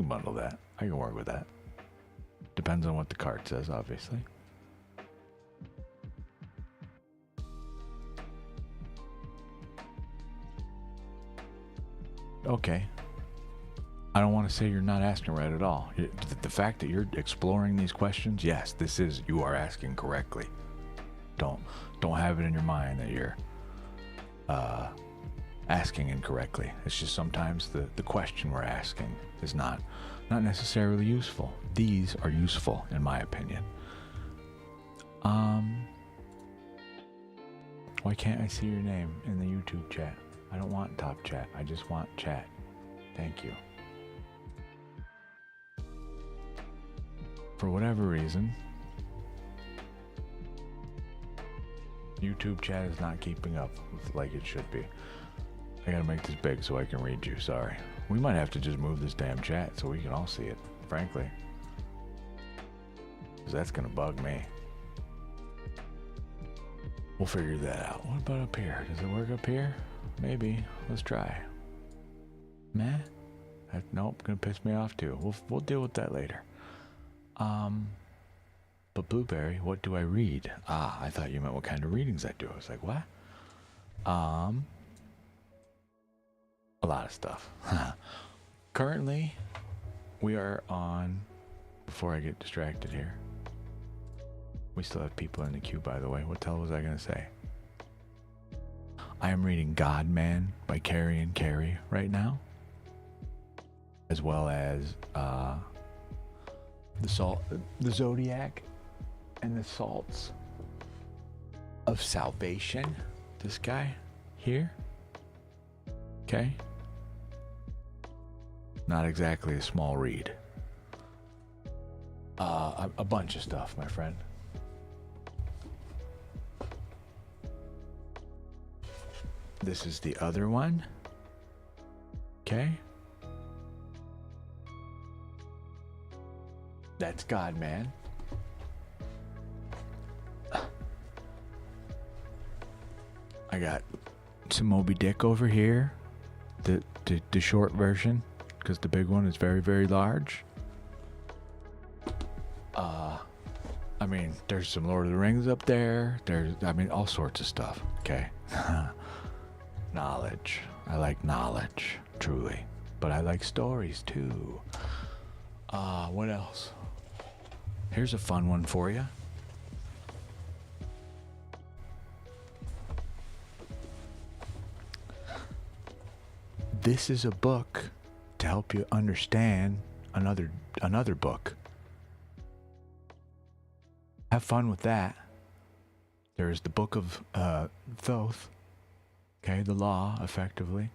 bundle that. I can work with that. Depends on what the card says, obviously. Okay. I don't want to say you're not asking right at all. The fact that you're exploring these questions, yes, you are asking correctly. Don't have it in your mind that you're asking incorrectly. It's just sometimes the question we're asking is not necessarily useful. These are useful, in my opinion. Why can't I see your name in the YouTube chat? I don't want top chat. I just want chat. Thank you. For whatever reason, YouTube chat is not keeping up with like it should be. I gotta make this big so I can read you, sorry. We might have to just move this damn chat so we can all see it, frankly. Because that's gonna bug me. We'll figure that out. What about up here? Does it work up here? Maybe. Let's try. Meh? Nope, gonna piss me off too. We'll deal with that later. But Blueberry, what do I read? I thought you meant what kind of readings I do. I was like, what? A lot of stuff. Currently, we are on, before I get distracted here. We still have people in the queue, by the way. What the hell was I going to say? I am reading God Man by Carrie and Carrie right now. As well as the Zodiac and the Salts of Salvation. This guy here. Okay. Not exactly a small read. A bunch of stuff, my friend. This is the other one. Okay. That's God, man. I got some Moby Dick over here. The short version, because the big one is very, very large. I mean, there's some Lord of the Rings up there. There's, I mean, all sorts of stuff. Okay. Knowledge. I like knowledge, truly. But I like stories too. What else? Here's a fun one for you. This is a book to help you understand another book. Have fun with that. There's the Book of Thoth. Okay, the law, effectively.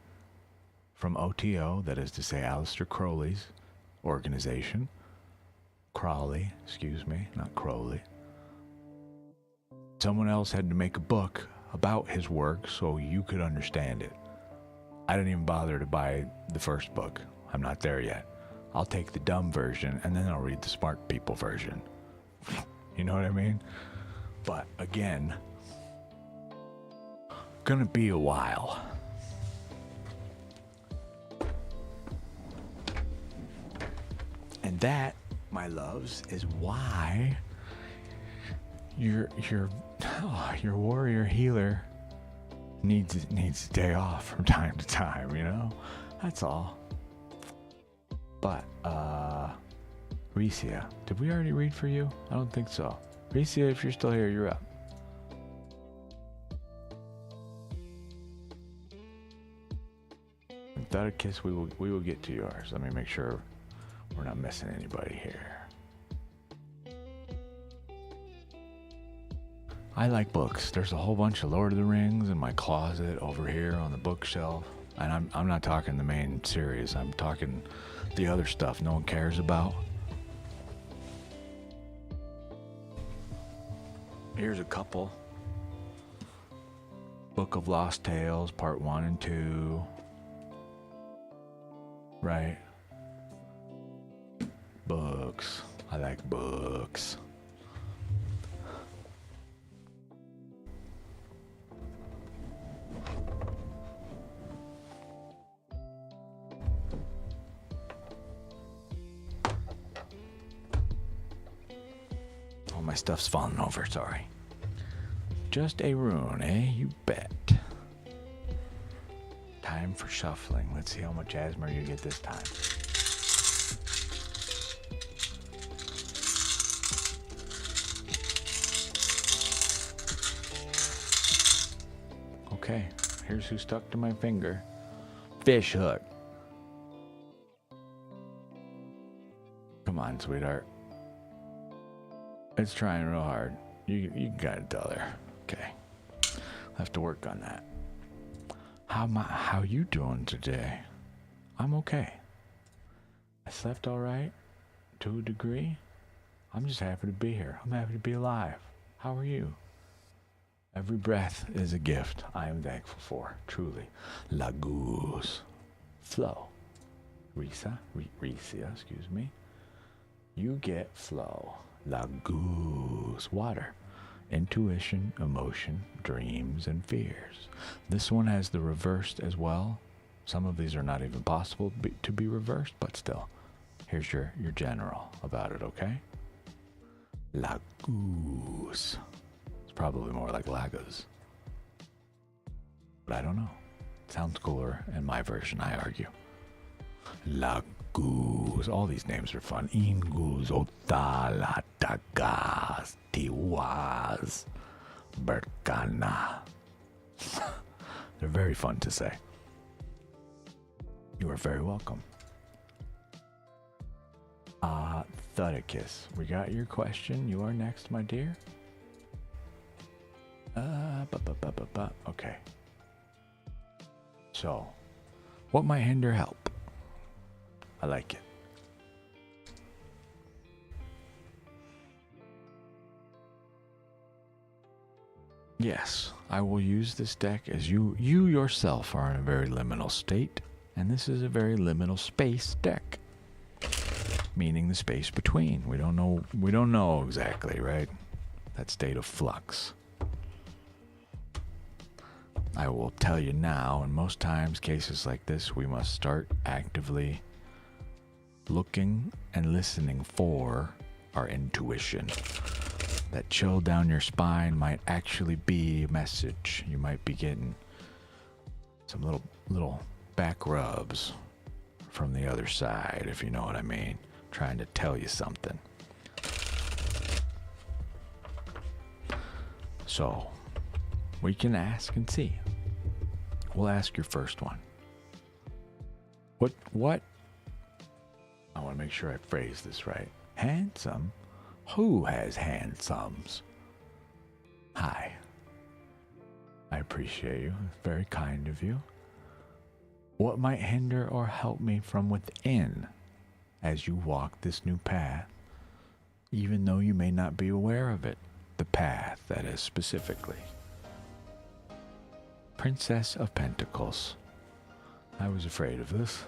From OTO, that is to say Aleister Crowley's organization. Crowley, excuse me, not Crowley. Someone else had to make a book about his work so you could understand it. I didn't even bother to buy the first book. I'm not there yet. I'll take the dumb version and then I'll read the smart people version. You know what I mean? But again, gonna be a while. And that, my loves, is why your warrior healer needs a day off from time to time, you know? That's all. But Ricia, did we already read for you? I don't think so. Ricia, if you're still here, you're up. Without a kiss, we will get to yours. Let me make sure we're not missing anybody here. I like books. There's a whole bunch of Lord of the Rings in my closet over here on the bookshelf. And I'm not talking the main series. I'm talking the other stuff no one cares about. Here's a couple. Book of Lost Tales, Part 1 and 2. Right. Books. I like books. All my stuff's falling over, sorry. Just a rune, eh? You bet. Time for shuffling. Let's see how much asthma you get this time. Okay, here's who stuck to my finger. Fish hook. Come on, sweetheart. It's trying real hard. You gotta tell her. Okay. I'll have to work on that. How you doing today? I'm okay. I slept all right, to a degree. I'm just happy to be here. I'm happy to be alive. How are you? Every breath is a gift I am thankful for, truly. La goose. Flow. Ricia, excuse me. You get flow. La goose. Water. Intuition, emotion, dreams, and fears. This one has the reversed as well. Some of these are not even possible to be reversed, but still. Here's your general about it, okay? La goose. It's probably more like Lagos. But I don't know. Sounds cooler in my version, I argue. La goose. All these names are fun. Ingus, Otala, Tagas, Tiwaz, Berkana. They're very fun to say. You are very welcome. Thudicus, we got your question. You are next, my dear. Okay. So, what might hinder help? I like it. Yes, I will use this deck as you yourself are in a very liminal state, and this is a very liminal space deck. Meaning the space between. We don't know exactly, right? That state of flux. I will tell you now, and most times cases like this, we must start actively looking and listening for our intuition. That chill down your spine might actually be a message. You might be getting some little back rubs from the other side, if you know what I mean. Trying to tell you something. So, we can ask and see. We'll ask your first one. What? I want to make sure I phrase this right. Handsome? Who has handsomes? Hi. I appreciate you. It's very kind of you. What might hinder or help me from within as you walk this new path, even though you may not be aware of it? The path, that is, specifically. Princess of Pentacles. I was afraid of this.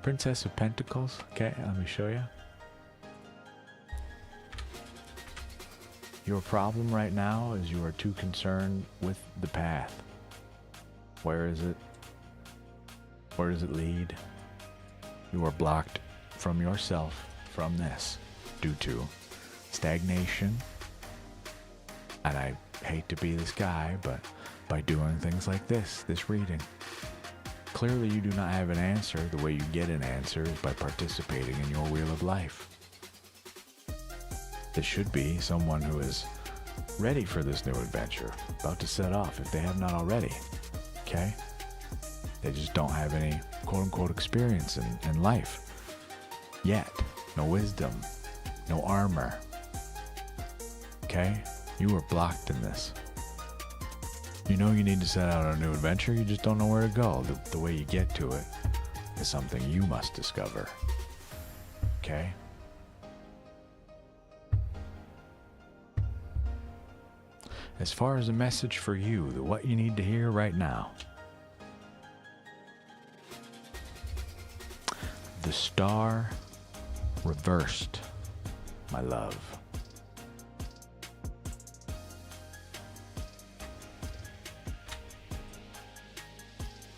Princess of Pentacles. Okay, let me show you. Your problem right now is you are too concerned with the path. Where is it? Where does it lead? You are blocked from yourself from this due to stagnation. And I hate to be this guy, but by doing things like this reading. Clearly you do not have an answer. The way you get an answer is by participating in your wheel of life. This should be someone who is ready for this new adventure, about to set off if they have not already. Okay? They just don't have any quote-unquote experience in life yet. No wisdom, no armor. Okay? You are blocked in this. You know you need to set out on a new adventure, you just don't know where to go. The way you get to it is something you must discover. Okay? As far as a message for you, what you need to hear right now. The star reversed, my love.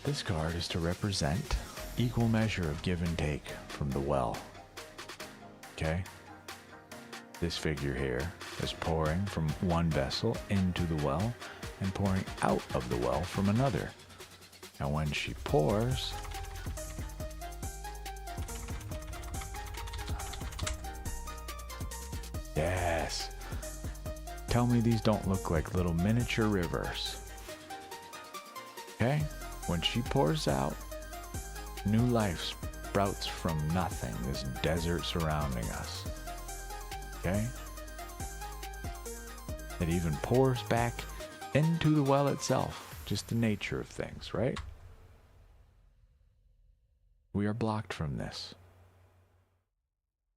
This card is to represent equal measure of give and take from the well. Okay? This figure here is pouring from one vessel into the well and pouring out of the well from another. And when she pours, yes, tell me these don't look like little miniature rivers. Okay? When she pours out, new life sprouts from nothing, this desert surrounding us. Okay? It even pours back into the well itself, just the nature of things, right? We are blocked from this.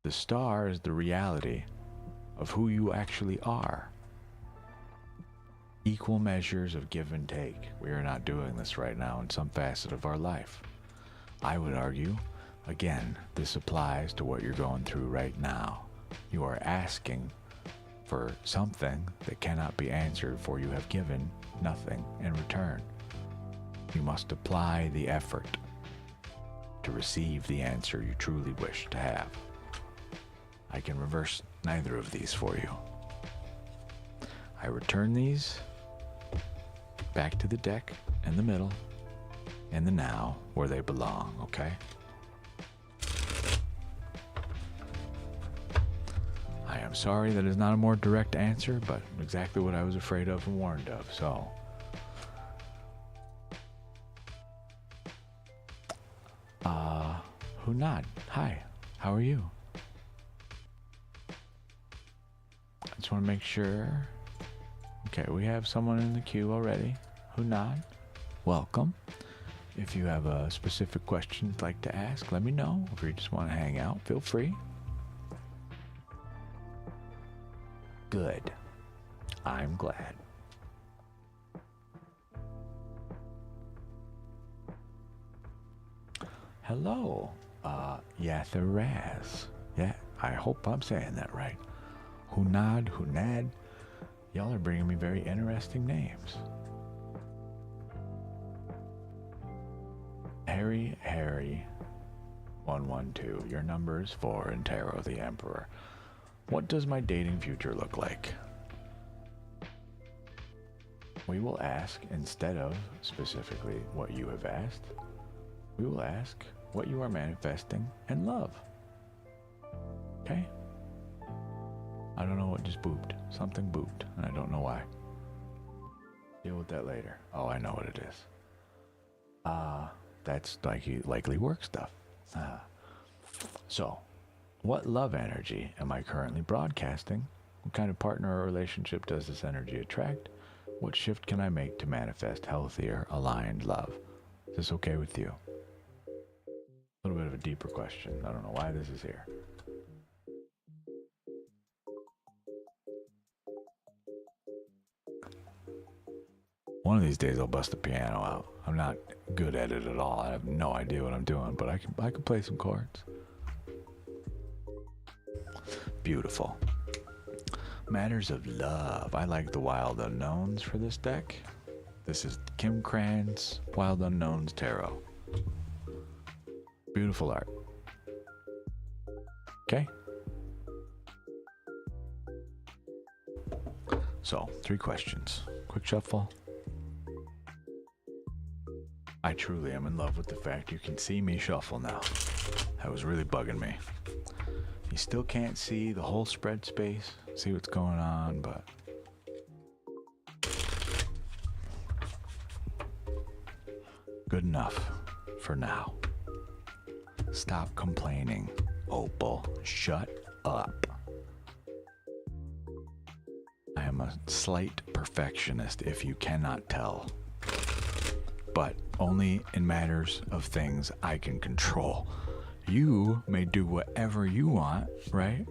The star is the reality of who you actually are. Equal measures of give and take. We are not doing this right now in some facet of our life. I would argue, again, this applies to what you're going through right now. You are asking for something that cannot be answered, for you have given nothing in return. You must apply the effort to receive the answer you truly wish to have. I can reverse neither of these for you. I return these back to the deck in the middle, in the now, where they belong, okay? I am sorry that is not a more direct answer, but exactly what I was afraid of and warned of, so. Hunad, hi, how are you? I just want to make sure. Okay, we have someone in the queue already. Hunad, welcome. If you have a specific question you'd like to ask, let me know. If you just want to hang out, feel free. Good. I'm glad. Hello, Yatharaz. Yeah, I hope I'm saying that right. Hunad. Y'all are bringing me very interesting names. Harry 112. Your number is 4 in Tarot the Emperor. What does my dating future look like? We will ask, instead of specifically what you have asked, we will ask what you are manifesting and love. Okay? I don't know what just booped. Something booped, and I don't know why. Deal with that later. Oh, I know what it is. That's likely work stuff. So, what love energy am I currently broadcasting? What kind of partner or relationship does this energy attract? What shift can I make to manifest healthier, aligned love? Is this okay with you? A little bit of a deeper question. I don't know why this is here. One of these days I'll bust the piano out. I'm not good at it at all. I have no idea what I'm doing, but I can play some chords. Beautiful. Matters of love. I like the Wild Unknowns for this deck. This is Kim Cran's Wild Unknowns Tarot. Beautiful art. Okay. So, 3 questions. Quick shuffle. I truly am in love with the fact you can see me shuffle now. That was really bugging me. You still can't see the whole spread space, see what's going on, but good enough for now. Stop complaining, Opal. Shut up. I am a slight perfectionist, if you cannot tell. But only in matters of things I can control. You may do whatever you want, right?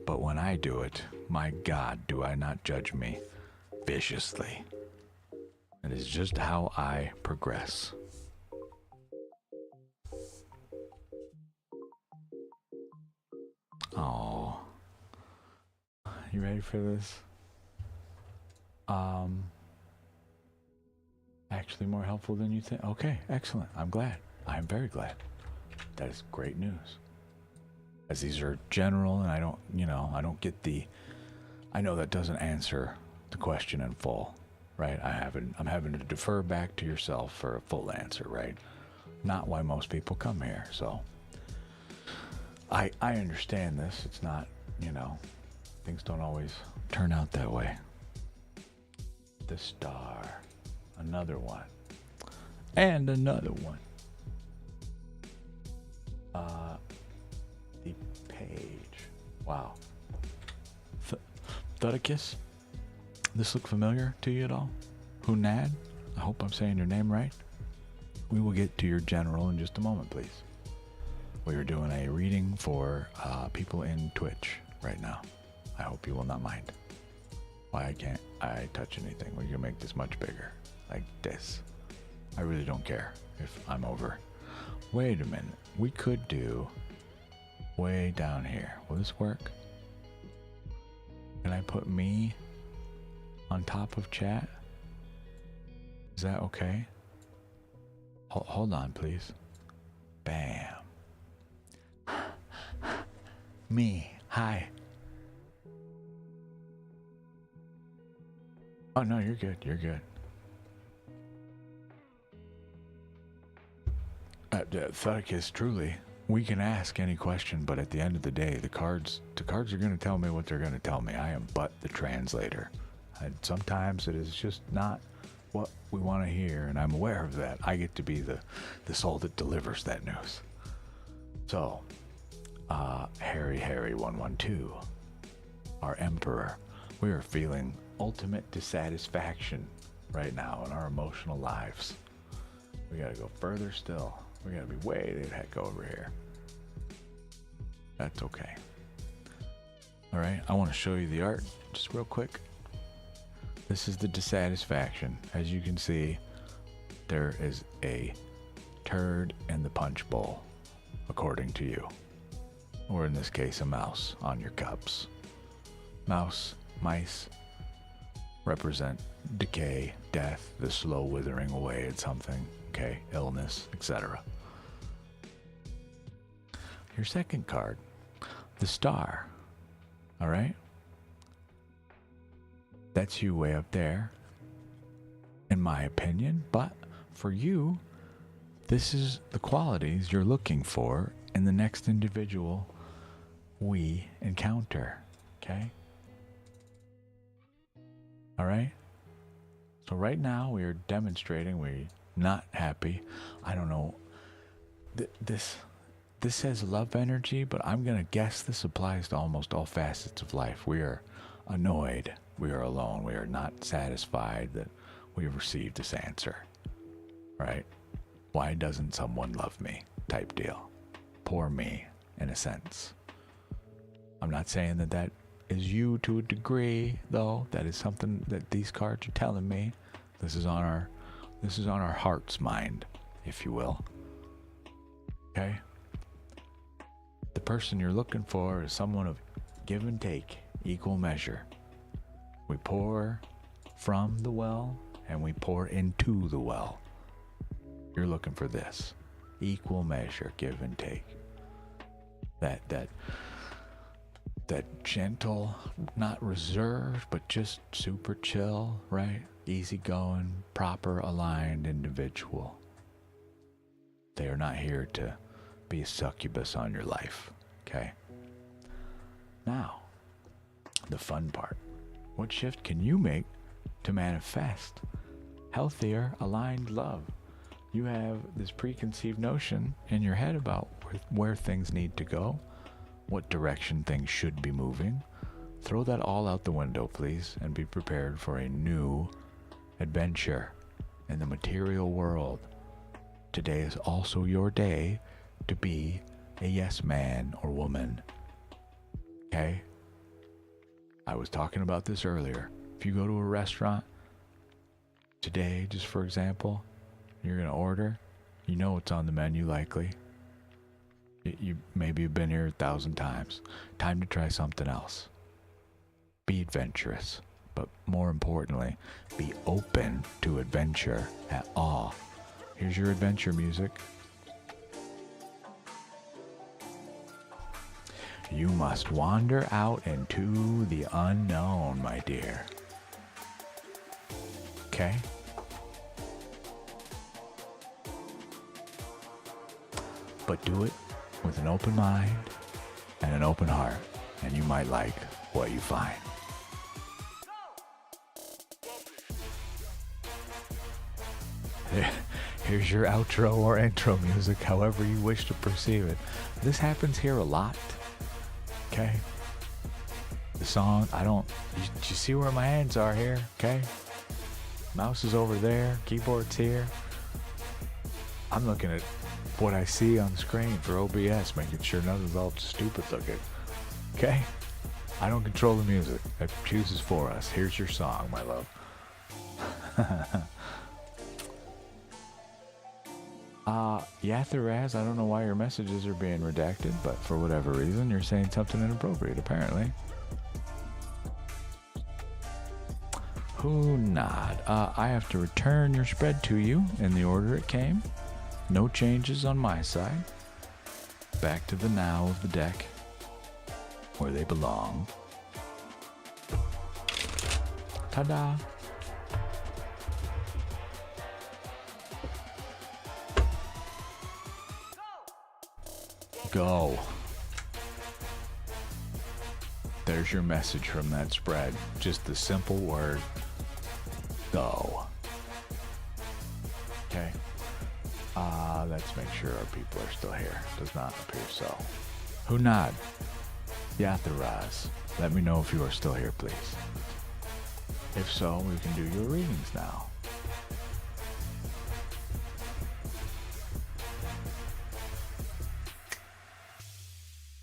But when I do it, my God, do I not judge me viciously. It is just how I progress. Oh, you ready for this? Actually more helpful than you think. Okay, excellent. I'm glad. I'm very glad. That is great news. As these are general and I don't get the, I know that doesn't answer the question in full, right? I'm having to defer back to yourself for a full answer, right? Not why most people come here. So I understand this. It's not, things don't always turn out that way. The Star. Another one. And another one. The Page. Wow. Thudicus? This look familiar to you at all? Hunad? I hope I'm saying your name right. We will get to your general in just a moment, please. We are doing a reading for people in Twitch right now. I hope you will not mind. Why can't I touch anything? We're gonna make this much bigger. Like this. I really don't care if I'm over. Wait a minute. We could do way down here. Will this work? Can I put me on top of chat? Is that okay? Hold on, please. Bam. Me. Hi. Oh, no, you're good. You're good. Thudicus, truly, we can ask any question, but at the end of the day, the cards are going to tell me what they're going to tell me. I am but the translator. And sometimes it is just not what we want to hear, and I'm aware of that. I get to be the soul that delivers that news. So, Harry 112, our Emperor, we are feeling ultimate dissatisfaction right now in our emotional lives. We gotta go further still. We gotta be way the heck over here. That's okay. All right, I want to show you the art just real quick. This is the dissatisfaction. As you can see, there is a turd in the punch bowl, according to you. Or in this case, a mouse on your cups. Mice represent decay, death, the slow withering away at something, okay, illness, etc. Your second card, the star, all right? That's you way up there, in my opinion, but for you, this is the qualities you're looking for in the next individual we encounter, okay? All right? So right now we are demonstrating we're not happy. I don't know. This says love energy, but I'm going to guess this applies to almost all facets of life. We are annoyed. We are alone. We are not satisfied that we've received this answer. Right? Why doesn't someone love me? Type deal. Poor me, in a sense. I'm not saying that is you to a degree, though. That is something that these cards are telling me. This is on our heart's mind, if you will. Okay? The person you're looking for is someone of give and take, equal measure. We pour from the well and we pour into the well. You're looking for this. Equal measure, give and take. That gentle, not reserved, but just super chill, right? Easygoing, proper aligned individual. They are not here to be a succubus on your life, okay? Now, the fun part. What shift can you make to manifest healthier, aligned love? You have this preconceived notion in your head about where things need to go, what direction things should be moving. Throw that all out the window, please, and be prepared for a new adventure in the material world. Today is also your day to be a yes man or woman. Okay? I was talking about this earlier. If you go to a restaurant today, just for example, you're going to order, you know what's on the menu likely. You maybe have been here 1,000 times. Time to try something else. Be adventurous, but more importantly, be open to adventure at all. Here's your adventure music. You must wander out into the unknown, my dear. Okay? But do it with an open mind and an open heart, and you might like what you find. Here's your outro or intro music, however you wish to perceive it. This happens here a lot. Okay? The song, you see where my hands are here, okay? Mouse is over there, keyboard's here. I'm looking at what I see on the screen for OBS, making sure nothing's all stupid looking. Okay? I don't control the music. It chooses for us. Here's your song, my love. Yatharaz, I don't know why your messages are being redacted, but for whatever reason, you're saying something inappropriate, apparently. Hunad, I have to return your spread to you in the order it came. No changes on my side. Back to the now of the deck, where they belong. Ta-da! Go. There's your message from that spread. Just the simple word, go. Okay. Let's make sure our people are still here. Does not appear so. Hunad. Yatharaz. Let me know if you are still here, please. If so, we can do your readings now.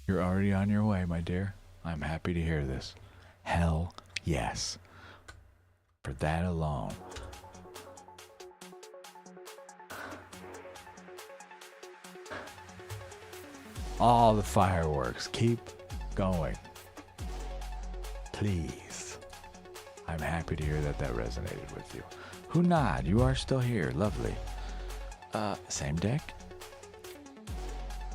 You're already on your way, my dear. I'm happy to hear this. Hell yes. For that alone. All the fireworks. Keep going. Please. I'm happy to hear that resonated with you. Hunad, you are still here. Lovely. Same deck?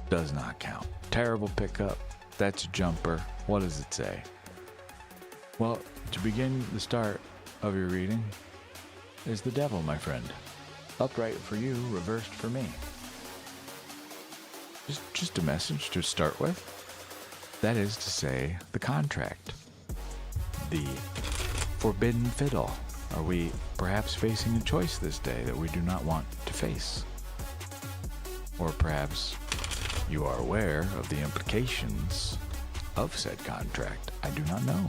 Does not count. Terrible pickup. That's a jumper. What does it say? Well, to begin the start of your reading is the devil, my friend. Upright for you, reversed for me. Just a message to start with. That is to say, the contract. The forbidden fiddle. Are we perhaps facing a choice this day that we do not want to face? Or perhaps you are aware of the implications of said contract. I do not know.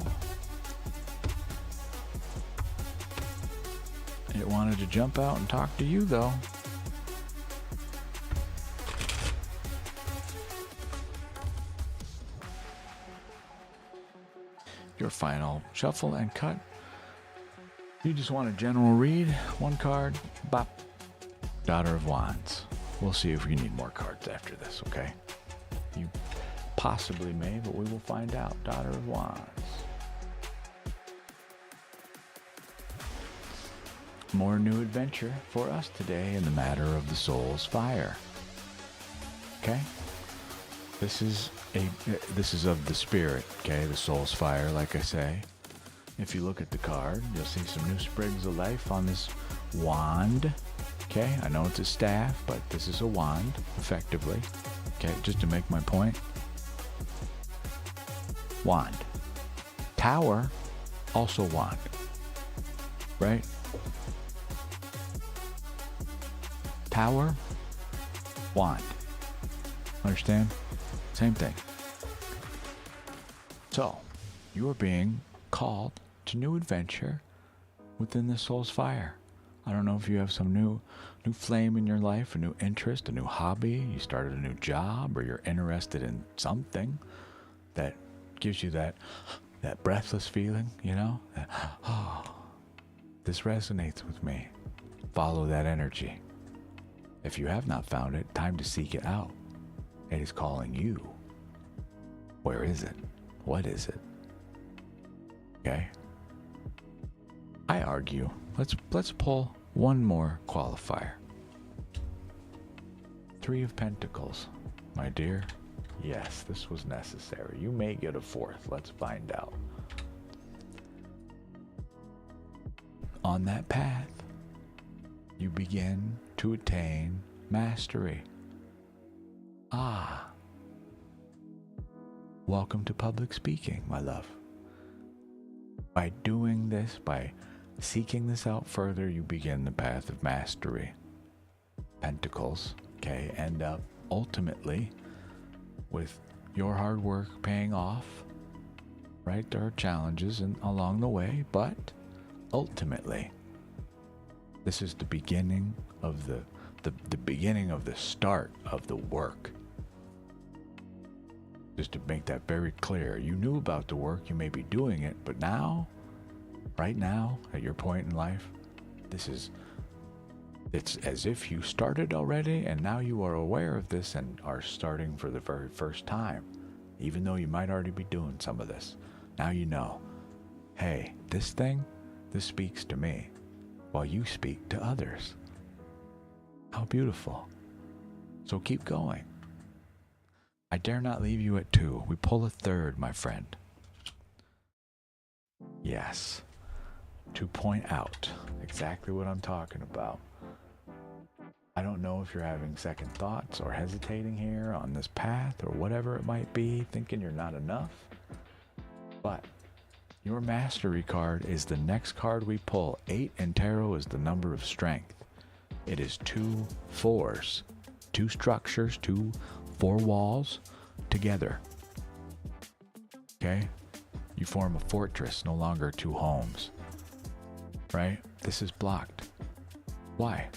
It wanted to jump out and talk to you, though. Your final shuffle and cut. You just want a general read. One card. Bop. Daughter of Wands. We'll see if we need more cards after this, okay? You possibly may, but we will find out. Daughter of Wands. More new adventure for us today in the matter of the soul's fire. Okay? This is of the spirit, okay? The soul's fire, like I say. If you look at the card, you'll see some new sprigs of life on this wand. Okay, I know it's a staff, but this is a wand, effectively. Okay, just to make my point. Wand. Tower, also wand. Right? Tower, wand. Understand? Same thing. So, you are being called to new adventure within the soul's fire. I don't know if you have some new flame in your life, a new interest, a new hobby, you started a new job, or you're interested in something that gives you that breathless feeling, you know? Oh, this resonates with me. Follow that energy. If you have not found it, time to seek it out. It is calling you. Where is it? What is it? Okay? I argue. Let's pull one more qualifier. 3 of Pentacles, my dear. Yes, this was necessary. You may get a 4th. Let's find out. On that path, you begin to attain mastery. Ah. Welcome to public speaking, my love. By doing this, by seeking this out further, you begin the path of mastery. Pentacles, okay, end up ultimately with your hard work paying off, right? There are challenges along the way, but ultimately, this is the beginning of the beginning of the start of the work. Just to make that very clear, you knew about the work, you may be doing it, but now, right now, at your point in life, it's as if you started already and now you are aware of this and are starting for the very first time. Even though you might already be doing some of this. Now you know, hey, this speaks to me while you speak to others. How beautiful. So keep going. I dare not leave you at 2. We pull a 3rd, my friend. Yes. To point out exactly what I'm talking about. I don't know if you're having second thoughts or hesitating here on this path or whatever it might be, thinking you're not enough. But your mastery card is the next card we pull. 8 in tarot is the number of strength. It is 2 4s. 2 structures, 2 4 walls together. Okay? You form a fortress, no longer 2 homes. Right? This is blocked. Why?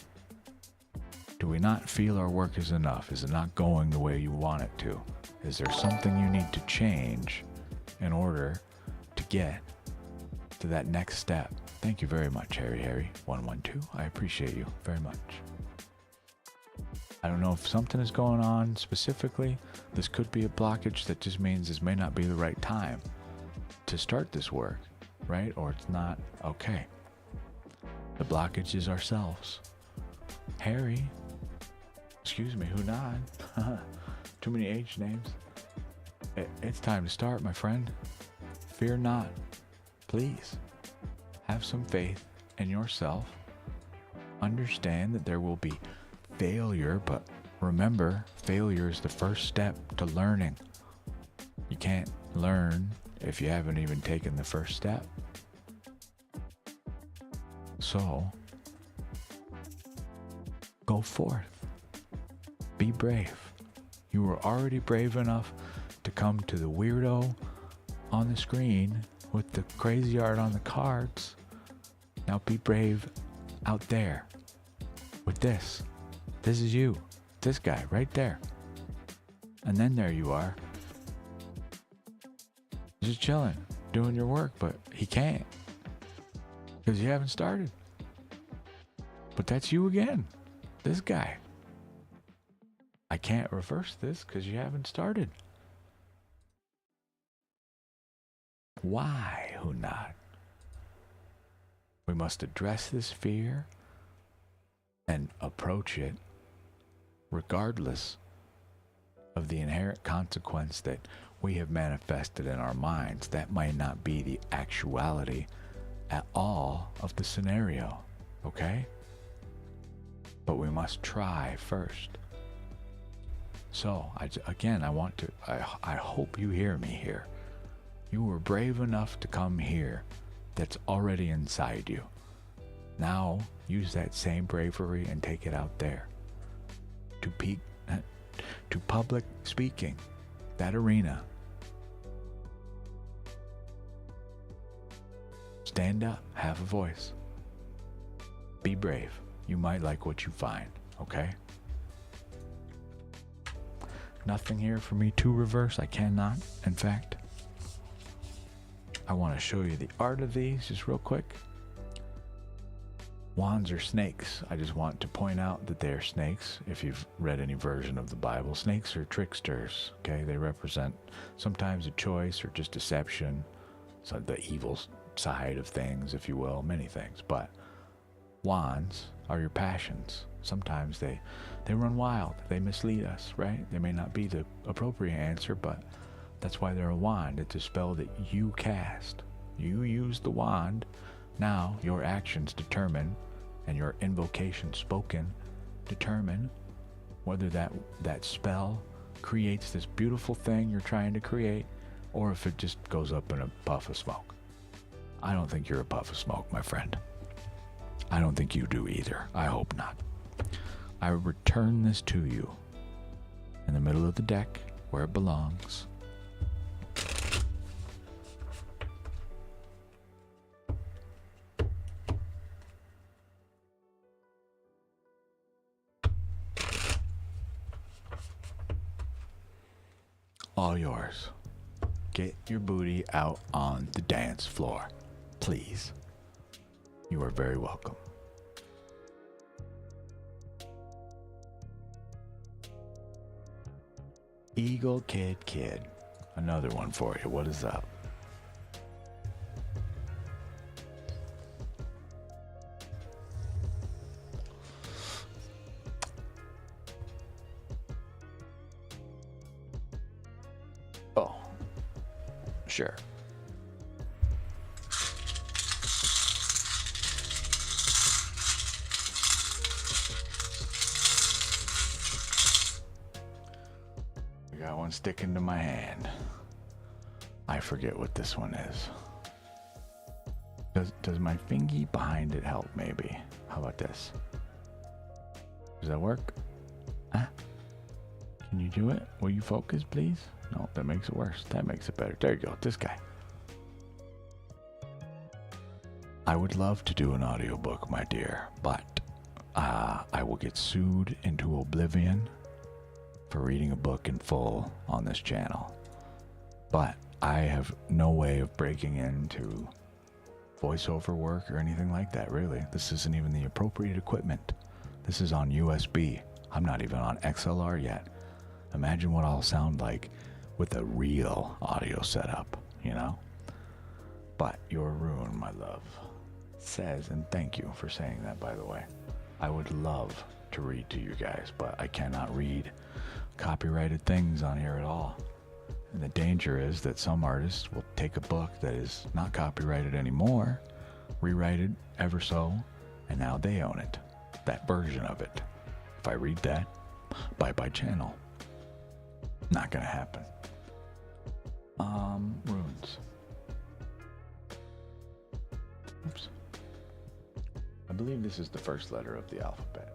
Do we not feel our work is enough? Is it not going the way you want it to? Is there something you need to change in order to get to that next step? Thank you very much, Harry 112. I appreciate you very much. I don't know if something is going on specifically. This could be a blockage that just means this may not be the right time to start this work, right? Or it's not. Okay. The blockage is ourselves. Harry, excuse me, Hunan. Too many H names. It's time to start, my friend. Fear not. Please. Have some faith in yourself. Understand that there will be failure, but remember, failure is the first step to learning. You can't learn if you haven't even taken the first step. So, go forth. Be brave. You were already brave enough to come to the weirdo on the screen with the crazy art on the cards. Now be brave out there with this. This is you. This guy right there. And then there you are. Just chilling, doing your work, but he can't. Because you haven't started. But that's you again. This guy. I can't reverse this because you haven't started. Why, who not? We must address this fear and approach it regardless of the inherent consequence that we have manifested in our minds. That might not be the actuality at all of the scenario, okay? But we must try first. So, I hope you hear me here. You were brave enough to come here. That's already inside you. Now, use that same bravery and take it out there. To public speaking, that arena. Stand up, have a voice. Be brave. You might like what you find, okay? Nothing here for me to reverse. I cannot, in fact. I want to show you the art of these just real quick. Wands are snakes. I just want to point out that they're snakes. If you've read any version of the Bible, snakes are tricksters, okay? They represent sometimes a choice or just deception. So the evil side of things, if you will, many things. But wands are your passions. Sometimes they run wild. They mislead us, right? They may not be the appropriate answer, but that's why they're a wand. It's a spell that you cast. You use the wand. Now your actions determine, and your invocation spoken determine whether that spell creates this beautiful thing you're trying to create, or if it just goes up in a puff of smoke. I don't think you're a puff of smoke, my friend. I don't think you do either. I hope not. I return this to you in the middle of the deck where it belongs. All yours. Get your booty out on the dance floor, please. You are very welcome. Eagle Kid. Another one for you. What is up? Oh, sure. I got one sticking to my hand. I forget what this one is. Does my fingy behind it help maybe? How about this? Does that work? Huh? Can you do it? Will you focus, please? No, that makes it worse. That makes it better. There you go. This guy. I would love to do an audiobook, my dear, but I will get sued into oblivion for reading a book in full on this channel. But I have no way of breaking into voiceover work or anything like that, really. This isn't even the appropriate equipment. This is on USB. I'm not even on XLR yet. Imagine what I'll sound like with a real audio setup, you know? But your rune, my love, says, and thank you for saying that, by the way, I would love to read to you guys, but I cannot read copyrighted things on here at all. And the danger is that some artists will take a book that is not copyrighted anymore, rewrite it ever so, and now they own it, that version of it. If I read that, bye-bye channel. Not gonna happen. Runes. Oops. I believe this is the first letter of the alphabet.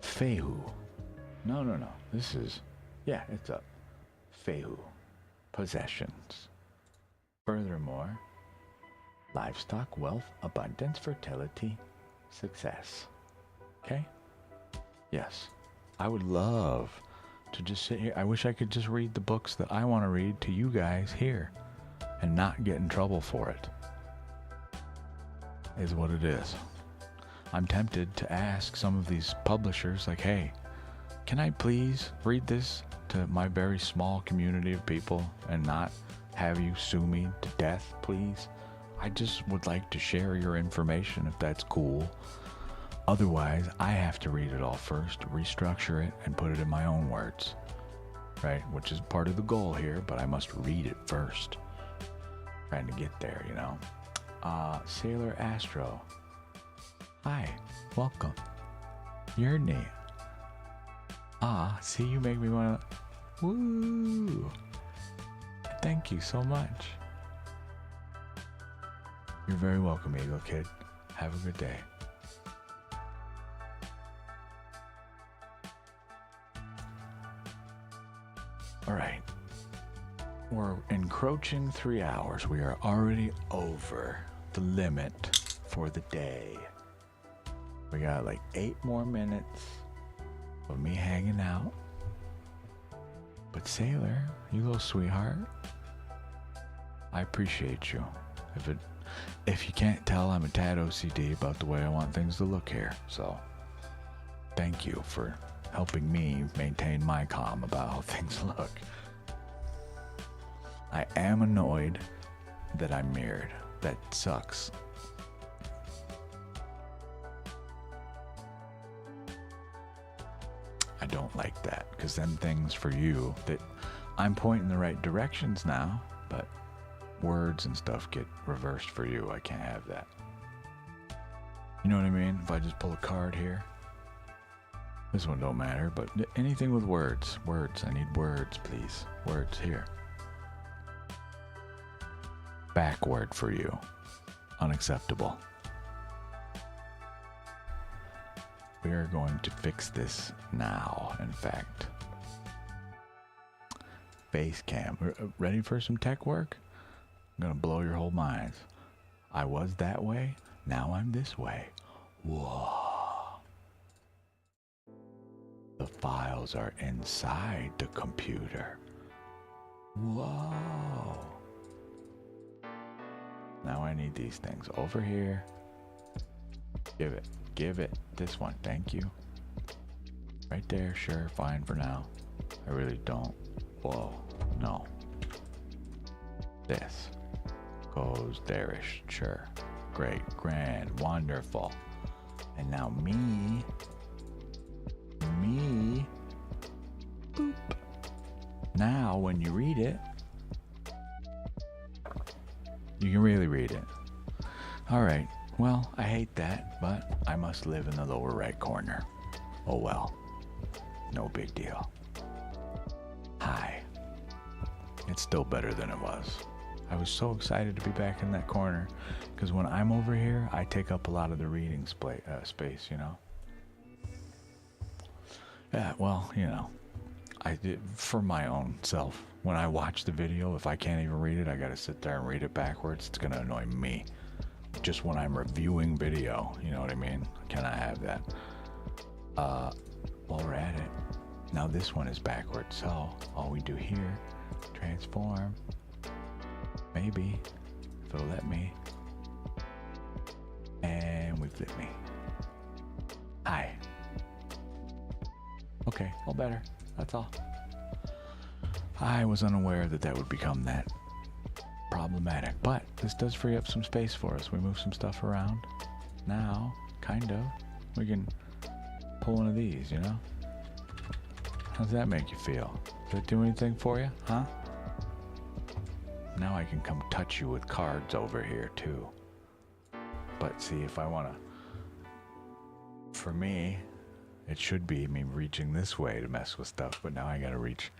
Fehu. No. This is, yeah, it's up. Fehu. Possessions. Furthermore, livestock, wealth, abundance, fertility, success. Okay? Yes. I would love to just sit here. I wish I could just read the books that I want to read to you guys here and not get in trouble for it. Is what it is. I'm tempted to ask some of these publishers, like, hey, can I please read this to my very small community of people and not have you sue me to death, please? I just would like to share your information if that's cool. Otherwise, I have to read it all first, restructure it, and put it in my own words, right? Which is part of the goal here, but I must read it first. Trying to get there, you know? Sailor Astro. Hi, welcome. Your name. See, you make me wanna, woo! Thank you so much. You're very welcome, Eagle Kid. Have a good day. All right. We're encroaching 3 hours. We are already over the limit for the day. We got like 8 more minutes of me hanging out. But Sailor, you little sweetheart, I appreciate you. If you can't tell, I'm a tad OCD about the way I want things to look here. So thank you for helping me maintain my calm about how things look. I am annoyed that I'm mirrored. That sucks. I don't like that, because then things for you that I'm pointing the right directions now, but words and stuff get reversed for you. I can't have that. You know what I mean? If I just pull a card here, this one don't matter, but anything with words. Words. I need words, please. Words here. Backward for you. Unacceptable. We are going to fix this now, in fact. Face cam. Ready for some tech work? I'm gonna blow your whole minds. I was that way, now I'm this way. Whoa. The files are inside the computer. Whoa. Now I need these things over here. Give it this one, thank you. Right there, sure, fine for now. I really don't. Whoa, no. This goes there-ish, sure. Great, grand, wonderful. And now me, boop. Now when you read it, you can really read it. All right, well, I hate that, but I must live in the lower right corner. Oh well, no big deal. Hi. It's still better than it was. I was so excited to be back in that corner, because when I'm over here, I take up a lot of the reading space, you know? Yeah, well, you know, I did for my own self. When I watch the video, if I can't even read it, I gotta sit there and read it backwards. It's gonna annoy me. Just when I'm reviewing video, you know what I mean? Can I have that? While we're at it, Now this one is backwards, so all we do here, transform, maybe, if it'll let me, and we flip me. Hi. Okay, all better, that's all. I was unaware that that would become that problematic, but this does free up some space for us. We move some stuff around. Now, kind of, we can pull one of these, you know? How does that make you feel? Does it do anything for you, huh? Now I can come touch you with cards over here too. But see, if I want to, for me, it should be me reaching this way to mess with stuff, but now I gotta reach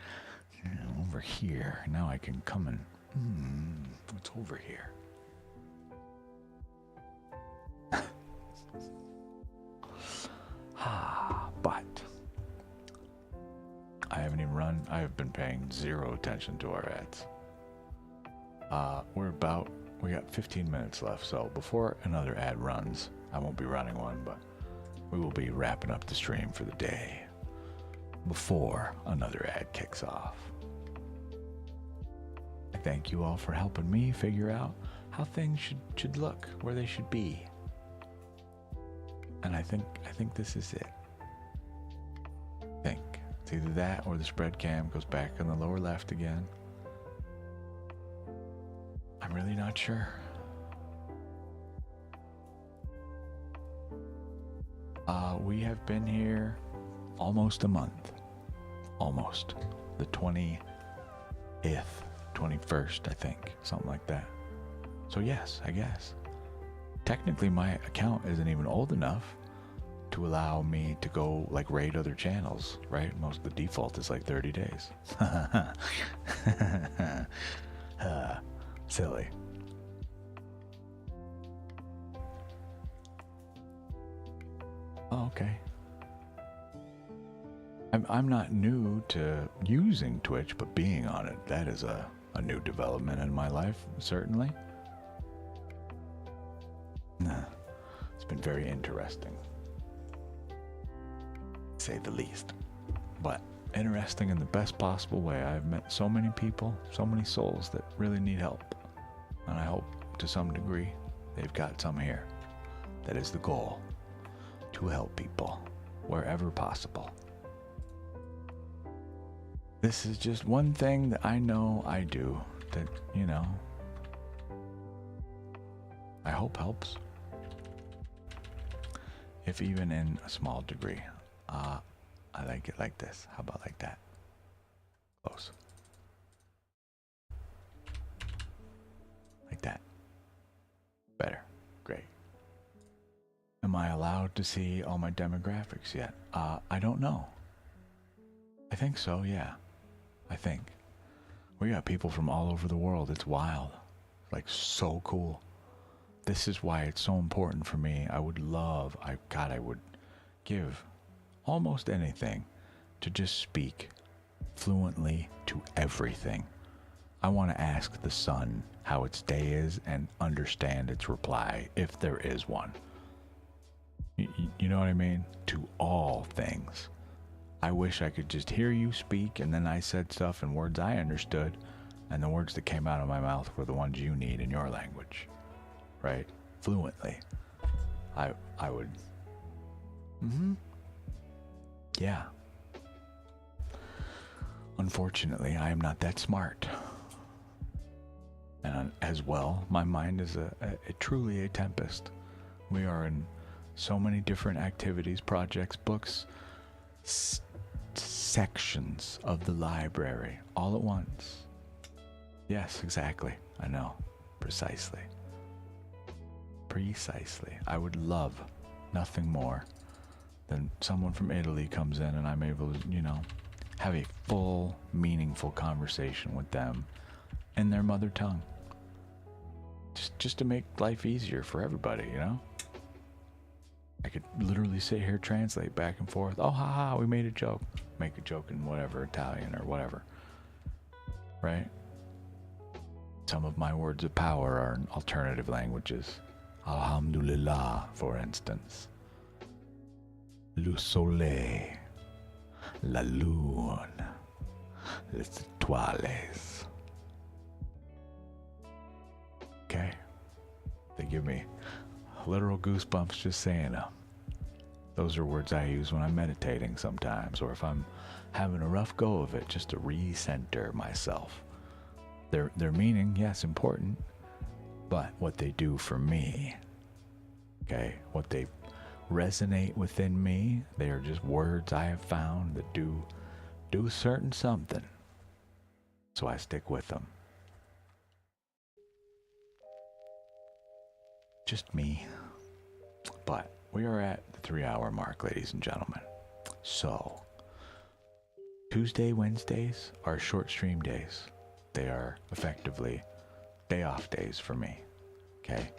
over here. Now I can come and, what's over here? But I haven't even run. I have been paying zero attention to our ads. We got 15 minutes left, so before another ad runs, I won't be running one, but we will be wrapping up the stream for the day before another ad kicks off. I thank you all for helping me figure out how things should look, where they should be. And I think this is it. It's either that or the spread cam goes back in the lower left again. I'm really not sure. We have been here almost a month. Almost. The 20th, 21st, I think. Something like that. So yes, I guess. Technically, my account isn't even old enough to allow me to go like raid other channels, right? Most of the default is like 30 days. Silly. Oh, okay. I'm not new to using Twitch, but being on it, that is a new development in my life, certainly. It's been very interesting, to say the least. But interesting in the best possible way. I've met so many people, so many souls that really need help. And I hope to some degree they've got some here. That is the goal, to help people wherever possible. This is just one thing that I know I do that, you know, I hope helps. If even in a small degree. I like it like this. How about like that? Close. Like that. Better. Great. Am I allowed to see all my demographics yet? I don't know. I think so, yeah. I think. We got people from all over the world. It's wild. Like, so cool. This is why it's so important for me. I would give almost anything to just speak fluently to everything. I want to ask the sun how its day is and understand its reply, if there is one. You know what I mean? To all things. I wish I could just hear you speak, and then I said stuff in words I understood, and the words that came out of my mouth were the ones you need in your language. Right? Fluently. I would... Yeah. Unfortunately, I am not that smart. And as well, my mind is truly a tempest. We are in so many different activities, projects, books, sections of the library, all at once. Yes, exactly. I know. Precisely. Precisely. I would love nothing more than someone from Italy comes in and I'm able to, you know, have a full, meaningful conversation with them in their mother tongue. Just to make life easier for everybody, you know? I could literally sit here, translate back and forth. Oh, haha, we made a joke. Make a joke in whatever, Italian or whatever. Right? Some of my words of power are in alternative languages. Alhamdulillah, for instance. Le soleil. La lune. Les étoiles. Okay? They give me literal goosebumps just saying them. Those are words I use when I'm meditating sometimes, or if I'm having a rough go of it, just to recenter myself. Their meaning, yes, important, but what they do for me, okay, what they resonate within me, they are just words I have found that do certain something. So I stick with them. Just me. But we are at the 3-hour mark, ladies and gentlemen. So, Tuesday, Wednesdays are short stream days. They are effectively day off days for me. Okay?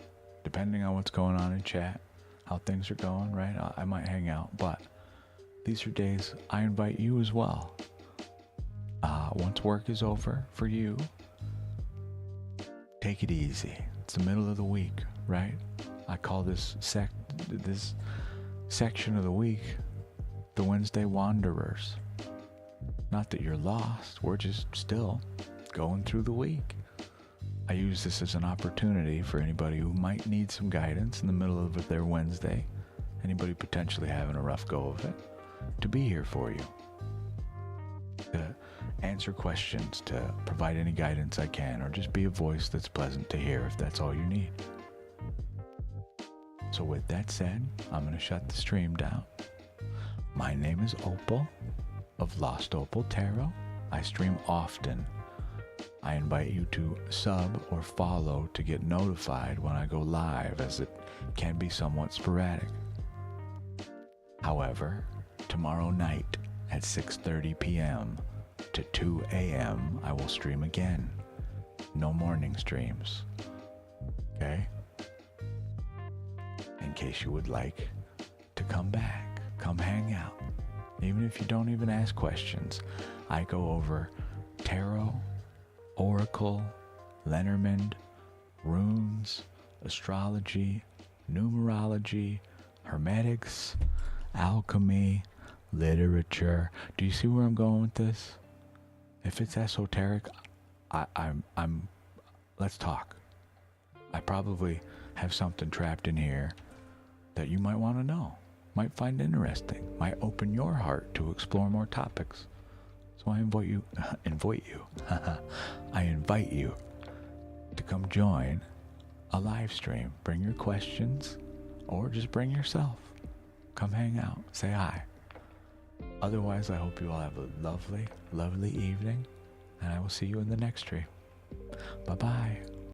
Depending on what's going on in chat, how things are going, right? I might hang out, but these are days I invite you as well. Once work is over for you, take it easy. It's the middle of the week, right? I call this section of the week the Wednesday Wanderers. Not that you're lost, we're just still going through the week. I use this as an opportunity for anybody who might need some guidance in the middle of their Wednesday, anybody potentially having a rough go of it, to be here for you. To answer questions, to provide any guidance I can, or just be a voice that's pleasant to hear if that's all you need. So with that said, I'm going to shut the stream down. My name is Opal of Lost Opal Tarot. I stream often. I invite you to sub or follow to get notified when I go live, as it can be somewhat sporadic. However, tomorrow night at 6:30 p.m. to 2 a.m. I will stream again. No morning streams. Okay? In case you would like to come back, come hang out. Even if you don't even ask questions, I go over tarot, oracle, Lenormand, runes, astrology, numerology, hermetics, alchemy, literature. Do you see where I'm going with this? If it's esoteric, I'm let's talk. I probably have something trapped in here that you might want to know, might find interesting, might open your heart to explore more topics. So I invite you I invite you to come join a live stream. Bring your questions, or just bring yourself. Come hang out, say hi. Otherwise, I hope you all have a lovely, lovely evening, and I will see you in the next stream. Bye-bye.